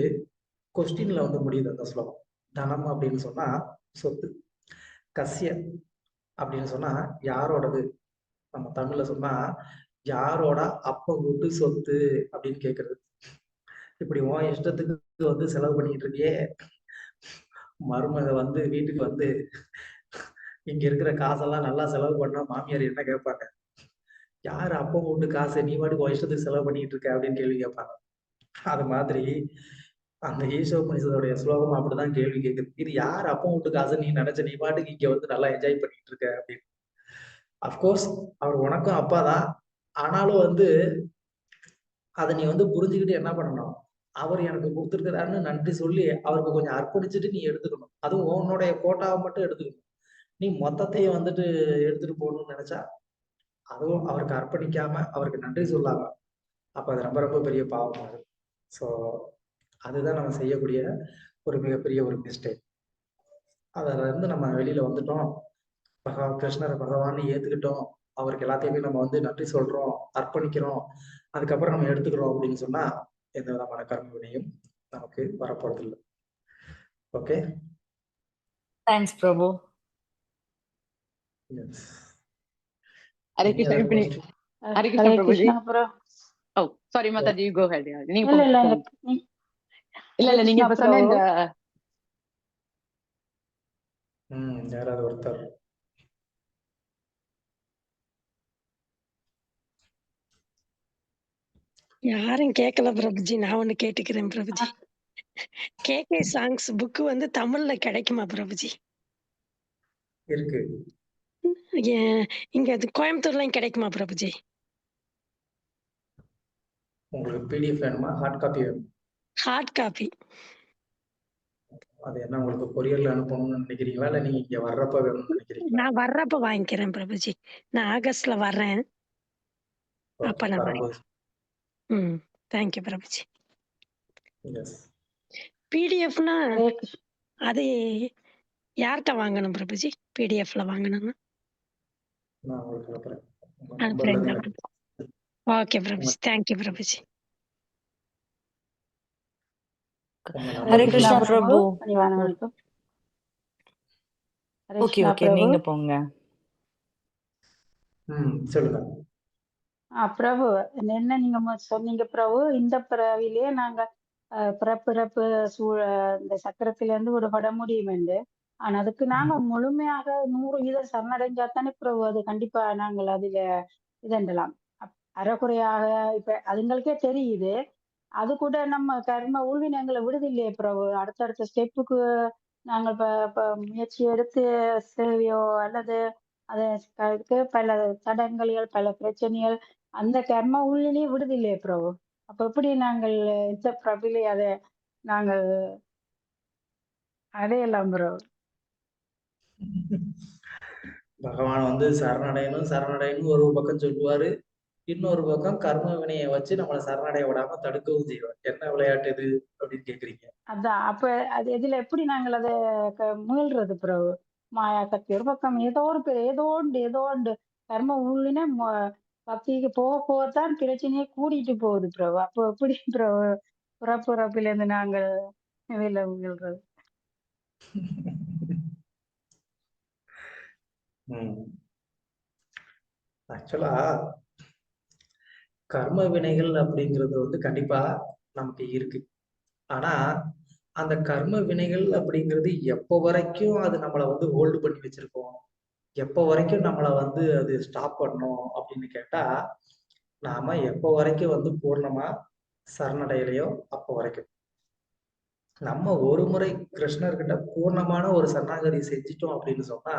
கொஸ்டின்ல வந்து முடியுது அந்த ஸ்லோகம். தனம் அப்படின்னு சொன்னா சொத்து. கஸ்ய அப்படின்னு சொன்னா யாரோடது? நம்ம தமிழ்ல சொன்னா யாரோட அப்பன் வீட்டு சொத்து அப்படின்னு கேக்குறது. இப்படி உன் இஷ்டத்துக்கு வந்து செலவு பண்ணிட்டு இருக்கியே, மருமக வந்து வீட்டுக்கு வந்து இங்க இருக்கிற காசெல்லாம் நல்லா செலவு பண்ணா மாமியார் என்ன கேட்பாங்க? யாரு அப்பன் வீட்டு காசை நீ பாட்டுக்கு உன் இஷ்டத்துக்கு செலவு பண்ணிட்டு இருக்க அப்படின்னு கேள்வி கேட்பாங்க. அது மாதிரி அந்த ஈசோபனிஷதோடைய ஸ்லோகம் அப்படிதான் கேள்வி கேக்குது. இது யார் அப்பன் வீட்டு காசு நீ நினைச்ச நீ பாட்டுக்கு இங்க வந்து நல்லா என்ஜாய் பண்ணிட்டு இருக்க அப்படின்னு. அப்கோர்ஸ் அவர் உனக்கும் அப்பா தான். ஆனாலும் வந்து அத நீ வந்து புரிஞ்சுக்கிட்டு என்ன பண்ணணும்? அவர் எனக்கு குடுத்திருக்கிறாருன்னு நன்றி சொல்லி, அவருக்கு கொஞ்சம் அர்ப்பணிச்சுட்டு நீ எடுத்துக்கணும். அதுவும் உன்னுடைய கோட்டாவ மட்டும் எடுத்துக்கணும். நீ மொத்தத்தையும் வந்துட்டு எடுத்துட்டு போகணும்னு நெனச்சா, அதுவும் அவருக்கு அர்ப்பணிக்காம, அவருக்கு நன்றி சொல்லாம, அப்ப அது ரொம்ப ரொம்ப பெரிய பாவம் அது. ஸோ அதுதான் நம்ம செய்யக்கூடிய ஒரு மிகப்பெரிய ஒரு மிஸ்டேக். அதுல இருந்து நம்ம வெளியில வந்துட்டோம், கிருஷ்ணரை பகவான் ஏத்துக்கிட்டோம், அவருக்கு எல்லாத்தையுமே நம்ம வந்து நன்றி சொல்றோம், அர்ப்பணிக்கிறோம், அதுக்கப்புறம் நம்ம எடுத்துக்கிறோம் அப்படின்னு சொன்னா எந்த விதமான கர்ம வினையும் நமக்கு வரப்போறது இல்லை. ஓகே, தேங்க்ஸ் பிரபு. ஹரே Any கிருஷ்ணா. other இப்ப question? ஹரே கிருஷ்ணா ஹரே பிரபுஜி. கிருஷ்ணா ப்ரோ. ஓ சாரி மாதாஜி, கோ ஹெட். நீங்க இல்ல இல்ல போங்க. இல்ல ஹரே இல்ல நீங்க கிருஷ்ணா இப்ப சொன்ன பிரபு. இந்த யாராவது ஒருத்தர். யாரும் கேட்கல பிரபுஜி, நான் ஒண்ணு கேட்டுக்கிறேன் பிரபுஜி. கேகே சாங்ஸ் புக் வந்து தமிழ்ல கிடைக்குமா பிரபுஜி? இருக்கு. இங்க அது கோயம்புத்தூர்லயும் கிடைக்குமா பிரபுஜி? உங்களுக்கு பிடிஎஃப் வேணுமா, ஹார்ட் காப்பி வேணுமா? Hard copy. அது என்ன உங்களுக்கு கொரியர்ல அனுப்பணும்னு நினைக்கிறீங்களா, இல்ல நீங்க இங்க வர்றப்ப வேணும்னு நினைக்கிறீங்களா? நான் வர்றப்ப வாங்கிக்கிறேன் பிரபுஜி. நான் ஆகஸ்ட்ல வர்றேன், அப்ப நான் வரும்போது. தேங்க்யூ பிரபுஜி. Yes. பிடிஎஃப்னா ஹரே கிருஷ்ணா. அது யார்கிட்ட வாங்கணும் பிரபுஜி? பிடிஎஃப்ல வாங்கணும்னா நான் உங்களுக்கு அனுப்புறேன். உங்க அது நம்பர்ல ஃப்ரெண்ட். தான் எனக்கு. Okay Prabhuji, thank you Prabhuji. உங்க ஹரே ஹரே நம்பர் கிருஷ்ணா கிருஷ்ணா பிரபு. பிரபு. பணிவான வணக்கம். ஹரே ஓகே கிருஷ்ணா ஓகே, பிரபு. நீங்க போங்க. சொல்லுங்க. பிரபு, என்ன நீங்க சொன்னீங்க பிரபு, இந்த பிறவிலேயே நாங்க பிறப்பு இந்த சக்கரத்துல இருந்து விடுபட முடியும் என்று. ஆனா அதுக்கு நாங்க முழுமையாக 100% சரணடைஞ்சா தானே பிரபு அது கண்டிப்பா நாங்கள் அதுல இதண்டலாம். அறகுறையாக இப்ப அதுங்களுக்கே தெரியுது. அது கூட நம்ம கர்ம ஊழ்வினங்களை விடுதில்லையே பிரபு. அடுத்தடுத்த ஸ்டெப்புக்கு நாங்கள் முயற்சி எடுத்து சேவையோ அல்லது அதுக்கு பல தடங்கல்கள், பல பிரச்சனைகள் அந்த கர்ம உள்ளிலேயே விடுதில்லையே பிரபு. அப்ப எப்படி நாங்கள் இந்த பிரபிலே அதை நாங்கள் அடையலாம் பிரபு? பகவான் வந்து சரணடையணும் சரணடையணும் ஒரு பக்கம் சொல்லுவாரு, இன்னொரு பக்கம் கர்ம வினையை வச்சு நம்மளை சரணடைய விடாம தடுக்கவும் செய்வார். என்ன விளையாட்டு இது அப்படின்னு கேக்குறீங்க. அதான் அப்ப அது இதுல எப்படி நாங்கள் அதை முயல்றது பிரபு? மாயா சக்தி ஒரு பக்கம் ஏதோ ஒன்று கர்ம உள்ளின பக்திக்கு போக போகத்தான் பிரச்சனையே கூட்டிட்டு போகுது பிரபு. அப்போ எப்படி பிரபு பிறப்பில இருந்து நாங்கள் இதுல முயல்றது? ஆக்சுவலா கர்ம வினைகள் அப்படிங்கிறது வந்து கண்டிப்பா நமக்கு இருக்கு. ஆனா அந்த கர்ம வினைகள் அப்படிங்கிறது எப்போ வரைக்கும் அது நம்மளை வந்து ஹோல்டு பண்ணி வச்சிருக்கோம், எப்போ வரைக்கும் நம்மளை வந்து அது ஸ்டாப் பண்ணணும் அப்படின்னு கேட்டா, நாம எப்போ வரைக்கும் வந்து பூர்ணமா சரணடையலையோ அப்போ வரைக்கும். நம்ம ஒரு முறை கிருஷ்ணர்கிட்ட பூர்ணமான ஒரு சரணாகதி செஞ்சிட்டோம் அப்படின்னு சொன்னா,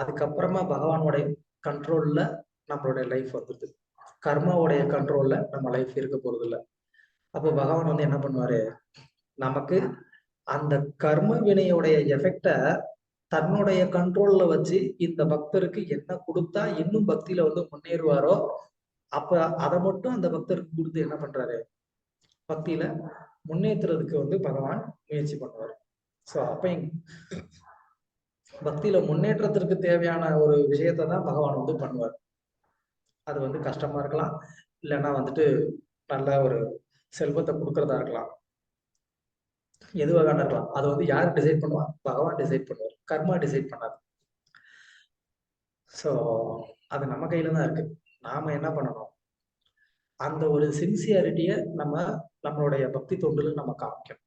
அதுக்கப்புறமா பகவானுடைய கண்ட்ரோல்ல நம்மளுடைய லைஃப் வந்துருது. கர்மாவுடைய கண்ட்ரோல்ல நம்ம லைஃப் இருக்க போறது இல்லை. அப்போ பகவான் வந்து என்ன பண்ணுவாரு, நமக்கு அந்த கர்ம வினையுடைய எஃபெக்ட தன்னுடைய கண்ட்ரோல்ல வச்சு இந்த பக்தருக்கு என்ன கொடுத்தா இன்னும் பக்தியில வந்து முன்னேறுவாரோ அப்ப அதை மட்டும் அந்த பக்தருக்கு கொடுத்து என்ன பண்றாரு, பக்தியில முன்னேற்றுறதுக்கு வந்து பகவான் முயற்சி பண்ணுவார். ஸோ அப்ப பக்தியில முன்னேற்றத்திற்கு தேவையான ஒரு விஷயத்தை தான் பகவான் வந்து பண்ணுவார். அது வந்து கஷ்டமா இருக்கலாம், இல்லைன்னா வந்துட்டு நல்ல ஒரு செல்வத்தை கொடுக்கறதா இருக்கலாம், எதுவாக இருக்கலாம். அது வந்து யார் டிசைட் பண்ணுவா? பகவான் டிசைட் பண்ணுவார், கர்மா டிசைட் பண்ணாது. ஸோ அது நம்ம கையில தான் இருக்கு. நாம என்ன பண்ணணும், அந்த ஒரு சின்சியாரிட்டியை நம்மளுடைய பக்தி தொண்டுல நம்ம காமிக்கணும்.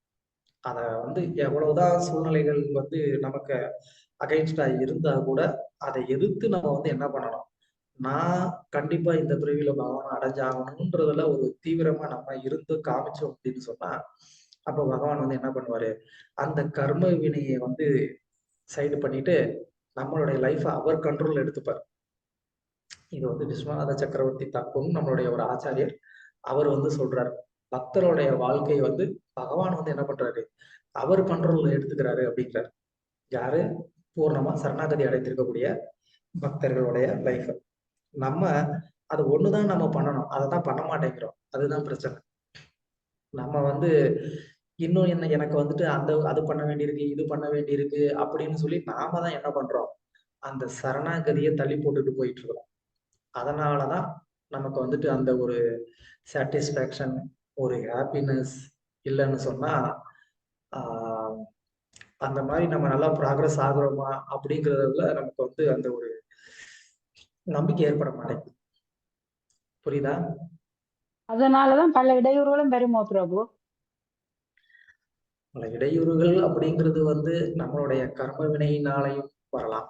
அதை வந்து எவ்வளவுதான் சூழ்நிலைகள் வந்து நமக்கு அகைன்ஸ்டா இருந்தா கூட அதை எதிர்த்து நம்ம வந்து என்ன பண்ணணும், நான் கண்டிப்பா இந்த பிரிவில பகவான் அடைஞ்சாகணும்ன்றதுல ஒரு தீவிரமா நம்ம இருந்து காமிச்சோம் அப்படின்னு சொன்னா, அப்ப பகவான் வந்து என்ன பண்ணுவாரு, அந்த கர்ம வினையை வந்து சைடு பண்ணிட்டு நம்மளுடைய லைஃப அவர் கண்ட்ரோல் எடுத்துப்பார். இது வந்து விஸ்வநாத சக்கரவர்த்தி தக்கும் நம்மளுடைய ஒரு ஆச்சாரியர் அவர் வந்து சொல்றாரு, பக்தருடைய வாழ்க்கை வந்து பகவான் வந்து என்ன பண்றாரு, அவர் கண்ட்ரோல்ல எடுத்துக்கிறாரு அப்படிங்கிறாரு. யாரு? பூர்ணமா சரணாகதி அடைந்திருக்கக்கூடிய பக்தர்களுடைய லைஃப். நம்ம அது ஒண்ணுதான் நம்ம பண்ணணும். அததான் பண்ண மாட்டேங்கிறோம். அதுதான் பிரச்சனை. நம்ம வந்து இன்னும் என்ன எனக்கு வந்துட்டு அது பண்ண வேண்டியிருக்கு, இது பண்ண வேண்டியிருக்கு அப்படின்னு சொல்லி நாம தான் என்ன பண்றோம்? அந்த சரணாகதியை தள்ளி போட்டுட்டு போயிட்டு இருக்கோம். அதனாலதான் நமக்கு வந்துட்டு அந்த ஒரு சாட்டிஸ்ஃபேக்ஷன், ஒரு ஹாப்பினஸ் இல்லைன்னு சொன்னா, ஆஹ் அந்த மாதிரி நம்ம நல்லா ப்ராக்ரஸ் ஆகுறோமா அப்படிங்கிறதுல நமக்கு வந்து அந்த ஒரு நம்பிக்கை ஏற்பட மாட்டேங்குது. புரியுதா? அதனாலதான் பல இடையூறுகளும் வருமோ பிரபு? பல இடையூறுகள் அப்படிங்கிறது வந்து நம்மளுடைய கர்ம வினையினாலையும் வரலாம்.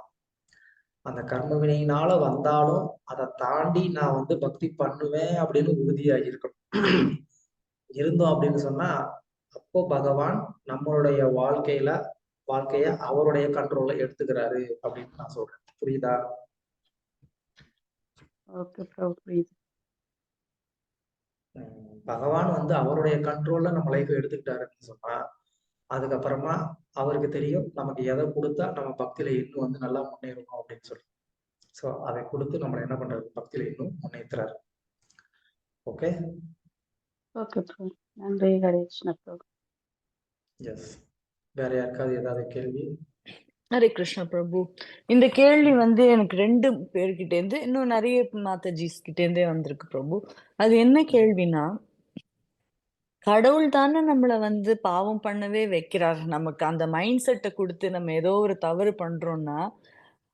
அந்த கர்ம வினையினால வந்தாலும் அதை தாண்டி நான் வந்து பக்தி பண்ணுவேன் அப்படின்னு உறுதியா இருக்கணும். இருந்தோம் அப்படின்னு சொன்னா அப்போ பகவான் நம்மளுடைய வாழ்க்கைய அவருடைய கண்ட்ரோல்ல எடுத்துக்கிறாரு அப்படின்னு நான் சொல்றேன். புரியுதா? ஓகே பிரபு, புரியுது. பகவான் வந்து அவருடைய கண்ட்ரோல்ல நம்ம லைஃப் எடுத்துக்கிட்டாருன்னு சொன்னா அதுக்கப்புறமா அவருக்கு தெரியும் நமக்கு எதை கொடுத்தா நம்ம பக்தியில இன்னும் வந்து நல்லா முன்னேறணும் அப்படின்னு சொல்லி. ஸோ அதை கொடுத்து நம்மளை என்ன பண்றாரு? பக்தியில இன்னும் முன்னேற்றுறாரு. ஓகே ஓகே பிரபு, நன்றி. ஹரே கிருஷ்ண பிரபு. எஸ். வேற யாருக்காவது ஏதாவது கேள்வி? ஹரே கிருஷ்ண பிரபு. இந்த கேள்வி வந்து எனக்கு 2 பேர்கிட்டேருந்து இன்னும் நிறைய மாதாஜிஸ் கிட்டேருந்தே வந்திருக்கு பிரபு. அது என்ன கேள்வினா, கடவுள் தானே நம்மள வந்து பாவம் பண்ணவே வைக்கிறார். நமக்கு அந்த மைண்ட் செட்டை கொடுத்து நம்ம ஏதோ ஒரு தவறு பண்றோம்னா,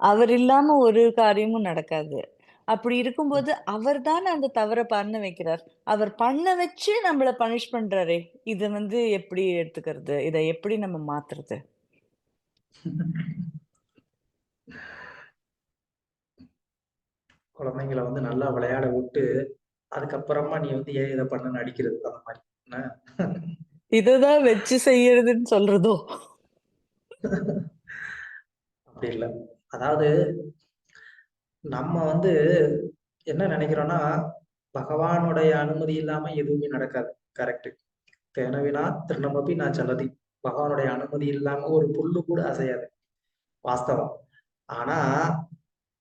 அவர் இல்லாம ஒரு காரியமும் நடக்காது. அப்படி இருக்கும்போது அவர் தானே அந்த தவற பண்ண வைக்கிறார். அவர் பண்ண வச்சு நம்மள பனிஷ் பண்றாரே, இத வந்து எப்படி எடுத்துக்கிறது? இத எப்படி நம்ம மாத்துறது? குழந்தைங்களை வந்து நல்லா விளையாட விட்டு அதுக்கப்புறமா நீ வந்து ஏன் இதை பண்ணன்னு அடிக்கிறது அந்த மாதிரி என்ன? இததான் வச்சு செய்யறதுன்னு சொல்றதோ? அப்படி இல்லை. அதாவது நம்ம வந்து என்ன நினைக்கிறோம்னா பகவானுடைய அனுமதி இல்லாம எதுவுமே நடக்காது. கரெக்ட். தேனவினா திருநம்பி நான் செல்லதி. பகவானுடைய அனுமதி இல்லாம ஒரு புல்லு கூட அசையாது. வாஸ்தவம். ஆனா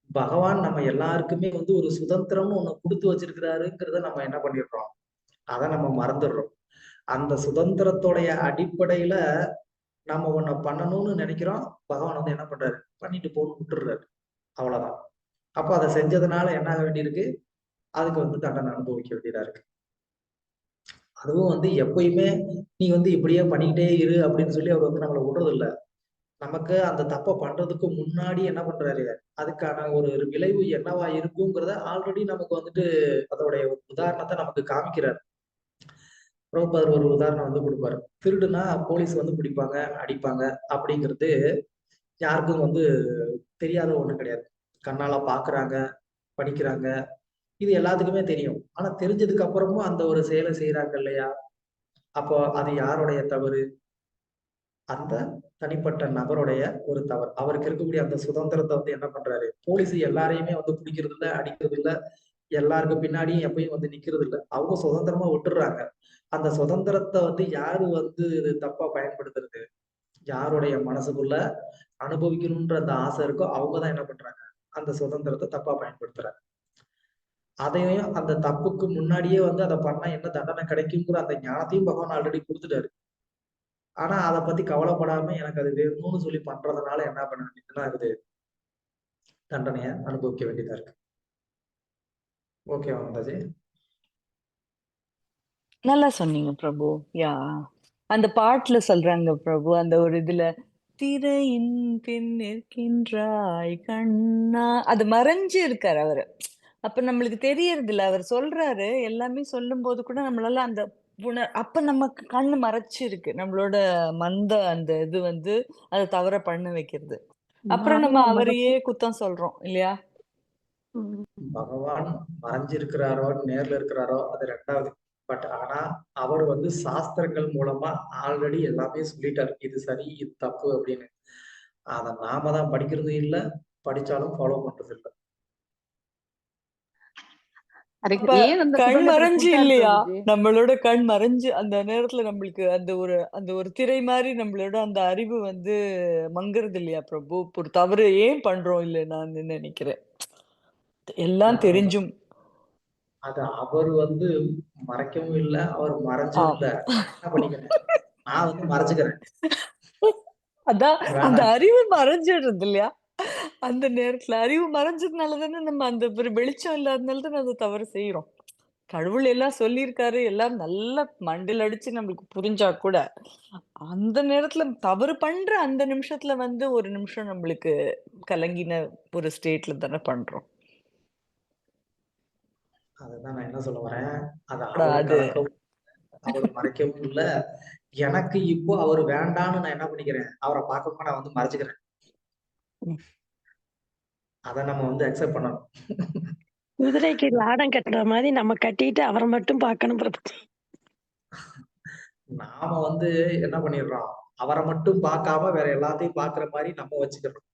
பகவான் நம்ம எல்லாருக்குமே வந்து ஒரு சுதந்திரம்னு ஒண்ணு கொடுத்து வச்சிருக்கிறாருங்கிறத நம்ம என்ன பண்ணிடுறோம்? அதை நம்ம மறந்துடுறோம். அந்த சுதந்திரத்தோடைய அடிப்படையில நம்ம ஒன்ன பண்ணணும்னு நினைக்கிறோம். பகவான் வந்து என்ன பண்றாரு? பண்ணிட்டு போன்னு விட்டுடுறாரு. அவ்வளவுதான். அப்போ அதை செஞ்சதுனால என்ன ஆக வேண்டியிருக்கு? அதுக்கு வந்து தண்டனை அனுபவிக்க வேண்டியதா இருக்கு. அதுவும் வந்து எப்பயுமே நீ வந்து இப்படியே பண்ணிக்கிட்டே இரு அப்படின்னு சொல்லி அவர் வந்து நம்மளை விடுறது இல்ல. நமக்கு அந்த தப்பை பண்றதுக்கு முன்னாடி என்ன பண்றாரு? அதுக்கான ஒரு விளைவு என்னவா இருக்குங்கிறத ஆல்ரெடி நமக்கு வந்துட்டு அதோடைய ஒரு உதாரணத்தை நமக்கு காமிக்கிறார். பிரபுபாதர் ஒரு உதாரணம் வந்து கொடுப்பாரு. திருடுனா போலீஸ் வந்து பிடிப்பாங்க, அடிப்பாங்க அப்படிங்கிறது யாருக்கும் வந்து தெரியாத ஒண்ணு கிடையாது. கண்ணால பாக்குறாங்க, படிக்கிறாங்க, இது எல்லாத்துக்குமே தெரியும். ஆனா தெரிஞ்சதுக்கு அப்புறமும் அந்த ஒரு செயலை செய்யறாங்க இல்லையா? அப்போ அது யாருடைய தவறு? அந்த தனிப்பட்ட நபருடைய ஒரு தவறு. அவருக்கு இருக்கக்கூடிய அந்த சுதந்திரத்தை வந்து என்ன பண்றாரு? போலீஸ் எல்லாரையுமே வந்து பிடிக்கிறது இல்ல, அடிக்கிறது இல்ல, எல்லாருக்கும் பின்னாடியும் எப்பயும் வந்து நிக்கிறது இல்ல. அவங்க சுதந்திரமா விட்டுறாங்க. அந்த சுதந்திரத்தை வந்து யாரு வந்து தப்பா பயன்படுத்துறது? யாருடைய மனசுக்குள்ள அனுபவிக்கணும்ன்ற அந்த ஆசை இருக்கோ அவங்கதான் என்ன பண்றாங்க? அந்த சுதந்திரத்தை தப்பா பயன்படுத்துறாங்க. அதையும் அந்த தப்புக்கு முன்னாடியே வந்து அதை பண்ணா என்ன தண்டனை கிடைக்குங்கிற அந்த ஞானத்தையும் பகவான் ஆல்ரெடி கொடுத்துட்டாரு. ஆனா அதை பத்தி கவலைப்படாம எனக்கு அது வேணும்னு சொல்லி பண்றதுனால என்ன பண்ண வேண்டியதுன்னா அது தண்டனையை அனுபவிக்க வேண்டியதா இருக்கு. ஓகே வந்தாஜி. நல்லா சொன்னீங்க பிரபு. யா, அந்த பாட்டுல சொல்றாங்க பிரபு, அந்த ஒரு இதுல திரையின் பின் நிற்கின்றாய் கண்ணா, அது மறைஞ்சு இருக்காரு அவரு. அப்ப நம்மளுக்கு தெரியறது இல்ல. அவர் சொல்றாரு, எல்லாமே சொல்லும் போது கூட நம்மளால அந்த அப்ப நமக்கு கண்ணு மறைச்சு இருக்கு. நம்மளோட மந்த அந்த இது வந்து அதை தவற பண்ண வைக்கிறது. அப்புறம் நம்ம மாயா அவரையே மறைச்சு குத்தம் சொல்றோம் இல்லையா? பகவான் மறைஞ்சிருக்கிறாரோ நேர்ல இருக்கிறாரோ அது ரெண்டாவது. பட் ஆனா அவர் வந்து சாஸ்திரங்கள் மூலமா ஆல்ரெடி எல்லாமே சொல்லிட்டாரு. இது சரி, இது தப்பு அப்படின்னு. அதை நாம தான் படிக்கிறது இல்ல, படிச்சாலும் ஃபாலோ பண்றது இல்ல. அப்ப ஏன் அந்த கண் சுதந்திரத்தை மறைஞ்சு கொடுத்தாரு இல்லையா? பிரபுஜி? நம்மளோட கண் மறைஞ்சு அந்த நேரத்துல நம்மளுக்கு அந்த ஒரு திரை மாதிரி நம்மளோட அந்த அறிவு வந்து மங்குறது இல்லையா பிரபு? ஒரு தவறு ஏன் பண்றோம் இல்ல நான் நினைக்கிறேன். எல்லாம் அதுதான் தெரிஞ்சும். அது அவர் வந்து மறைக்கவும் இல்ல, அவர் மறைஞ்சும் இல்ல. என்ன பண்ணிக்கிறேன், நான் வந்து மறைச்சுக்கிறேன். அதான் அந்த வேணாம். அறிவு மறைஞ்சிடுறது இல்லையா? அந்த நேரத்துல அறிவு மறைஞ்சதுனால தானே நம்ம அந்த ஒரு வெளிச்சம் இல்லாதனால தானே அந்த தவறு செய்றோம். கடவுள் எல்லாம் சொல்லியிருக்காரு, எல்லாம் நல்லா மண்டையில அடிச்சு நம்மளுக்கு புரிஞ்சா கூட, அந்த நேரத்துல தவறு பண்ற அந்த நிமிஷத்துல வந்து ஒரு நிமிஷம் நம்மளுக்கு கலங்கின ஒரு ஸ்டேட்ல தானே பண்றோம். அதுதான் நான் என்ன சொல்ல வரேன். அத ஆனா அவரு அது கலக்கவும், அவரு மறைக்கவும் இல்ல. எனக்கு இப்போ அவரு வேண்டான்னு நான் என்ன பண்ணிக்கிறேன், அவர பார்க்காம நான் வந்து மறைச்சுக்கிறேன். ம். அத நம்ம வந்து அக்செப்ட் பண்ணணும். குதிரைக்கு லாடம் கட்டுற மாதிரி நம்ம கட்டிட்டு அவரை மட்டும் பார்க்கணும் பிரபுஜி. நாம வந்து என்ன பண்ணிடுறோம், அவர மட்டும் பார்க்காம வேற எல்லாத்தையும் பார்க்கிற மாரி நம்ம வச்சுக்கிறோம்.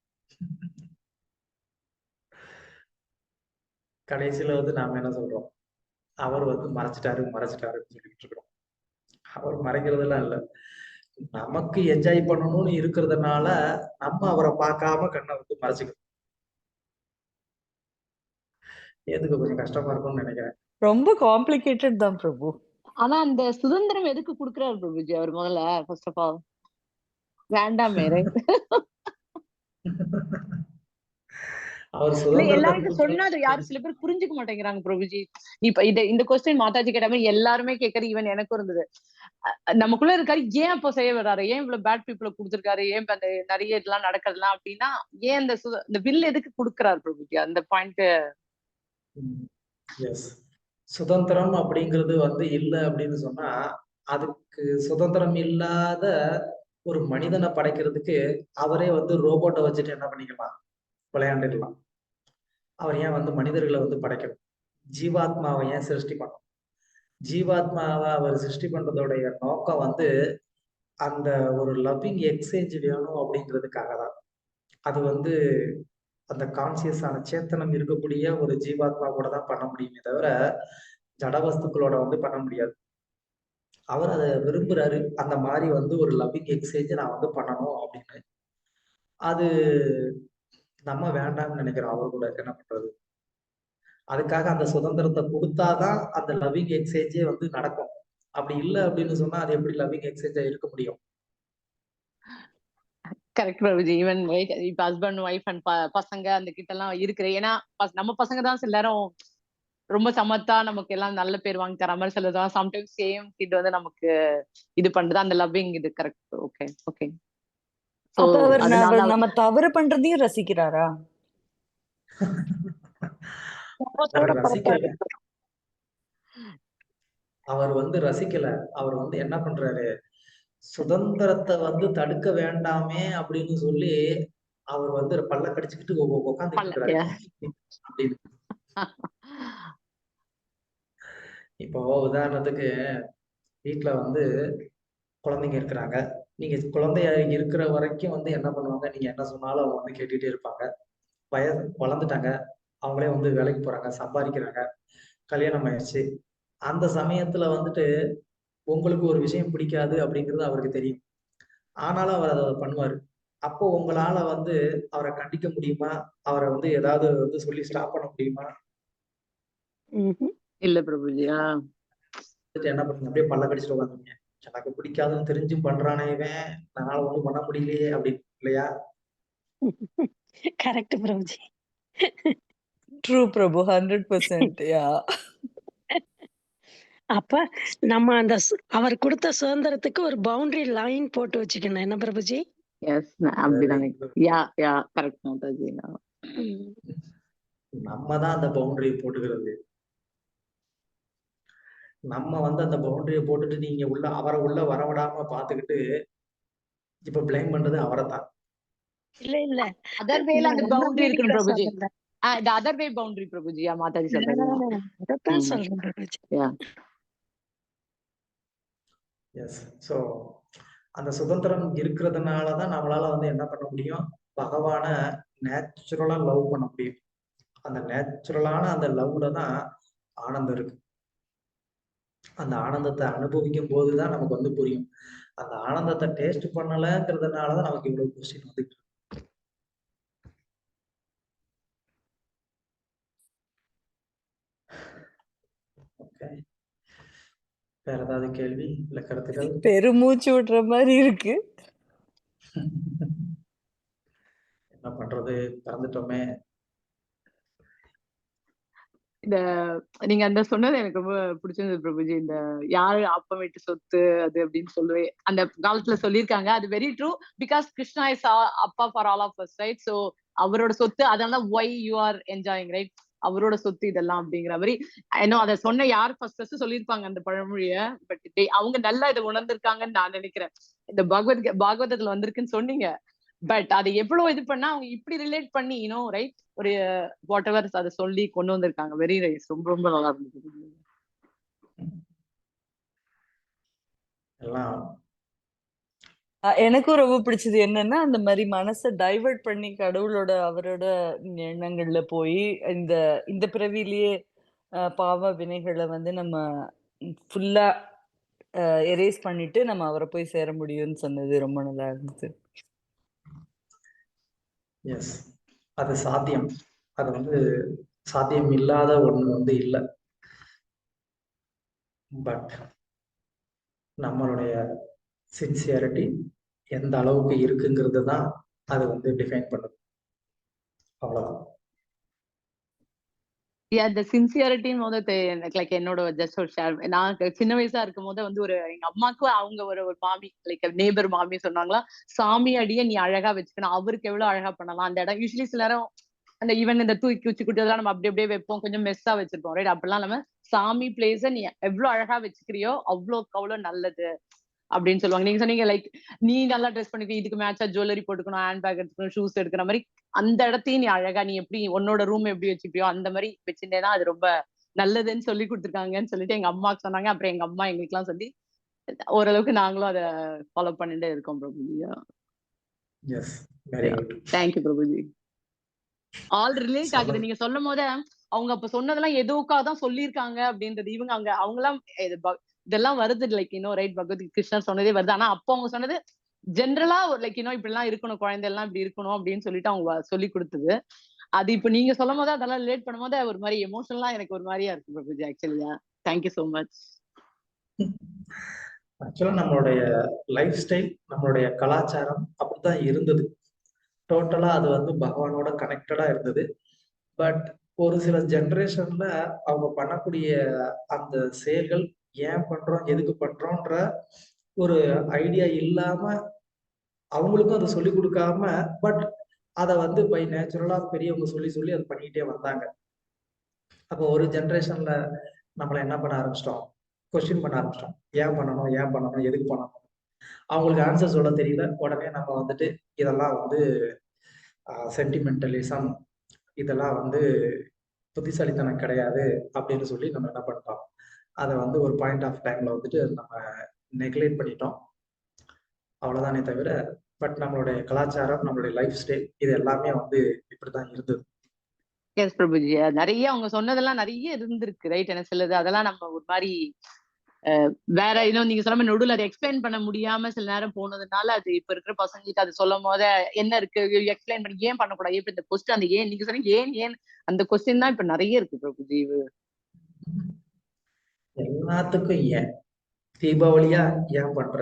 கடைசியில வந்து நாம என்ன சொல்றோம், அவர் வந்து மறைச்சிட்டாருன்னு சொல்லிட்டு இருக்கிறோம். அவர் மறைக்கிறதெல்லாம் இல்ல. நமக்கு என்ஜாய் பண்ணணும்னு இருக்கிறதுனால, நம்ம அவர பார்க்காம கண்ண வந்து மறைச்சுக்கிறோம். ஏத்துக்க கொஞ்சம் கஷ்டமா இருக்கும்னு நெனைக்கிறேன். ரொம்ப காம்ப்ளிகேட்டட் தான் பிரபு. ஆனா அந்த சுதந்திரம் எதுக்கு குடுக்குறாரு பிரபுஜி அவர் முதல்ல ஃபர்ஸ்ட் ஆஃப் ஆல்? வேண்டாமே right? அவர் இல்ல சுதந்திரத்த எல்லாருக்கும் சொன்னா அது யாரும் குடுக்கணும்னு சில பேர் புரிஞ்சுக்க மாட்டேங்கிறாங்க பிரபுஜி. இப்ப இந்த கொஸ்டின் மாதாஜி கேட்ட மாதிரி எல்லாருமே கேட்கறது, ஈவன் எனக்கும் இருந்தது. நமக்குள்ள இருக்காரு, ஏன் அப்போ செய்ய வர்றாரு, ஏன் இவ்வளவு பேட் பீப்புளை கொடுத்திருக்காரு, ஏன் இப்ப அந்த நிறைய இதெல்லாம் நடக்கிறதுலாம் அப்படின்னா, ஏன் இந்த வில் எதுக்கு கொடுக்குறாரு பிரபுஜி? அந்த பாயிண்ட். எஸ். சுதந்திரம் அப்படிங்கிறது வந்து இல்ல அப்படின்னு சொன்னா, அதுக்கு சுதந்திரம் இல்லாத ஒரு மனிதனை படைக்கிறதுக்கு அவரே வந்து ரோபோட்ட வச்சுட்டு என்ன பண்ணிக்கலாம், விளையாண்டுக்கலாம். அவர் ஏன் வந்து மனிதர்களை வந்து படைக்கணும்? ஜீவாத்மாவை ஏன் சிருஷ்டி பண்ணணும்? ஜீவாத்மாவை அவர் சிருஷ்டி பண்றதோடைய நோக்கம் வந்து அந்த ஒரு லவ்விங் எக்ஸ்சேஞ்ச் வேணும் அப்படிங்கிறதுக்காக தான். அது வந்து அந்த கான்சியஸான சேத்தனம் இருக்கக்கூடிய ஒரு ஜீவாத்மா கூட தான் பண்ண முடியுமே தவிர, ஜட வஸ்துக்களோட வந்து பண்ண முடியாது. அவர் அத விரும்புறாரு. அந்த மாரி வந்து ஒரு லவ்விங் எக்ஸ்சேஞ்ச் நான் வந்து பண்ணணும் அப்படின்னு. அது நம்ம வேண்டாம்னு நினைக்கிறோம் அவர் கூட. என்ன பண்றது? அதுக்காக அந்த சுதந்திரத்த குடுத்தா தான் அந்த லவ்விங் எக்ஸ்சேஞ்சே வந்து நடக்கும். அப்படி இல்ல அப்படின்னு சொன்னா, அது எப்படி லவ்விங் எக்ஸ்சேஞ்சா இருக்க முடியும்? கரெக்ட் பிரபுஜி. ஈவன் இப்ப ஹஸ்பண்ட் ஒய்ஃப் அண்ட் பசங்க அந்த கிட்ட எல்லாம் இருக்கிற, ஏன்னா நம்ம பசங்க தான் சில நேரம் ரொம்ப சமத்தா நமக்கு எல்லாம் நல்ல பேர் வாங்கி தர மாதிரி சிலதான் சம்டைம்ஸ் சேம் கிட் வந்து நமக்கு இது பண்றது அந்த லவ்விங் இது. கரெக்ட். Okay okay. சோ அப்ப அவர் அதனால நம்ம தவறு பண்றதையும் ரசிக்கிறாரா? அவர் ரசிக்கல. அவர் வந்து ரசிக்கல. அவர் வந்து என்ன பண்றாரு, சுதந்திரத்த வந்து தடுக்க வேண்டாமே அப்படின்னு சொல்லி, அவர் வந்து பல்ல கடிச்சுக்கிட்டு உட்கார்ந்துட்டு இருக்கிறாரு. அப்படின்னு. இப்போ உதாரணத்துக்கு வீட்ல வந்து குழந்தைங்க இருக்கிறாங்க. நீங்க குழந்தையா இருக்கிற வரைக்கும் வந்து என்ன பண்ணுவாங்க, நீங்க என்ன சொன்னாலும் அவங்க வந்து கேட்டுட்டே இருப்பாங்க. வளர்ந்துட்டாங்க. அவங்களே வந்து வேலைக்கு போறாங்க, சம்பாதிக்கிறாங்க, கல்யாணம் ஆயிடுச்சு. அந்த சமயத்துல வந்துட்டு உங்களுக்கு ஒரு விஷயம் பிடிக்காது அப்படிங்கிறது அவருக்கு தெரியும். ஆனாலும் அவர் அத பண்ணுவாரு. அப்போ உங்களால வந்து அவர கண்டிக்க முடியுமா? அவர வந்து ஏதாவது வந்து சொல்லி ஸ்டாப் பண்ண முடியுமா? இல்ல பிரபுஜி. என்ன பண்ணுங்க, அப்படியே பல்ல கடிச்சிட்டு உட்காந்துருங்க. எனக்கு பிடிக்காதுன்னு தெரிஞ்சும் பண்றானே இவன், என்னால ஒண்ணும் பண்ண முடியலையே அப்படின்னு இல்லையா? கரெக்ட் பிரபுஜி. ட்ரூ பிரபு. 100% யா. அப்ப நம்ம அந்த அவர் கொடுத்த சுதந்திரத்துக்கு ஒரு பவுண்டரி லைன் போட்டு வச்சுக்கணும். என்ன பிரபுஜி? எஸ், அப்படிதான். யா யா கரெக்ட் மாதாஜி. நம்ம தான் அந்த பவுண்டரியை போட்டுக்கிறது. நம்ம வந்து அந்த பவுண்டரியை போட்டுட்டு நீங்க அவரை உள்ள வரவிடாம பாத்துக்கிட்டு இப்ப பிளேம் பண்றது அவரைத்தான். இல்ல இல்ல, அதர் வேல அந்த பவுண்டரி இருக்கு Prabhuji. the other way boundary Prabhuji. Mataji சொல்றீங்க. அதான் சொல்றேன் பிரபுஜி. எஸ். சோ அந்த சுதந்திரம் இருக்கிறதுனாலதான் நம்மளால வந்து என்ன பண்ண முடியும், பகவான நேச்சுரலா லவ் பண்ண முடியும். அந்த நேச்சுரலான அந்த லவ்ல தான் ஆனந்தம் இருக்கு. அந்த ஆனந்தத்தை அனுபவிக்கும் போதுதான் நமக்கு வந்து புரியும். அந்த ஆனந்தத்தை டேஸ்ட் பண்ணலங்கிறதுனாலதான் நமக்கு இவ்வளவு கொஸ்டின் வந்துட்டு இருக்கு. வேற ஏதாவது கேள்வி இல்ல கருத்துக்கள்? பெருமூச்சு விடுற மாதிரி இருக்கு. என்ன பண்றது, பிறந்துட்டோமே. இந்த நீங்க அந்த சொன்னது எனக்கு ரொம்ப பிடிச்சிருந்தது பிரபுஜி. இந்த யாரு அப்பம் வீட்டு சொத்து அது அப்படின்னு சொல்லுவே அந்த காலத்துல சொல்லியிருக்காங்க. அது very true. Because Krishna is அப்பா for all of us, right? So அவரோட சொத்து, அதனால why you are enjoying, right? அவரோட சொத்து இதெல்லாம் அப்படிங்கிற மாதிரி இன்னும் அதை சொன்ன யார் ஃபர்ஸ்ட் சொல்லியிருப்பாங்க அந்த பழமொழிய. பட் அவங்க நல்லா இதை உணர்ந்திருக்காங்கன்னு நான் நினைக்கிறேன். இந்த பாகவதத்துல வந்திருக்குன்னு சொன்னீங்க. பட் அதை எவ்வளவு இது பண்ணா அவங்க இப்படி ரிலேட் பண்ணி ரைட், ஒரு வாட் எவர் அதை சொல்லி கொண்டு வந்திருக்காங்க. Very nice. ரொம்ப ரொம்ப நல்லா இருந்தது. எல்லாம் எனக்கும் ரொம்ப பிடிச்சது என்னன்னா, அந்த மாதிரி மனசை டைவர்ட் பண்ணி கடவுளோட அவரோட எண்ணங்கள்ல போய் இந்த இந்த பிறவிலேயே பாவ வினைகளை வந்து நம்ம ஃபுல்லா எரேஸ் பண்ணிட்டு நம்ம அவரை போய் சேர முடியும்னு சொன்னது ரொம்ப நல்லா இருந்தது. எஸ், அது சாத்தியம். அது வந்து சாத்தியம் இல்லாத ஒண்ணு வந்து இல்லை. பட் நம்மளுடைய சின்சியாரிட்டி எந்த அளவுக்கு இருக்குங்கிறது தான் அது வந்து டிஃபைன் பண்ணுது. அவ்வளவுதான். இந்த சின்சியரிட்டின்னு போது எனக்கு லைக் என்னோட ஜஸ்ட் ஒரு ஷேர். நான் சின்ன வயசா இருக்கும் போது வந்து ஒரு எங்க அம்மாக்கு அவங்க ஒரு மாமி, லைக் நேபர் மாமி சொன்னாங்களா, சாமி அடியை நீ அழகா வச்சுக்கணும், அவருக்கு எவ்வளவு அழகா பண்ணலாம் அந்த இடம். யூஸ்வலி சில நேரம் அந்த ஈவன் இந்த தூக்கி குச்சி குட்டி அதெல்லாம் நம்ம அப்படி அப்படியே வைப்போம், கொஞ்சம் மெஸ்ஸா வச்சிருப்போம், ரைட்? அப்படிலாம் நம்ம சாமி பிளேஸ நீ எவ்வளவு அழகா வச்சுக்கிறியோ அவ்வளோக்கு அவ்வளவு நல்லது அப்படின்னு சொல்லுவாங்க. நீங்க சொன்னீங்க லைக் நீ நல்லா ட்ரெஸ் பண்ணிக்க, இதுக்கு மேட்சா ஜுவல்லரி போட்டுக்கணும், ஹேண்ட் பேக் எடுத்துக்கணும், ஷூஸ் எடுக்கிற மாதிரி அந்த இடத்தையும் நீ அழகா நீ எப்படி உன்னோட ரூம் எப்படி வச்சுப்பியோ அந்த மாதிரி வச்சிருந்தேன்னா அது ரொம்ப நல்லதுன்னு சொல்லி கொடுத்துருக்காங்கன்னு சொல்லிட்டு எங்க அம்மாவுக்கு சொன்னாங்க. அப்புறம் எங்க அம்மா எங்களுக்கு எல்லாம் சொல்லி ஓரளவுக்கு நாங்களும் அதை ஃபாலோ பண்ணிட்டே இருக்கோம் Prabhuji. Yes, very good. Thank you Prabhuji. All relate ஆகுது நீங்க சொல்லும் போது. அவங்க அப்ப சொன்னதெல்லாம் எதுக்காக தான் சொல்லியிருக்காங்க அப்படின்றது இவங்க அவங்கெல்லாம் இதெல்லாம் வருது லைக் ரைட், பகவத் கிருஷ்ணர் சொன்னதே வருது. ஆனா அப்போ அவங்க சொன்னது ஜென்ரலா லைக் இப்படி எல்லாம் இருக்கணும், குழந்தை எல்லாம் இப்படி இருக்கணும் அப்படின்னு சொல்லிட்டு அவங்க சொல்லி கொடுத்தது. அது இப்ப நீங்க சொல்லும் போது அதெல்லாம் ரிலேட் பண்ணும் போது ஒரு மாதிரி எமோஷனலா எனக்கு ஒரு மாதிரியா இருக்கு பிரபுஜி. ஆக்சுவலியா தேங்க்யூ சோ மச். ஆக்சுவலா நம்மளுடைய லைஃப் ஸ்டைல், நம்மளுடைய கலாச்சாரம் அப்படித்தான் இருந்தது. டோட்டலா அது வந்து பகவானோட கனெக்டடா இருந்தது. பட் ஒரு சில ஜெனரேஷன்ல அவங்க பண்ணக்கூடிய அந்த செயல்கள் ஏன் பண்றோம், எதுக்கு பண்றோம்ன்ற ஒரு ஐடியா இல்லாம அவங்களுக்கும் அதை சொல்லி கொடுக்காம, பட் அதை வந்து பை நேச்சுரலா பெரியவங்க சொல்லி சொல்லி அதை பண்ணிக்கிட்டே வந்தாங்க. அப்போ ஒரு ஜெனரேஷன்ல நம்மள என்ன பண்ண ஆரம்பிச்சிட்டோம், கொஸ்டின் பண்ண ஆரம்பிச்சிட்டோம். ஏன் பண்ணணும், ஏன் பண்ணணும், எதுக்கு பண்ணணும். அவங்களுக்கு ஆன்சர் சொல்ல தெரியல. உடனே நம்ம வந்துட்டு இதெல்லாம் வந்து சென்டிமெண்டலிசம், இதெல்லாம் வந்து புத்திசாலித்தனம் கிடையாது அப்படின்னு சொல்லி நம்ம என்ன பண்ணிட்டோம், அதை வந்து ஒரு பாயிண்ட் ஆஃப் டைம்ல வந்துட்டு நம்ம நெக்லெக்ட் பண்ணிட்டோம். அவ்வளவுதானே தவிர பட் நம்மளுடைய கலாச்சாரம், நம்மளுடைய லைஃப் ஸ்டைல் இது எல்லாமே வந்து இப்படிதான் இருந்தது. எஸ் பிரபுஜி. நிறைய அவங்க சொன்னதெல்லாம் நிறைய இருந்திருக்கு, ரைட்? என்ன சொல்லுது அதெல்லாம் நம்ம ஒரு மாதிரி வேற நீங்க சொன்ன மாதிரி நடுவில் அதை எக்ஸ்பிளைன் பண்ண முடியாம சில நேரம் போனதுனால அது இப்ப இருக்கிற பசங்களுக்கு அது சொல்லும் போது என்ன இருக்கு எக்ஸ்பிளைன் பண்ணி ஏன் பண்ணக்கூடாது, இப்ப இந்த கொஸ்டின் அந்த ஏன் நீங்க சொன்னீங்க ஏன் அந்த கொஸ்டின் தான் இப்ப நிறைய இருக்கு பிரபுஜி. எல்லாத்துக்கும் ஏன் தீபாவளியா ஏன் பண்ற,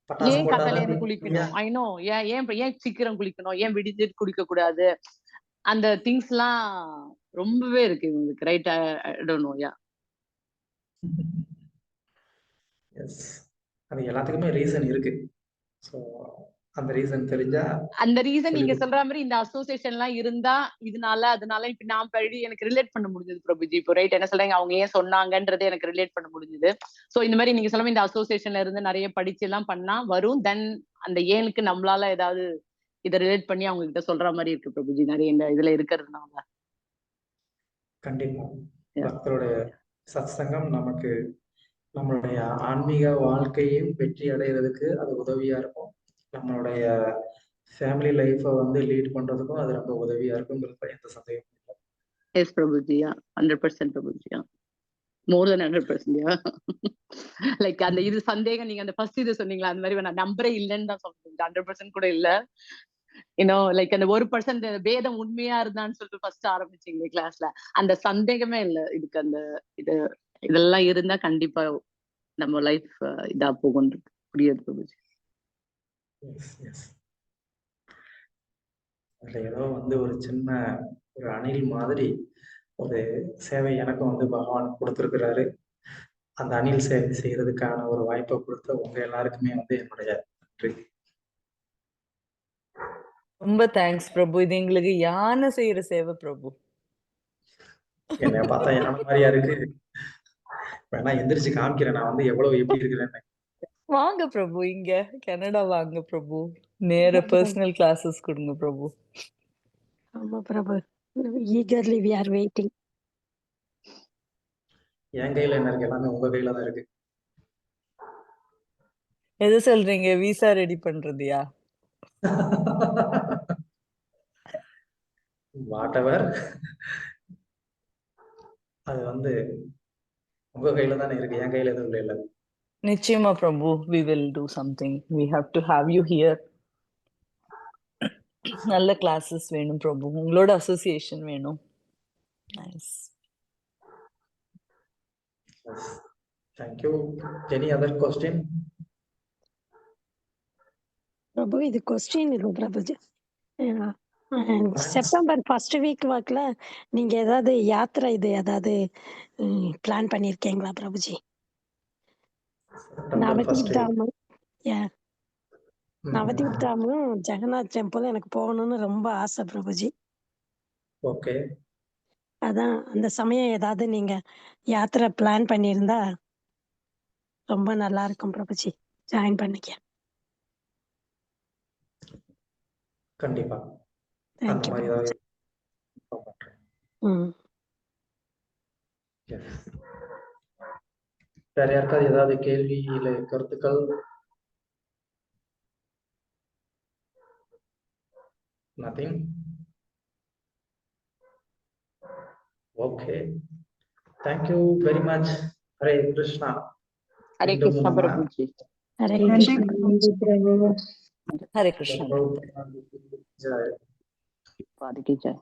பட்டாசு ஏன் காத்தால இருந்து போட்டாதான் குளிக்கணும், ஐநோ ஏன் ஏன் ஏன் சீக்கிரம் குளிக்கணும், ஏன் விடிஞ்சிட்டு குளிக்க கூடாது, அந்த திங்ஸ் எல்லாம் ரொம்பவே இருக்கு இவங்களுக்கு, right? I don't know. Yeah, yes, அது எல்லாத்துக்குமே ரீசன் இருக்கு. ஸோ அந்த ரீசன் தெரிஞ்சா அந்த ரீசன் நீங்க சொல்ற மாதிரி இந்த அசோசியேஷன் எல்லாம் இருந்தா இதனால அதனால இப்ப நான் எனக்கு ரிலேட் பண்ண முடிஞ்சது பிரபுஜி. இப்போ ரைட் என்ன சொல்றீங்க, அவங்க ஏன் சொன்னாங்கன்றது எனக்கு ரிலேட் பண்ண முடிஞ்சது. சோ இந்த மாதிரி நீங்க சொல்ல இந்த அசோசியேஷன்ல இருந்து நிறைய படிச்சு எல்லாம் பண்ணா வரும். தென் அந்த ஏனுக்கு நம்மளால ஏதாவது இதை ரிலேட் பண்ணி அவங்க கிட்ட சொல்ற மாதிரி இருக்கு பிரபுஜி, நிறைய இந்த இதுல இருக்கிறதுனால. கண்டிப்பா பக்தருடைய சத்சங்கம் நமக்கு நம்மளுடைய ஆன்மீக வாழ்க்கையும் வெற்றி அடைகிறதுக்கு அது உதவியா இருக்கும். நம்மளுடைய ஃபேமிலி லைஃபை வந்து லீட் பண்றதுக்கும் அது ரொம்ப உதவியா இருக்குங்கிறது எந்த சந்தேகமும் இல்லை. எஸ் பிரபுஜியா, 100% பிரபுஜியா, மோர் தென் 100%. லைக் அந்த இது சந்தேகம் நீங்க அந்த ஃபர்ஸ்ட் இது சொன்னீங்களா, அந்த மாதிரி நான் நம்பரே இல்லைன்னு தான் சொல்றேன். 100% கூட இல்ல. லைக் அந்த 1% வேதம் உண்மையா இருந்தான்னு சொல்லிட்டு ஃபர்ஸ்ட் ஆரம்பிச்சீங்க கிளாஸ்ல, அந்த சந்தேகமே இல்லை இதுக்கு. அந்த இதெல்லாம் இருந்தா கண்டிப்பா நம்ம லைஃப் இதா போகும் புரியுது பிரபுஜி. எஸ் எஸ் அதுல ஏதோ வந்து ஒரு சின்ன ஒரு அணில் மாதிரி ஒரு சேவை எனக்கும் வந்து பகவான் கொடுத்துருக்கிறாரு. அந்த அணில் சேவை செய்யறதுக்கான ஒரு வாய்ப்பை கொடுத்த உங்க எல்லாருக்குமே வந்து என்னுடைய நன்றி. ரொம்ப தேங்க்ஸ் பிரபு. இது எங்களுக்கு யானை செய்யற சேவை பிரபு. என்னைய பார்த்தா யானை மாதிரியா இருக்கு? வேணா எந்திரிச்சு காமிக்கிறேன் நான் வந்து எவ்வளவு எப்படி இருக்கிறேன்னு. வாங்க பிரபு, இங்க கனடா வாங்க பிரபு. நேர பர்சனல் கிளாஸஸ் கொடுங்க பிரபு. ஆமா பிரபு, eagerly we are waiting. என் கையில என்ன இருக்கு? எல்லாமே உங்க கையில தான் இருக்கு. எது சொல்றீங்க? விசா ரெடி பண்றதுயா? வாட் எவர், அது வந்து உங்க கையில தானே இருக்கு, என் கையில எதுவும் இல்லை. நிச்சயமா பிரபு, we will do something. We have to have you here. நல்ல கிளாஸஸ் வேணும் பிரபு, உங்களோட அசோசியேஷன் வேணும். Nice. Thank you. Any other question? பிரபு இது கொஸ்டின் இல்லை பிரபுஜி. செப்டம்பர் ஃபர்ஸ்ட் வீக் வாக்குல நீங்க ஏதாவது யாத்திரை இது ஏதாவது பிளான் பண்ணிருக்கீங்களா பிரபுஜி? நவதீப் தாமும் நவதீப் தாமும் ஜெகநாத் டெம்பிள் எனக்கு போகணும்னு ரொம்ப ஆசை பிரபுஜி. ஓகே, அதான் அந்த சமயம் ஏதாவது நீங்க யாத்திரை பிளான் பண்ணியிருந்தா ரொம்ப நல்லா இருக்கும் பிரபுஜி, ஜாயின் பண்ணிக்க. கண்டிப்பா அந்த தேங்க்யூ மாதிரி பிரபுஜி. ஏதாவது பண்றேன். ம் Yes. வேற யாருக்காவது ஏதாவது கேள்வி இல்லை கருத்துக்கள்? Nothing. Okay. Thank you very much. Hare Krishna. Hare மீண்டும் கிருஷ்ணா நம்ம பிரபுஜி. ஹரே நன்றி கிருஷ்ணா. பிரபு. ஹரே கிருஷ்ணா. ஜெய். பாதிக்கு ஜெய்.